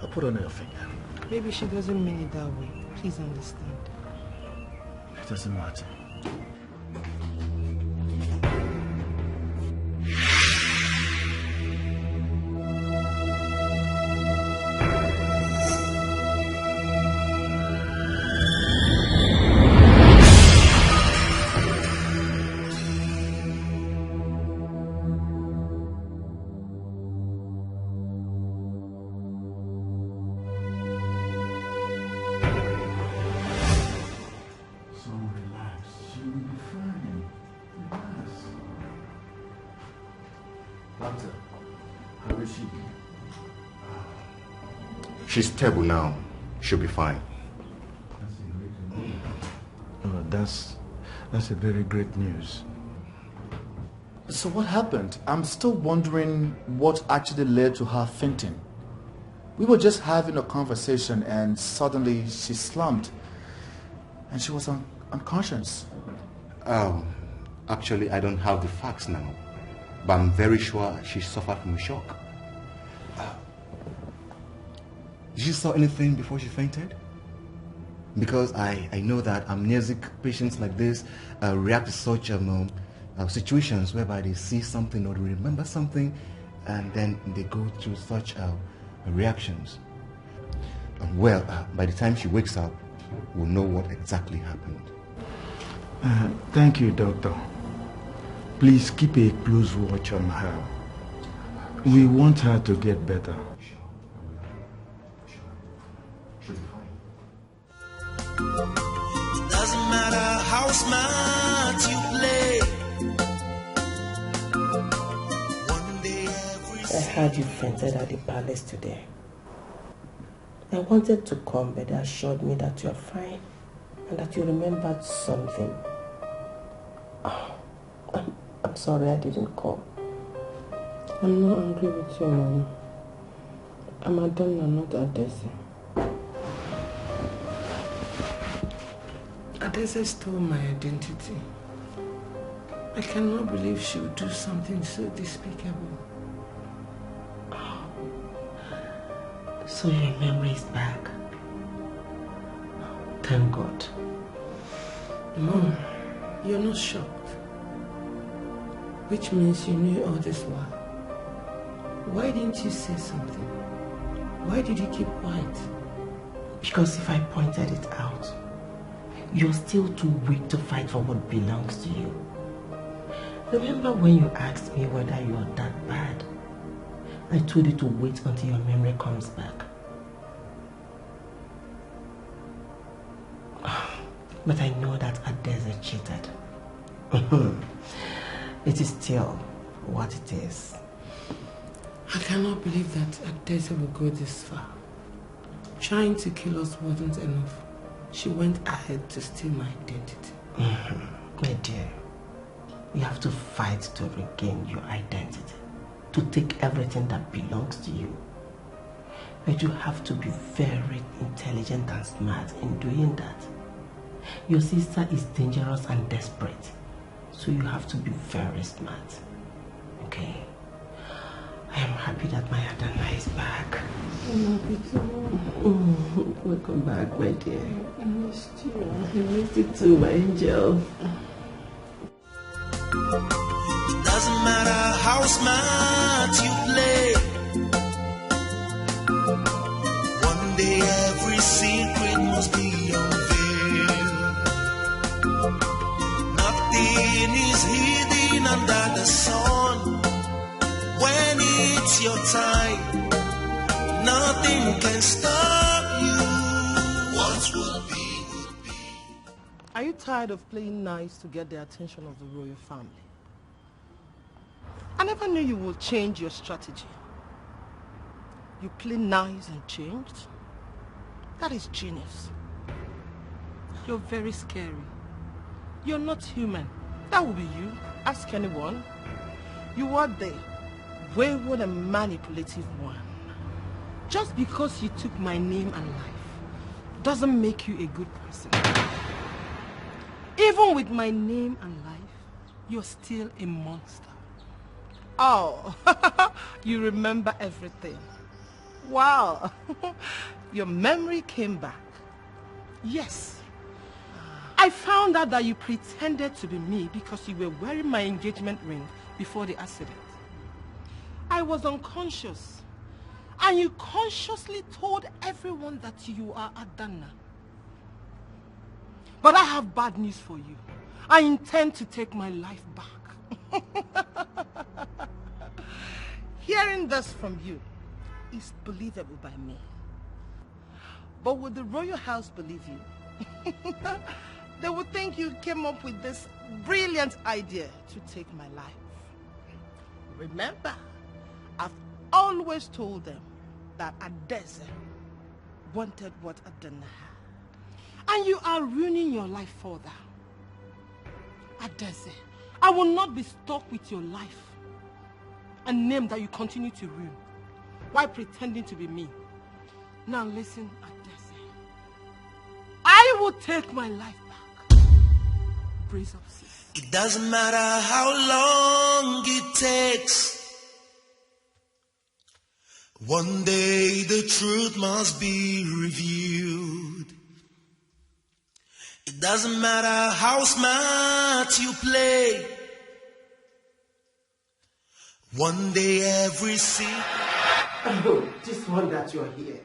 I'll put on your finger. Maybe she doesn't mean it that way. Please understand. It doesn't matter. She's stable now. She'll be fine. Oh, that's a very great news. So what happened? I'm still wondering what actually led to her fainting. We were just having a conversation and suddenly she slumped and she was unconscious. Actually, I don't have the facts now, but I'm very sure she suffered from shock. Did you saw anything before she fainted? Because I know that amnesic patients like this react to such situations whereby they see something or they remember something and then they go through such reactions. Well, by the time she wakes up, we'll know what exactly happened. Thank you, Doctor. Please keep a close watch on her. We want her to get better. It doesn't matter how smart you play. One day I heard you fainted at the palace today. I wanted to come, but they assured me that you are fine and that you remembered something. Oh, I'm sorry I didn't come. I'm not angry with you, Mama. I'm Adana, not Adese. Adese stole my identity. I cannot believe she would do something so despicable. Oh. So your memory is back. Thank God. Mom, you're not shocked. Which means you knew all this while. Why didn't you say something? Why did you keep quiet? Because if I pointed it out, you're still too weak to fight for what belongs to you. Remember when you asked me whether you are that bad? I told you to wait until your memory comes back. But I know that Adese cheated. It is still what it is. I cannot believe that Adese will go this far. Trying to kill us wasn't enough. She went ahead to steal my identity. My dear, you have to fight to regain your identity, to take everything that belongs to you. But you have to be very intelligent and smart in doing that. Your sister is dangerous and desperate. So you have to be very smart. Okay? I am happy that my Adana is back. I'm happy too. Welcome back, my dear. I missed you. I missed you too, my angel. It doesn't matter how smart you play. One day every secret must be unveiled. Nothing is hidden under the sun. When it's your time, nothing can stop you. What will be, will be. Are you tired of playing nice to get the attention of the royal family? I never knew you would change your strategy. You play nice and changed? That is genius. You're very scary. You're not human. That will be you. Ask anyone. You are the wayward and manipulative one. Just because you took my name and life doesn't make you a good person. Even with my name and life, you're still a monster. Oh, you remember everything. Wow, your memory came back. Yes, I found out that you pretended to be me because you were wearing my engagement ring before the accident. I was unconscious, and you consciously told everyone that you are Adana. But I have bad news for you. I intend to take my life back. Hearing this from you is believable by me. But would the royal house believe you? They would think you came up with this brilliant idea to take my life. Remember, I've always told them that Adeze wanted what Adana had. And you are ruining your life further. Adeze, I will not be stuck with your life. A name that you continue to ruin while pretending to be me. Now listen, Adeze. I will take my life back. Brace up, sis. It doesn't matter how long it takes. One day the truth must be revealed. It doesn't matter how smart you play. One day every secret. Oh, just one that you're here.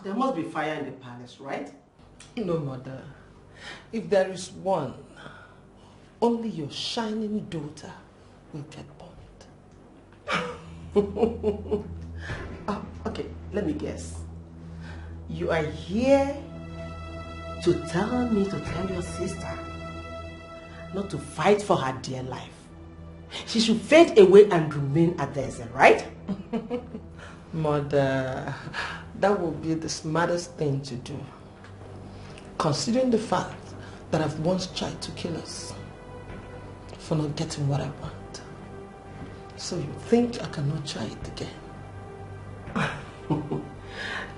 There must be fire in the palace, right? No, mother. If there is one, only your shining daughter will get burned. Oh, okay, let me guess. You are here to tell me to tell your sister not to fight for her dear life. She should fade away and remain at Adeze, right? Mother, that would be the smartest thing to do. Considering the fact that I've once tried to kill us for not getting what I want. So you think I cannot try it again?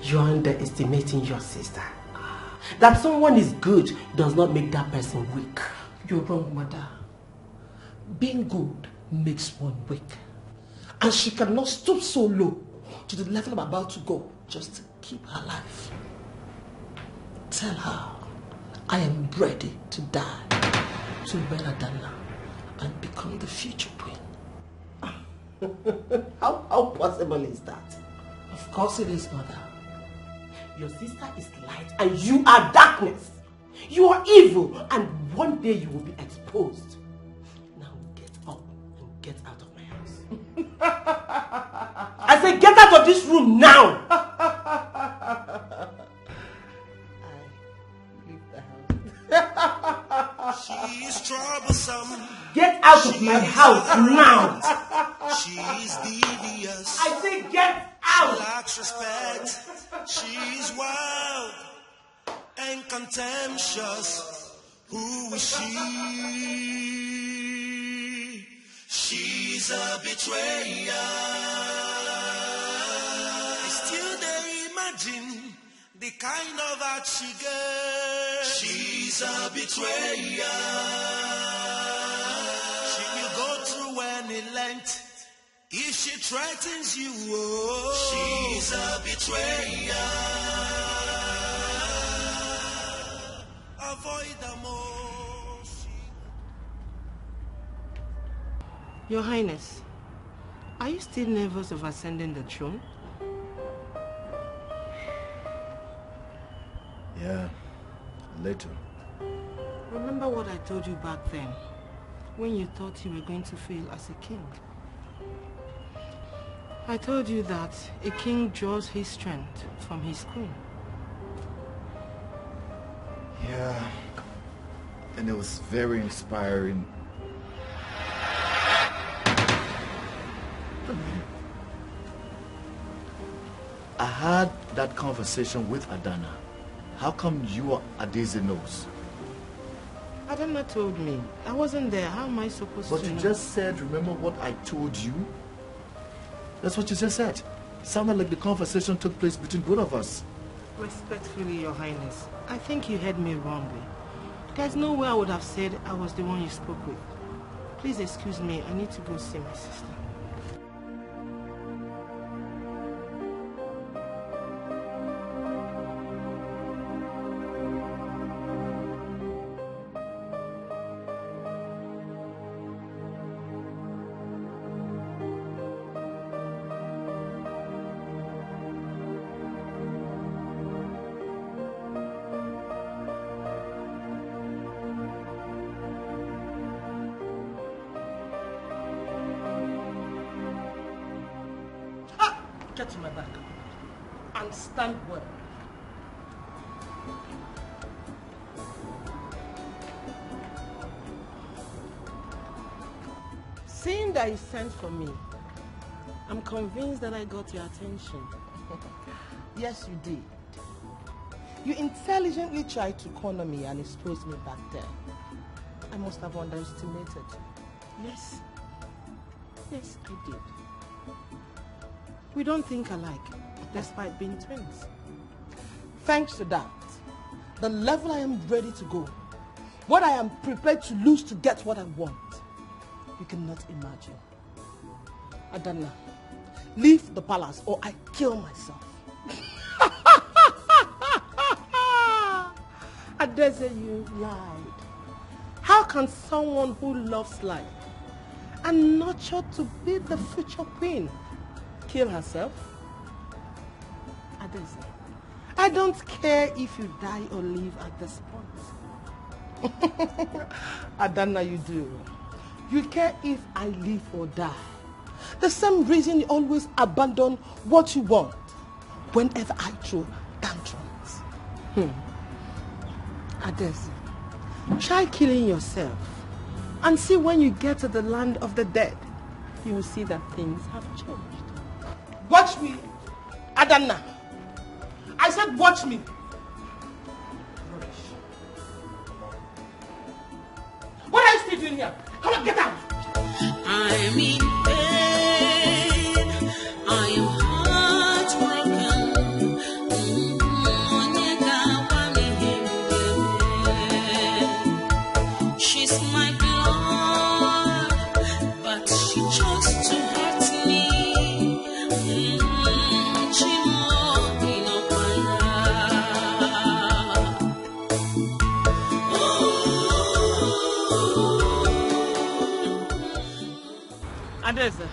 You're underestimating your sister. That someone is good does not make that person weak. You're wrong, mother. Being good makes one weak. And she cannot stoop so low to the level I'm about to go just to keep her life. Tell her I am ready to die to wed Adana and become the future queen. How possible is that? Of course it is, mother. Your sister is light and you are darkness. You are evil and one day you will be exposed. Now get up and get out of my house. I say get out of this room now. She's troublesome. Get out of my house now. She's devious. I say get out. She lacks respect. She's wild and contemptuous. Who is she? She's a betrayer. I still dare imagine the kind of art she gets. She's a betrayer. If she threatens you, oh, she's a betrayer. Avoid the most. Your Highness, are you still nervous of ascending the throne? Yeah, a little. Remember what I told you back then, when you thought you were going to fail as a king? I told you that a king draws his strength from his queen. Yeah, and it was very inspiring. I had that conversation with Adana. How come you are Daisy knows? Adana told me. I wasn't there. How am I supposed to But you know? just said, remember what I told you? That's what you just said. It sounded like the conversation took place between both of us. Respectfully, Your Highness, I think you heard me wrongly. There's no way I would have said I was the one you spoke with. Please excuse me. I need to go see my sister. Get to my back and stand well. Seeing that you sent for me, I'm convinced that I got your attention. Yes, you did. You intelligently tried to corner me and expose me back then. I must have underestimated. Yes. Yes, I did. We don't think alike, despite being twins. Thanks to that, the level I am ready to go, what I am prepared to lose to get what I want, you cannot imagine. Adana, leave the palace or I kill myself. Adeze, you lied. How can someone who loves life and nurtured to be the future queen kill herself? Adeze, I don't care if you die or live at this point. Adana, you do. You care if I live or die. The same reason you always abandon what you want whenever I throw tantrums. Adeze, try killing yourself and see when you get to the land of the dead, you will see that things have changed. Watch me, Adana. I said watch me. What are you still doing here? Come on, get out. I'm in pain. I am heartbroken. She's my blood, but she chose to hurt me. Adeze,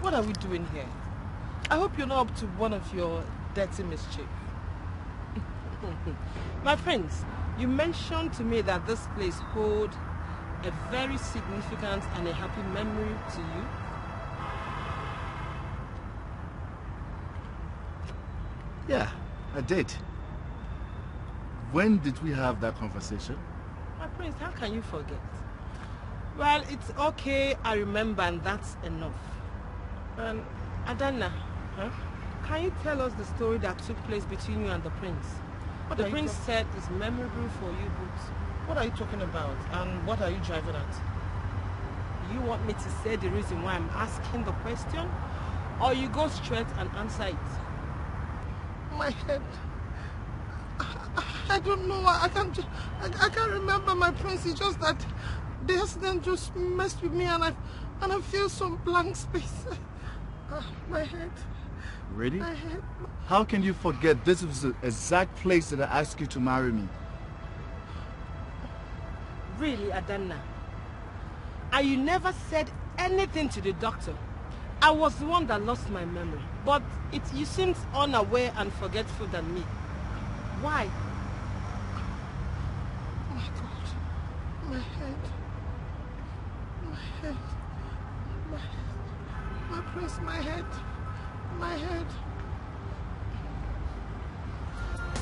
what are we doing here? I hope you're not up to one of your dirty mischief. My friends, you mentioned to me that this place holds a very significant and a happy memory to you. Yeah, I did. When did we have that conversation? My prince, how can you forget? Well, it's okay, I remember, and that's enough. Adana, can you tell us the story that took place between you and the prince? What the prince said is memorable for you both. What are you talking about, and what are you driving at? You want me to say the reason why I'm asking the question, or you go straight and answer it? My head. I don't know. I can't remember, my prince. It's just that the accident just messed with me, and And I feel some blank space. My head. Really? My head. How can you forget this was the exact place that I asked you to marry me? Really, Adanna? And you never said anything to the doctor? I was the one that lost my memory. But you seemed unaware and forgetful than me. Why? Oh my God. My head. My head. My prince, my head. My head.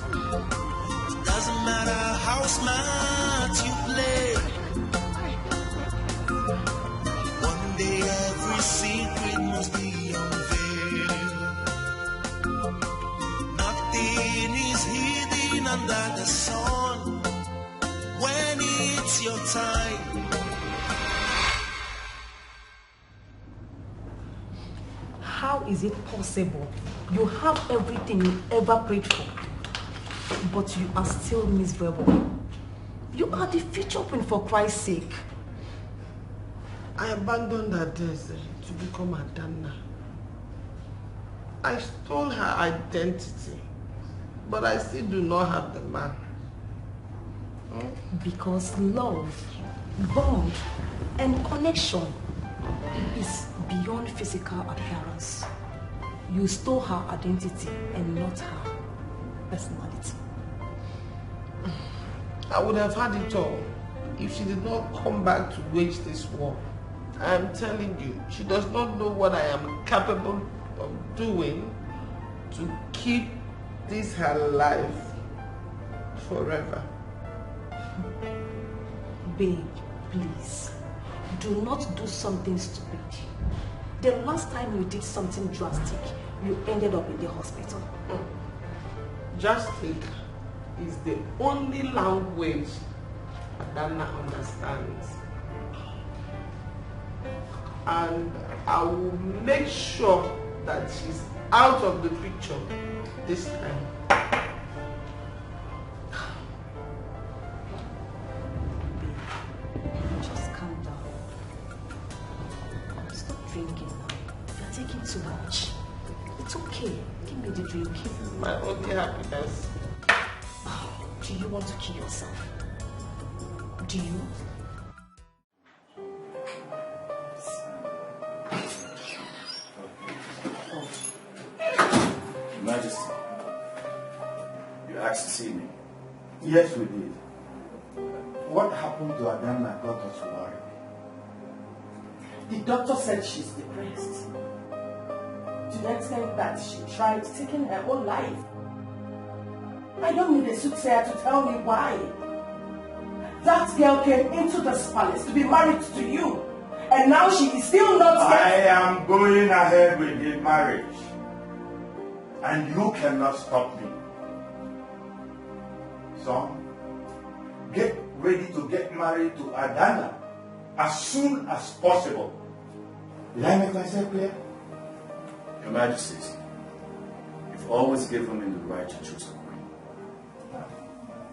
It doesn't matter how smart you play. One day every secret must be unveiled. Nothing is hidden under the sun. When it's your time. How is it possible? You have everything you ever prayed for, but you are still miserable. You are the future queen, for Christ's sake. I abandoned Adeze to become Adanna. I stole her identity, but I still do not have the man. Because love, bond, and connection is beyond physical appearance. You stole her identity and not her personality. I would have had it all if she did not come back to wage this war. I am telling you, she does not know what I am capable of doing to keep this her life forever. Babe, please, do not do something stupid. The last time you did something drastic, you ended up in the hospital. Drastic is the only language Adanna understands. And I will make sure that she's out of the picture this time. Just calm down. Stop drinking now. You're taking too much. It's okay. Give me the drink. My only happiness. Do you want to kill yourself? Do you? Your Majesty, you asked to see me. Yes, we did. What happened to Adanna got us worried? The doctor said she's depressed. To the extent that she tried taking her own life. I don't need a soothsayer to tell me why. That girl came into this palace to be married to you. And now she is still not I am going ahead with the marriage. And you cannot stop me. Son, get ready to get married to Adanna as soon as possible. Did I make myself clear? Your Majesties, you've always given me the right to choose a queen.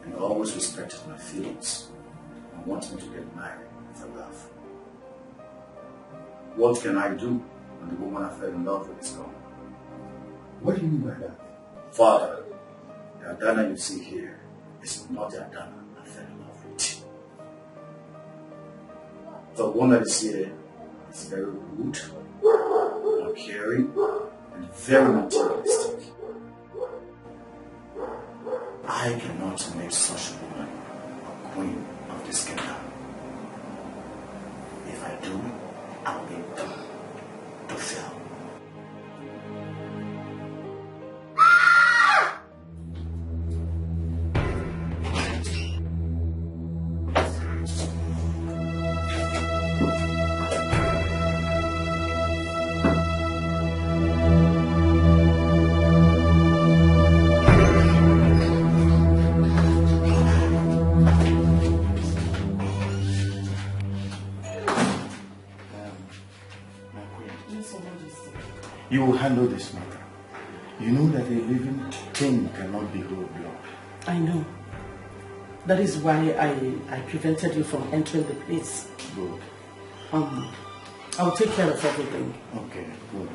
And always respected my feelings and wanted me to get married for love. What can I do when the woman I fell in love with is gone? What do you mean by that? Father, the Adanna you see here is not the Adanna I fell in love with. The one that is here is very rude, uncaring, and very materialistic. I cannot make such a woman a queen of this kingdom. If I do, I'll be done to Phil. You will handle this matter. You know that a living thing cannot be roadblocked. I know. That is why I prevented you from entering the place. Good. I'll take care of everything. Okay, good.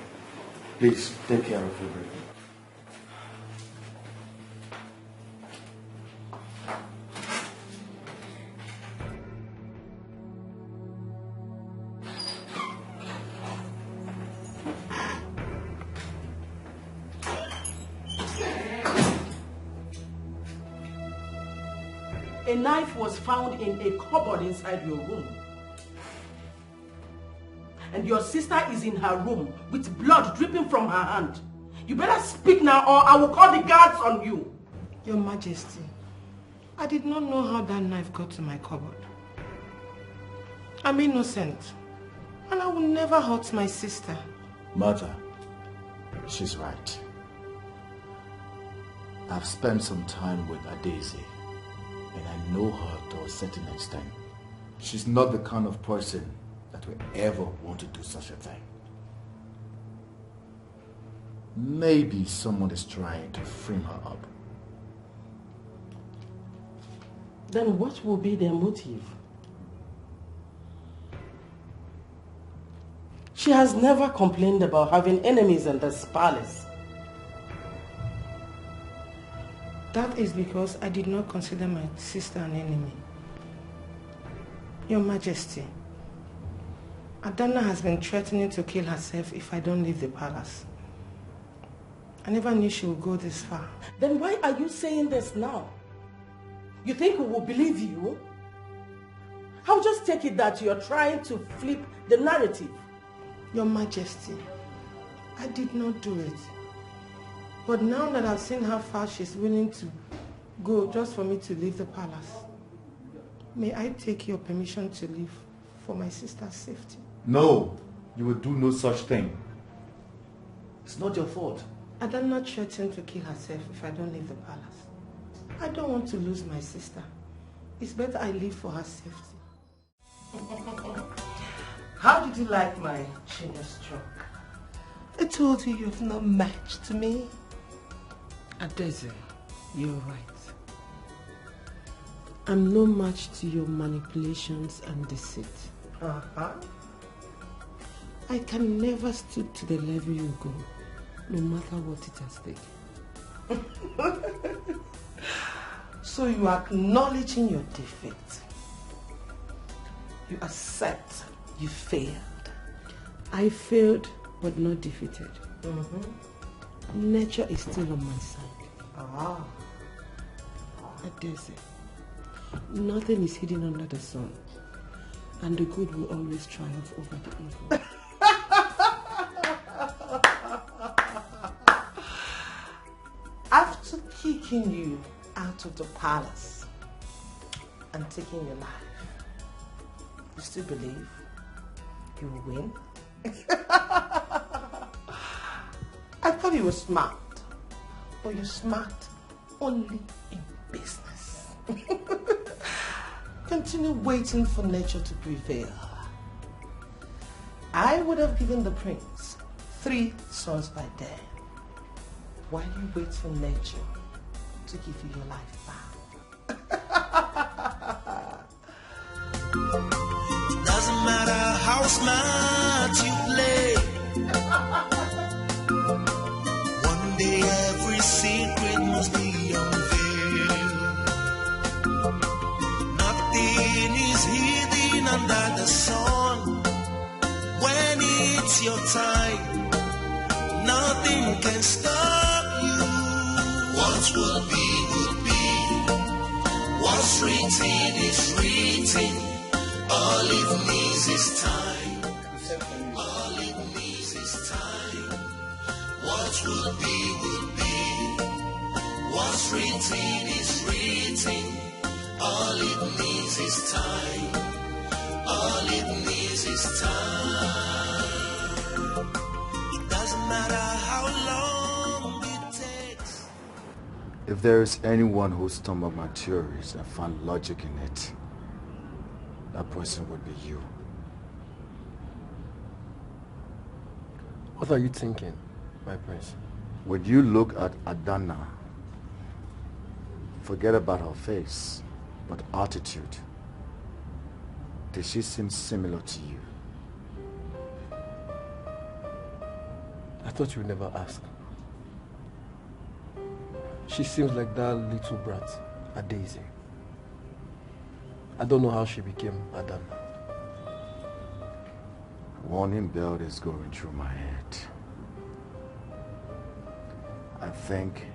Please, take care of everything. A knife was found in a cupboard inside your room. And your sister is in her room with blood dripping from her hand. You better speak now or I will call the guards on you. Your Majesty, I did not know how that knife got to my cupboard. I'm innocent. And I will never hurt my sister. Mother, she's right. I've spent some time with Daisy, and I know her to a certain extent. She's not the kind of person that will ever want to do such a thing. Maybe someone is trying to frame her up. Then what will be their motive? She has never complained about having enemies in this palace. That is because I did not consider my sister an enemy. Your Majesty, Adana has been threatening to kill herself if I don't leave the palace. I never knew she would go this far. Then why are you saying this now? You think we will believe you? I'll just take it that you're trying to flip the narrative. Your Majesty, I did not do it. But now that I've seen how far she's willing to go just for me to leave the palace, may I take your permission to leave for my sister's safety? No, you will do no such thing. It's not your fault. Adana threatened to kill herself if I don't leave the palace. I don't want to lose my sister. It's better I leave for her safety. How did you like my genius stroke? I told you you've no match to me. Adeze, you're right. I'm no match to your manipulations and deceit. I can never stoop to the level you go, no matter what it has taken. So you are acknowledging your defeat. You accept you failed. I failed, but not defeated. Nature is still on my side. Adeze, nothing is hidden under the sun, and the good will always triumph over the evil. After kicking you out of the palace and taking your life, you still believe you will win? I thought you were smart, but you're smart only in business. Continue waiting for nature to prevail. I would have given the prince 3 sons by then. Why do you wait for nature to give you your life back? Doesn't matter how smart you play. One day every secret must be unveiled. Nothing is hidden under the sun. When it's your time, nothing can stop you. What will be, will be. What's written is written. All it needs is time. All it needs is time. What will be, will be. What's written is written. All it needs is time. All it needs is time. It doesn't matter how long it takes. If there is anyone who stumbled my theories and found logic in it, that person would be you. What are you thinking, my prince? When you look at Adana, forget about her face, but attitude. Does she seem similar to you? thought you would never ask. She seems like that little brat, a Daisy. I don't know how she became Adam. Warning bell is going through my head. I think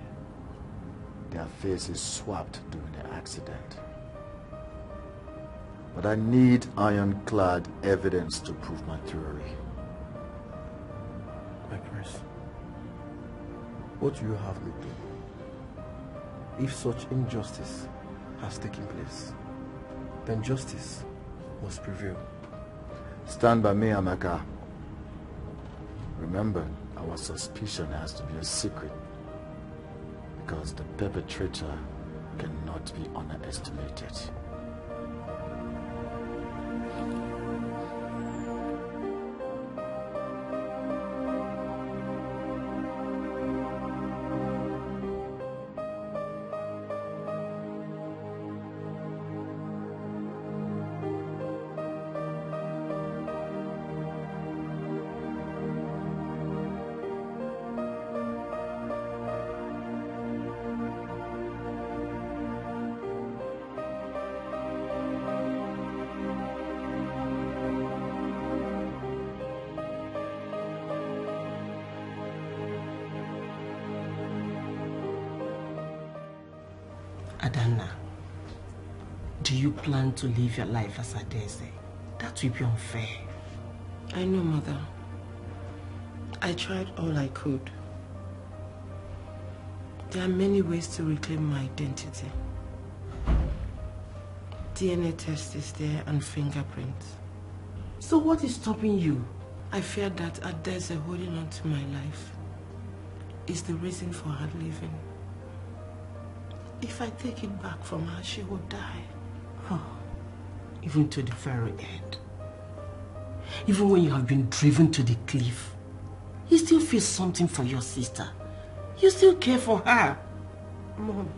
their faces swapped during the accident. But I need ironclad evidence to prove my theory. My prince, what do you have me do? If such injustice has taken place, then justice must prevail. Stand by me, Amaka. Remember, our suspicion has to be a secret, because the perpetrator cannot be underestimated. Adana, do you plan to live your life as a Daisy? That will be unfair. I know, Mother. I tried all I could. There are many ways to reclaim my identity. DNA test is there and fingerprints. So what is stopping you? I fear that Adese holding on to my life is the reason for her leaving. If I take it back from her, she will die. Oh, even to the very end. Even when you have been driven to the cliff, you still feel something for your sister. You still care for her. Mom,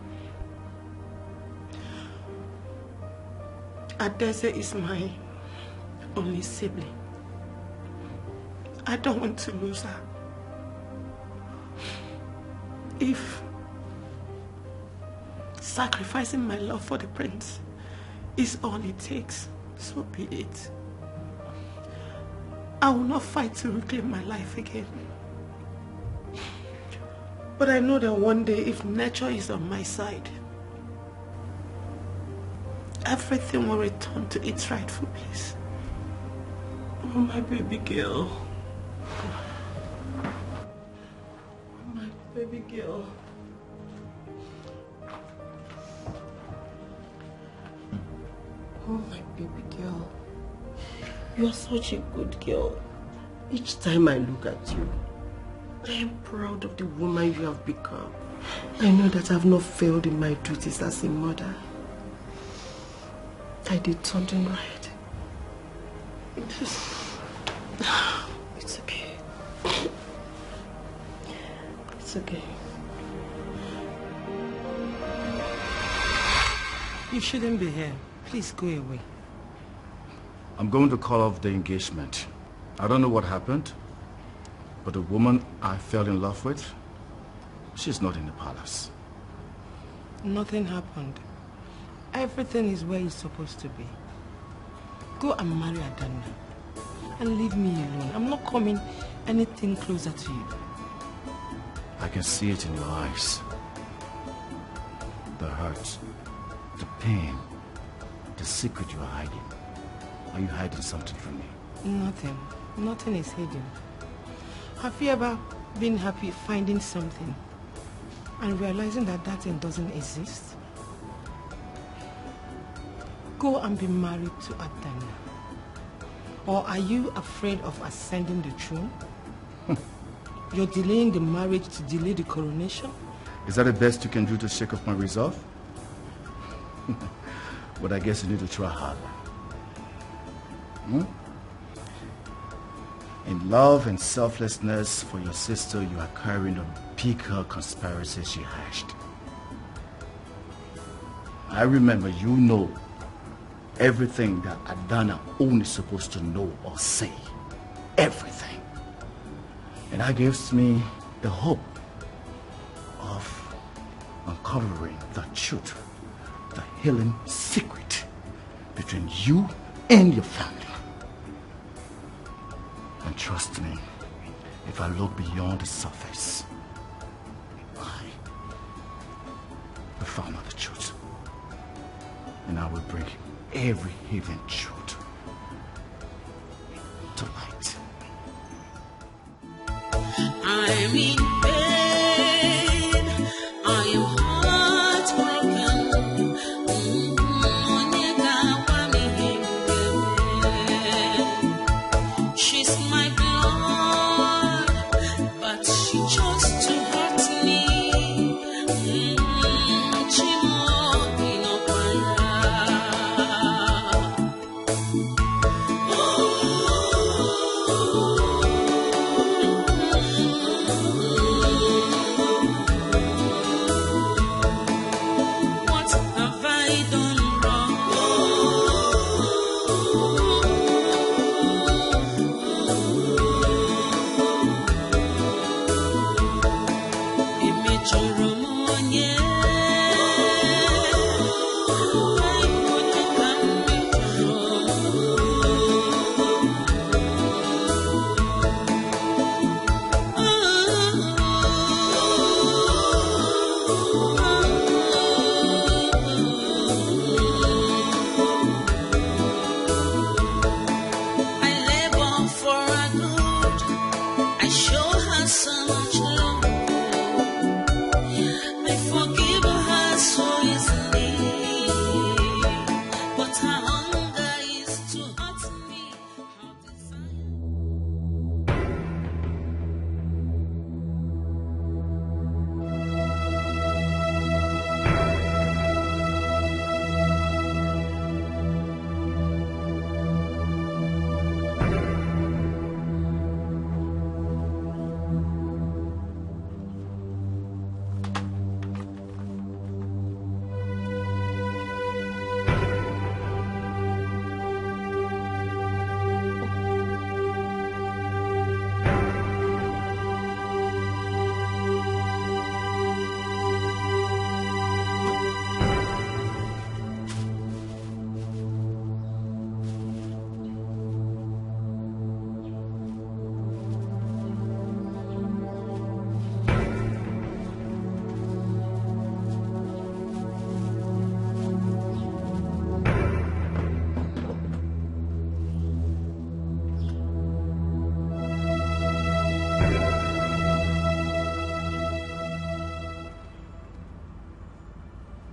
Adese is my only sibling. I don't want to lose her. If sacrificing my love for the prince is all it takes, so be it. I will not fight to reclaim my life again. But I know that one day, if nature is on my side, everything will return to its rightful place. Oh, my baby girl. My baby girl. Oh, my baby girl. You are such a good girl. Each time I look at you, I am proud of the woman you have become. I know that I have not failed in my duties as a mother. I did something right. It's okay. It's okay. You shouldn't be here. Please go away. I'm going to call off the engagement. I don't know what happened, but the woman I fell in love with, she's not in the palace. Nothing happened. Everything is where it's supposed to be. Go and marry Adana and leave me alone. I'm not coming anything closer to you. I can see it in your eyes. The hurt, the pain, the secret you are hiding. Are you hiding something from me? Nothing. Nothing is hidden. Have you ever been happy finding something and realizing that that thing doesn't exist? Go and be married to Adana. Or are you afraid of ascending the throne? You're delaying the marriage to delay the coronation? Is that the best you can do to shake off my resolve? But I guess you need to try harder. In love and selflessness for your sister, you are carrying a bigger conspiracy she hatched. I remember you know everything that Adana only supposed to know or say. Everything. And that gives me the hope of uncovering the truth, the healing secret between you and your family. And trust me, if I look beyond the surface, I will find out the truth. And I will bring every hidden truth to light. I'm in pain, I am heartbroken. She's my blood, but she chose to hurt me. What have I done wrong?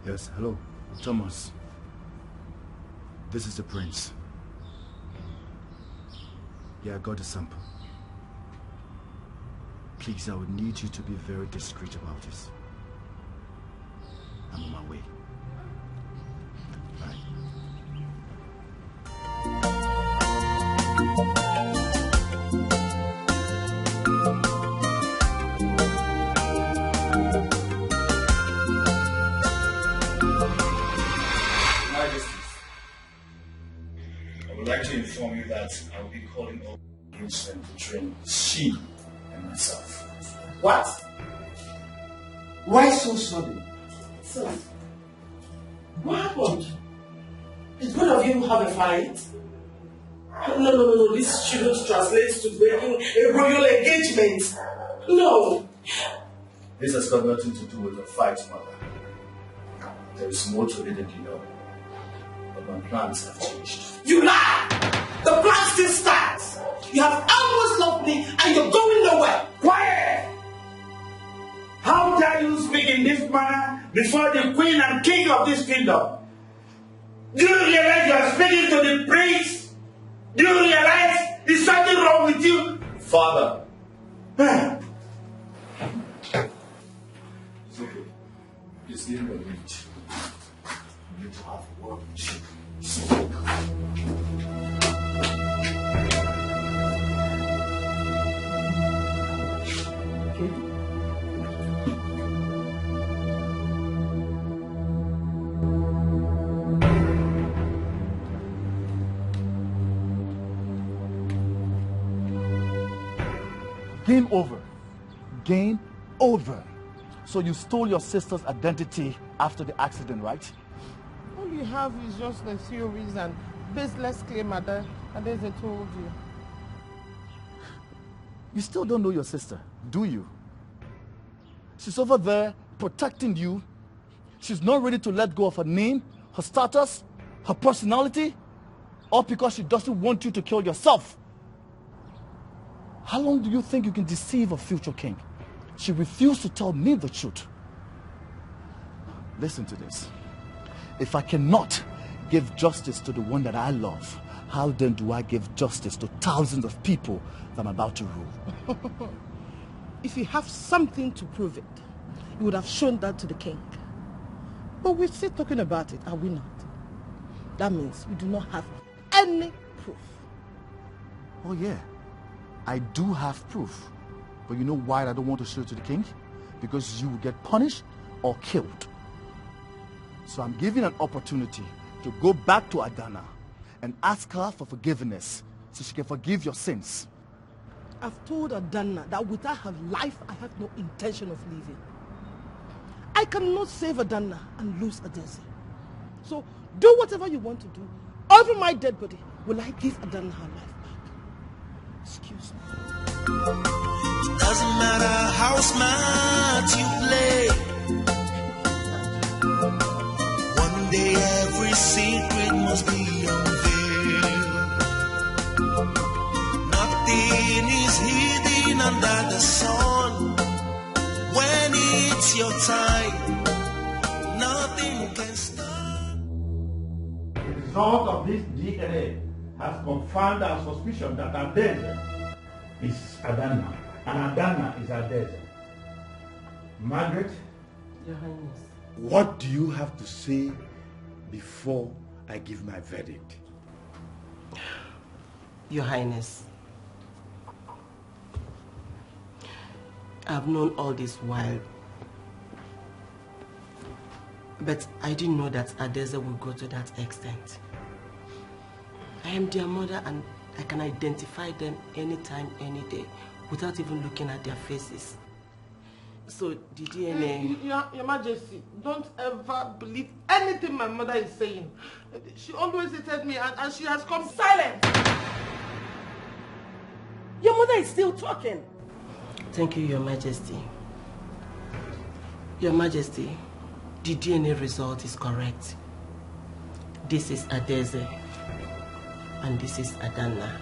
Yes, hello, Thomas. This is the prince. Yeah, I got the sample. Please, I would need you to be very discreet about this. I'm on my way. Bye. I would like to inform you that I will be calling all groomsmen to train she and myself. What? Why so sudden? So, what happened? Did both of you have a fight? No. This shouldn't translate to breaking a royal engagement. No. This has got nothing to do with the fight, mother. There is more to it than you know. But my plans have changed. You lie! The plan still stands. You have almost loved me and you're going nowhere. Quiet! How dare you speak in this manner before the queen and king of this kingdom? Do you realize you are speaking to the prince? Do you realize there's something wrong with you? Father! It's okay. Please leave me alone. We need to have a word with you. game over. Game over. So you stole your sister's identity after the accident, right? All you have is just the theories and baseless claim that they told you. You still don't know your sister, do you? She's over there protecting you. She's not ready to let go of her name, her status, her personality, all because she doesn't want you to kill yourself. How long do you think you can deceive a future king? She refused to tell me the truth. Listen to this. If I cannot give justice to the one that I love, how then do I give justice to thousands of people that I'm about to rule? If you have something to prove it, you would have shown that to the king. But we're still talking about it, are we not? That means we do not have any proof. Oh yeah, I do have proof. But you know why I don't want to show it to the king? Because you will get punished or killed. So I'm giving an opportunity to go back to Adana and ask her for forgiveness so she can forgive your sins. I've told Adana that without her life, I have no intention of leaving. I cannot save Adana and lose Adese. So do whatever you want to do. Over my dead body, will I give Adana her life back? Excuse me. It doesn't matter how smart you play. One day every secret must be unveiled. Nothing is hidden under the sun. When it's your time, nothing can stop. The result of this DNA has confirmed our suspicion that Adese is Adana, and Adana is Adese. Margaret? Your Highness. What do you have to say before I give my verdict? Your Highness, I've known all this while, but I didn't know that Adese would go to that extent. I am their mother and I can identify them anytime, any day, without even looking at their faces. So the DNA... Your Majesty, don't ever believe anything my mother is saying. She always hated me and she has come silent. Your mother is still talking. Thank you, Your Majesty. Your Majesty, the DNA result is correct. This is Adese, and this is Adana.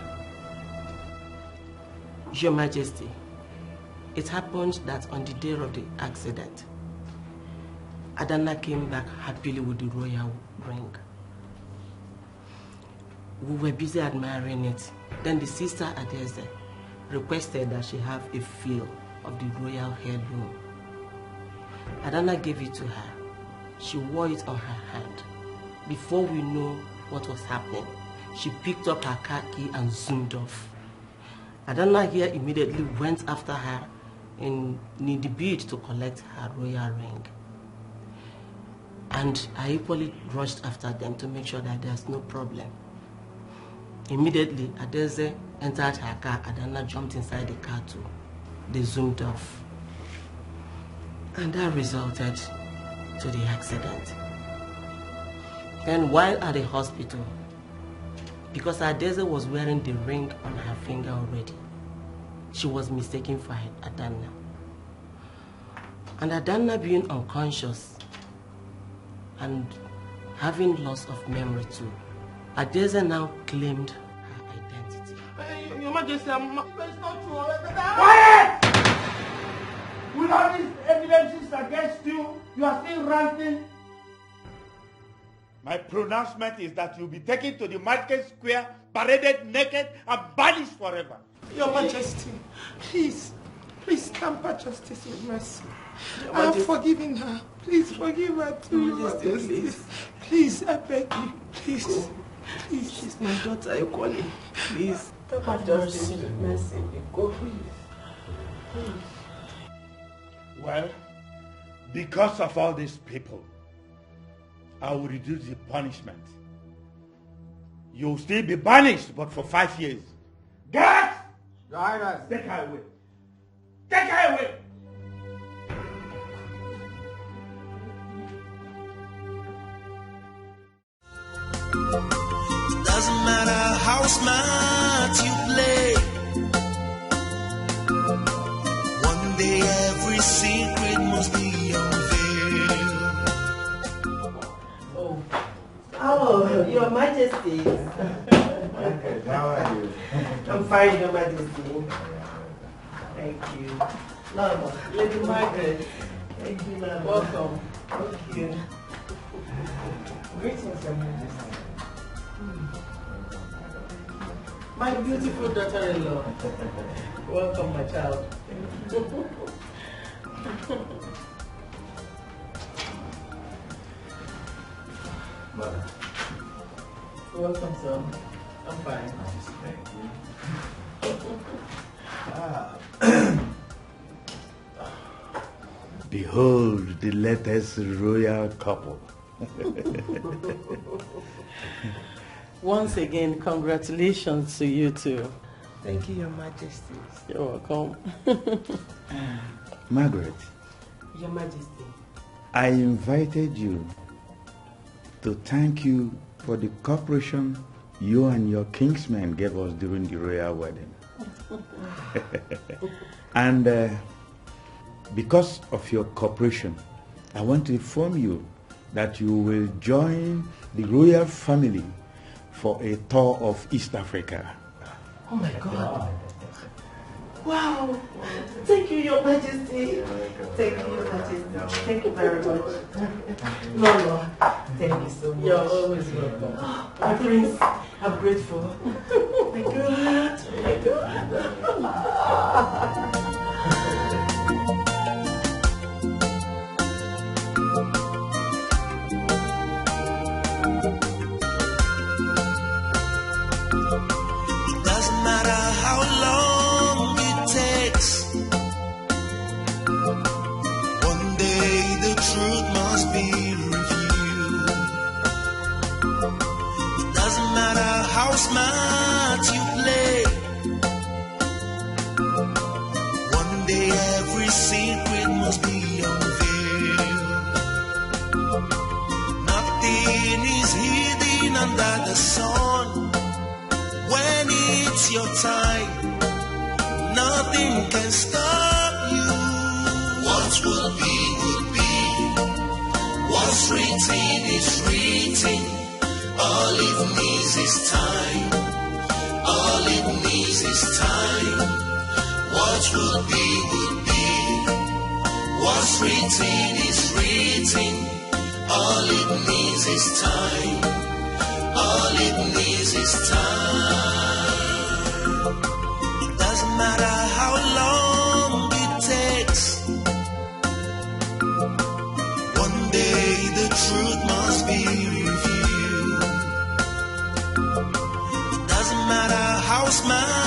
Your Majesty, it happened that on the day of the accident, Adana came back happily with the royal ring. We were busy admiring it. Then the sister Adese requested that she have a feel of the royal heirloom. Adana gave it to her. She wore it on her hand. Before we know what was happening, she picked up her car key and zoomed off. Adana here immediately went after her in the bid to collect her royal ring. And I equally rushed after them to make sure that there's no problem. Immediately, Adese entered her car, Adana jumped inside the car too. They zoomed off. And that resulted to the accident. Then while at the hospital, because Adese was wearing the ring on her finger already, she was mistaken for Adana. And Adana being unconscious and having loss of memory too, Adese now claimed her identity. Your Majesty, it's not true. Quiet! With all these evidences against you, you are still ranting. My pronouncement is that you'll be taken to the market square, paraded naked, and banished forever. Your Majesty, please temper justice with mercy. I have forgiven her. Please forgive her too, Your Majesty. Please, I beg you. Please. She's my daughter, I call it. Please. Have justice with mercy. Go, please. Well, because of all these people, I will reduce the punishment. You'll still be banished, but for 5 years. Get! Your Highness. Take her away. Take her away. Doesn't matter how smart you play. One day every secret must be unveiled. Oh, Your Majesty. How are you? I'm fine, Your Majesty. Thank you. Lord, Lady Margaret. Thank you, Lord. Welcome. Thank you. Greetings, Your Majesty. My beautiful daughter-in-law. Welcome, my child. Mother. Welcome, sir. I'm fine. Behold the latest royal couple. Once again, congratulations to you two. Thank you, Your Majesty. You're welcome. Margaret, Your Majesty. I invited you to thank you for the cooperation you and your kinsmen gave us during the royal wedding. And because of your cooperation, I want to inform you that you will join the royal family for a tour of East Africa. Oh my God. Wow. Thank you, Your Majesty. Thank you, Your Majesty. Thank you very much. No, thank you so much. You're always welcome. Oh, my prince, I'm grateful. Oh my God. Oh my God. Smart you play. One day every secret must be unveiled. Nothing is hidden under the sun. When it's your time, nothing can stop you. What will be, will be. What's written is written. All it needs is time. All it needs is time. What will be, will be. What's written is written. All it needs is time. All it needs is time. It doesn't matter how long it takes. One day the truth must be revealed. How smart